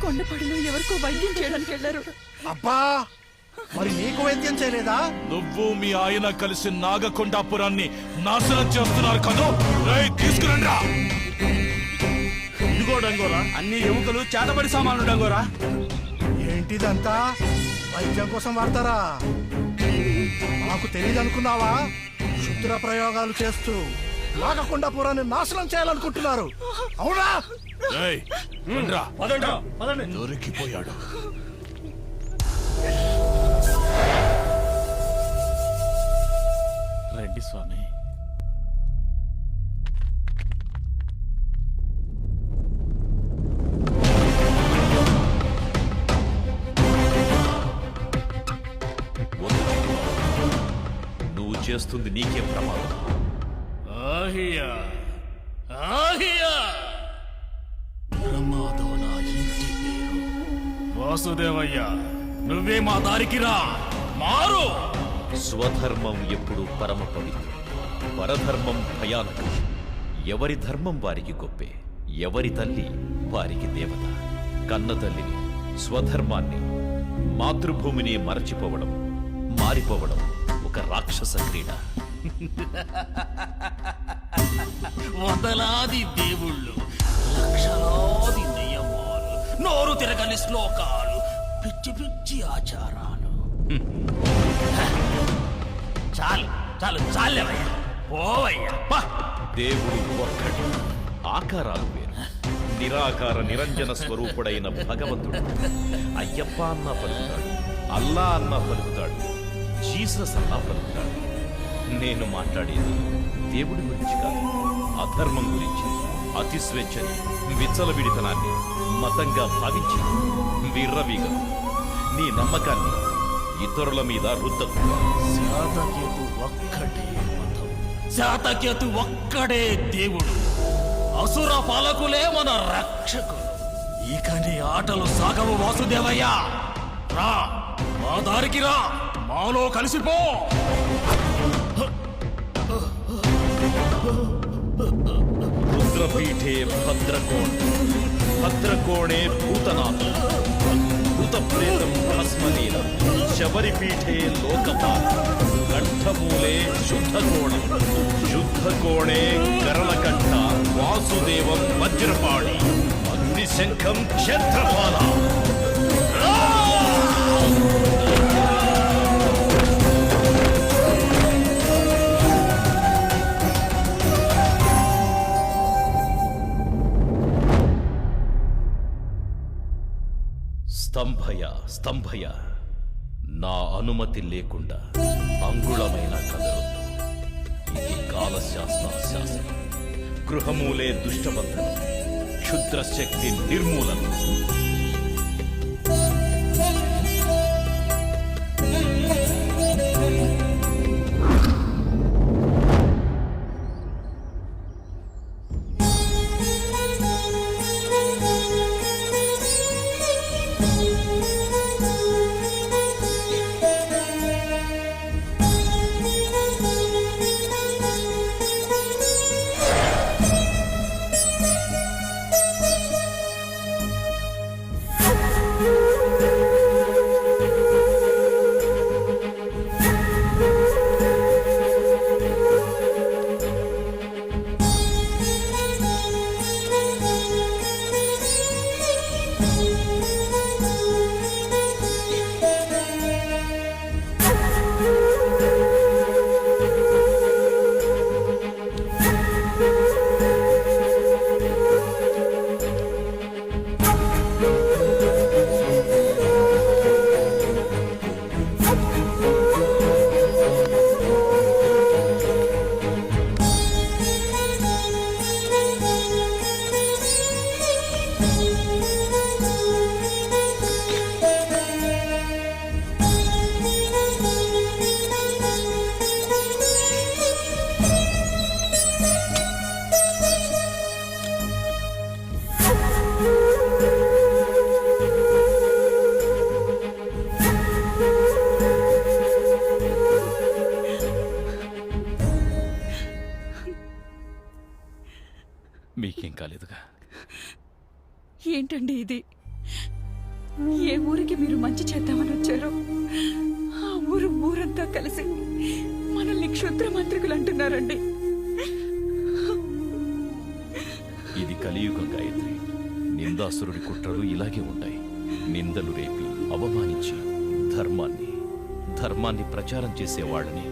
కొండపాడులో ఎవరికో వైద్యం చేయడానికి వెళ్ళారు. అబ్బా, మరి నీకు వైద్యం చేయలేదా? నువ్వు మీ ఆయన కలిసి నాగకొండాపురాన్ని నాశనం చేస్తున్నారు కదా. తీసుకురండ్రా. ఇదిగో డంగోరా, అన్ని ఎముకలు చేతబడి సామాన్లు డంగోరా. ఏంటిదంతా వైద్యం కోసం వాడతారా? నాకు తెలియదు అనుకున్నావా? క్షుద్ర ప్రయోగాలు చేస్తూ నాగకొండాపురాన్ని నాశనం చేయాలనుకుంటున్నారు. అవునా? దొరికిపోయాడు. రండి స్వామి. నువ్వు చేస్తుంది నీకే ప్రమాదం. ఆహియా ఆహియా ప్రమాదం నా ఇంటి పేరు. వాసుదేవయ్య, నువ్వే మా దారికి రా. మారు. స్వధర్మం ఎప్పుడు పరమ పవిత్రం, పరధర్మం భయానకం. ఎవరి ధర్మం వారికి గొప్పే, ఎవరి తల్లి వారికి దేవత. కన్న తల్లిని, స్వధర్మాన్ని, మాతృభూమిని మరచిపోవడం, మారిపోవడం ఒక రాక్షస క్రీడ. వందలాది దేవుళ్ళు, లక్షలాది నియమాలు, నోరు తిరగని శ్లోకాలు, పిచ్చి పిచ్చి ఆచారాలు. చాలు చాలు చాలేవయ్యా, పోవయ్యా. దేవుడు ఒక్కడు, ఆకారాలు వేరు. నిరాకార నిరంజన స్వరూపుడైన భగవంతుడు అయ్యప్ప అన్నా పలుకుతాడు, అల్లా అన్నా పలుకుతాడు, జీసస్ అన్నా పలుకుతాడు. నేను మాట్లాడేది దేవుడి గురించి కాదు, అధర్మం గురించి. అతి స్వేచ్ఛని, విచ్చలవిడితనాన్ని మతంగా భావించి విర్రవీగదు. నీ నమ్మకాన్ని ఇతరుల మీద రుద్దకు. శాతకేతు ఒక్కడే మతం, శాతకేతు ఒక్కడే దేవుడు. అసుర పాలకులే మన రక్షకులు. ఇక నీ ఆటలు సాగవు వాసుదేవయ్య. రా, మా దారికి రా, మాలో కలిసిపో. రుద్రపీఠే భద్రకోణ, భద్రకోణే భూతనాథ, భూతప్రేతం భస్మలీల, శబరిపీఠే లోకపాల, కంఠమూలే శుద్ధకోణం, శుద్ధకోణే కరణకంఠ, వాసుదేవం వజ్రపాణి, అగ్నిశంఖం క్షేత్రపాల. స్తంభయ స్తంభయ, నా అనుమతి లేకుండా అంగుళమైన కదలొద్దు. ఇది కాలశాస్త్ర శాసనం. గృహమూలే దుష్టబంధనం, క్షుద్రశక్తి నిర్మూలన. మీకేం కాలేదుగా? ఏంటండి ఇది? ఏ ఊరికి మీరు మంచి చేద్దామని వచ్చారో ఆ ఊరంతా కలిసి మనల్ని క్షుద్ర మంత్రికులు అంటున్నారండి. ఇది కలియుగం గాయత్రి. నిందాసురుడి కుట్రలు ఇలాగే ఉంటాయి. నిందలు రేపి అవమానించి ధర్మాన్ని ప్రచారం చేసేవాళ్ళని,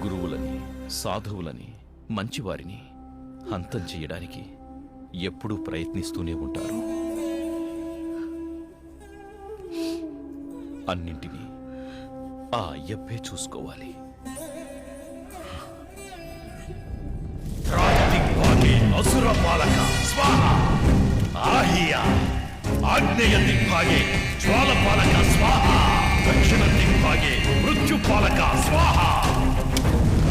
గురువులని, సాధువులని, మంచివారిని అంతం చేయడానికి ఎప్పుడూ ప్రయత్నిస్తూనే ఉంటారు. అన్నింటినీ ఆ అయ్యప్పే చూసుకోవాలి. అసుర పాలక స్వాహ, ఆహియ ఆగ్నేయ దిగ్భాగే జ్వాల పాలక స్వాహ, దక్షిణ దిగ్భాగే మృత్యు పాలక స్వాహ,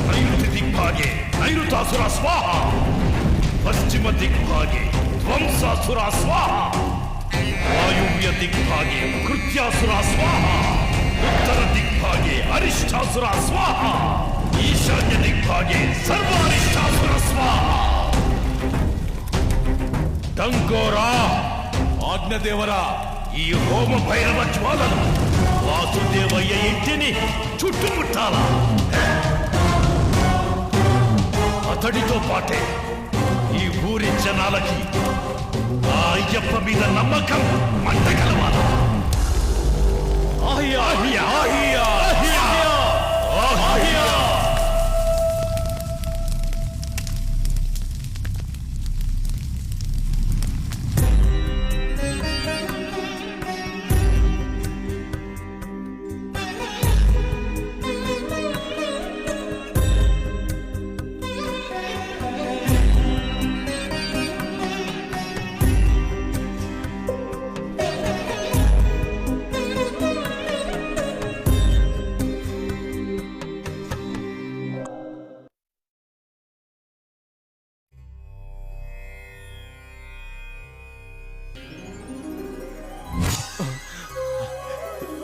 నైరుతి దిగ్భాగే నైరుతాసుర స్వాహ, పశ్చిమ దిగ్భాగే ధ్వంసాసుర స్వాహ, వాయువ్య దిగ్భాగే కృత్యాసుర స్వాహ, ఉత్తర దిగ్భాగే అరిష్టాసుర స్వాహ, ఈశాన్య దిగ్భాగే సర్వారిష్టాసుర స్వాహ. దంగోరా, ఆజ్ఞదేవరా, ఈ హోమ భైరవ జ్వాలను వాసుదేవయ్య ఇంటిని చుట్టుముట్టాలా? అతడితో పాటే ఈ ఊరి జనాలకి ఆ అయ్యప్ప మీద నమ్మకం మంటగలవాల. ఆహియా ఆహియా ఆహియా ఆహియా ఆహియా.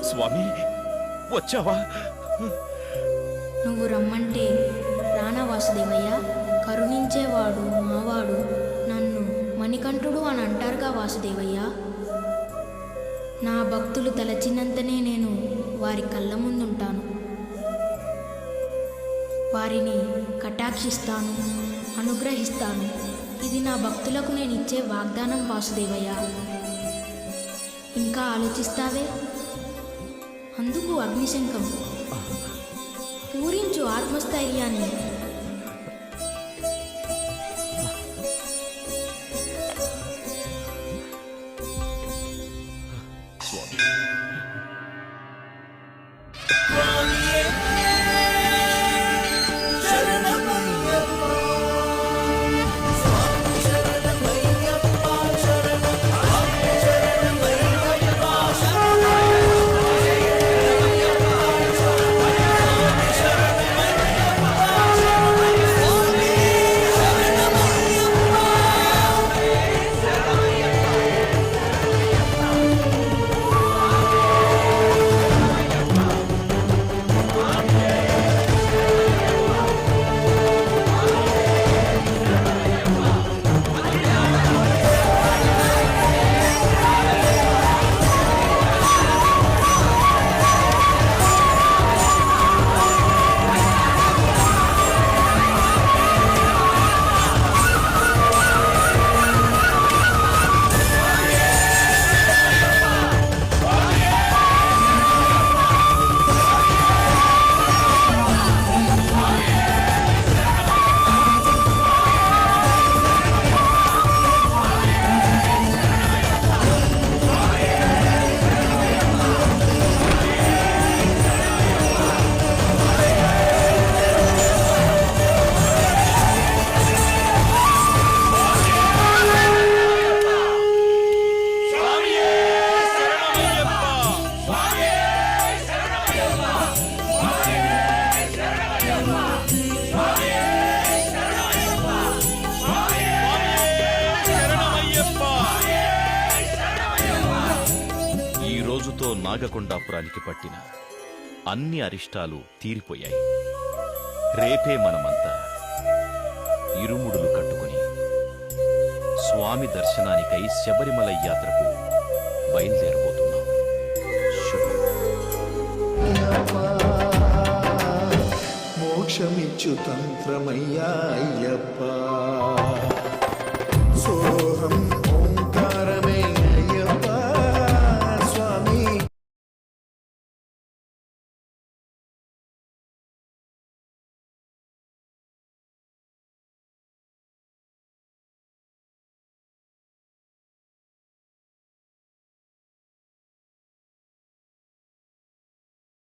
స్వామి, వచ్చావా? నువ్వు రమ్మంటే రానా వాసుదేవయ్య? కరుణించేవాడు మావాడు, నన్ను మణికంఠుడు అని అంటారుగా వాసుదేవయ్య. నా భక్తులు తలచినంతనే నేను వారి కళ్ళ ముందుంటాను, వారిని కటాక్షిస్తాను, అనుగ్రహిస్తాను. ఇది నా భక్తులకు నేను ఇచ్చే వాగ్దానం వాసుదేవయ్య. ఇంకా ఆలోచిస్తావే? అందుకు అగ్నిశంఖం పూరించు ఆత్మస్థైర్యాన్ని. నాగకొండాపురానికి పట్టిన అన్ని అరిష్టాలు తీరిపోయాయి. రేపే మనమంతా ఇరుముడులు కట్టుకుని స్వామి దర్శనానికై శబరిమల యాత్రకు బయలుదేరబోతున్నాం. శుభం. మోక్షమిచ్చు తంత్రమయ్యా అయ్యప్ప సోహం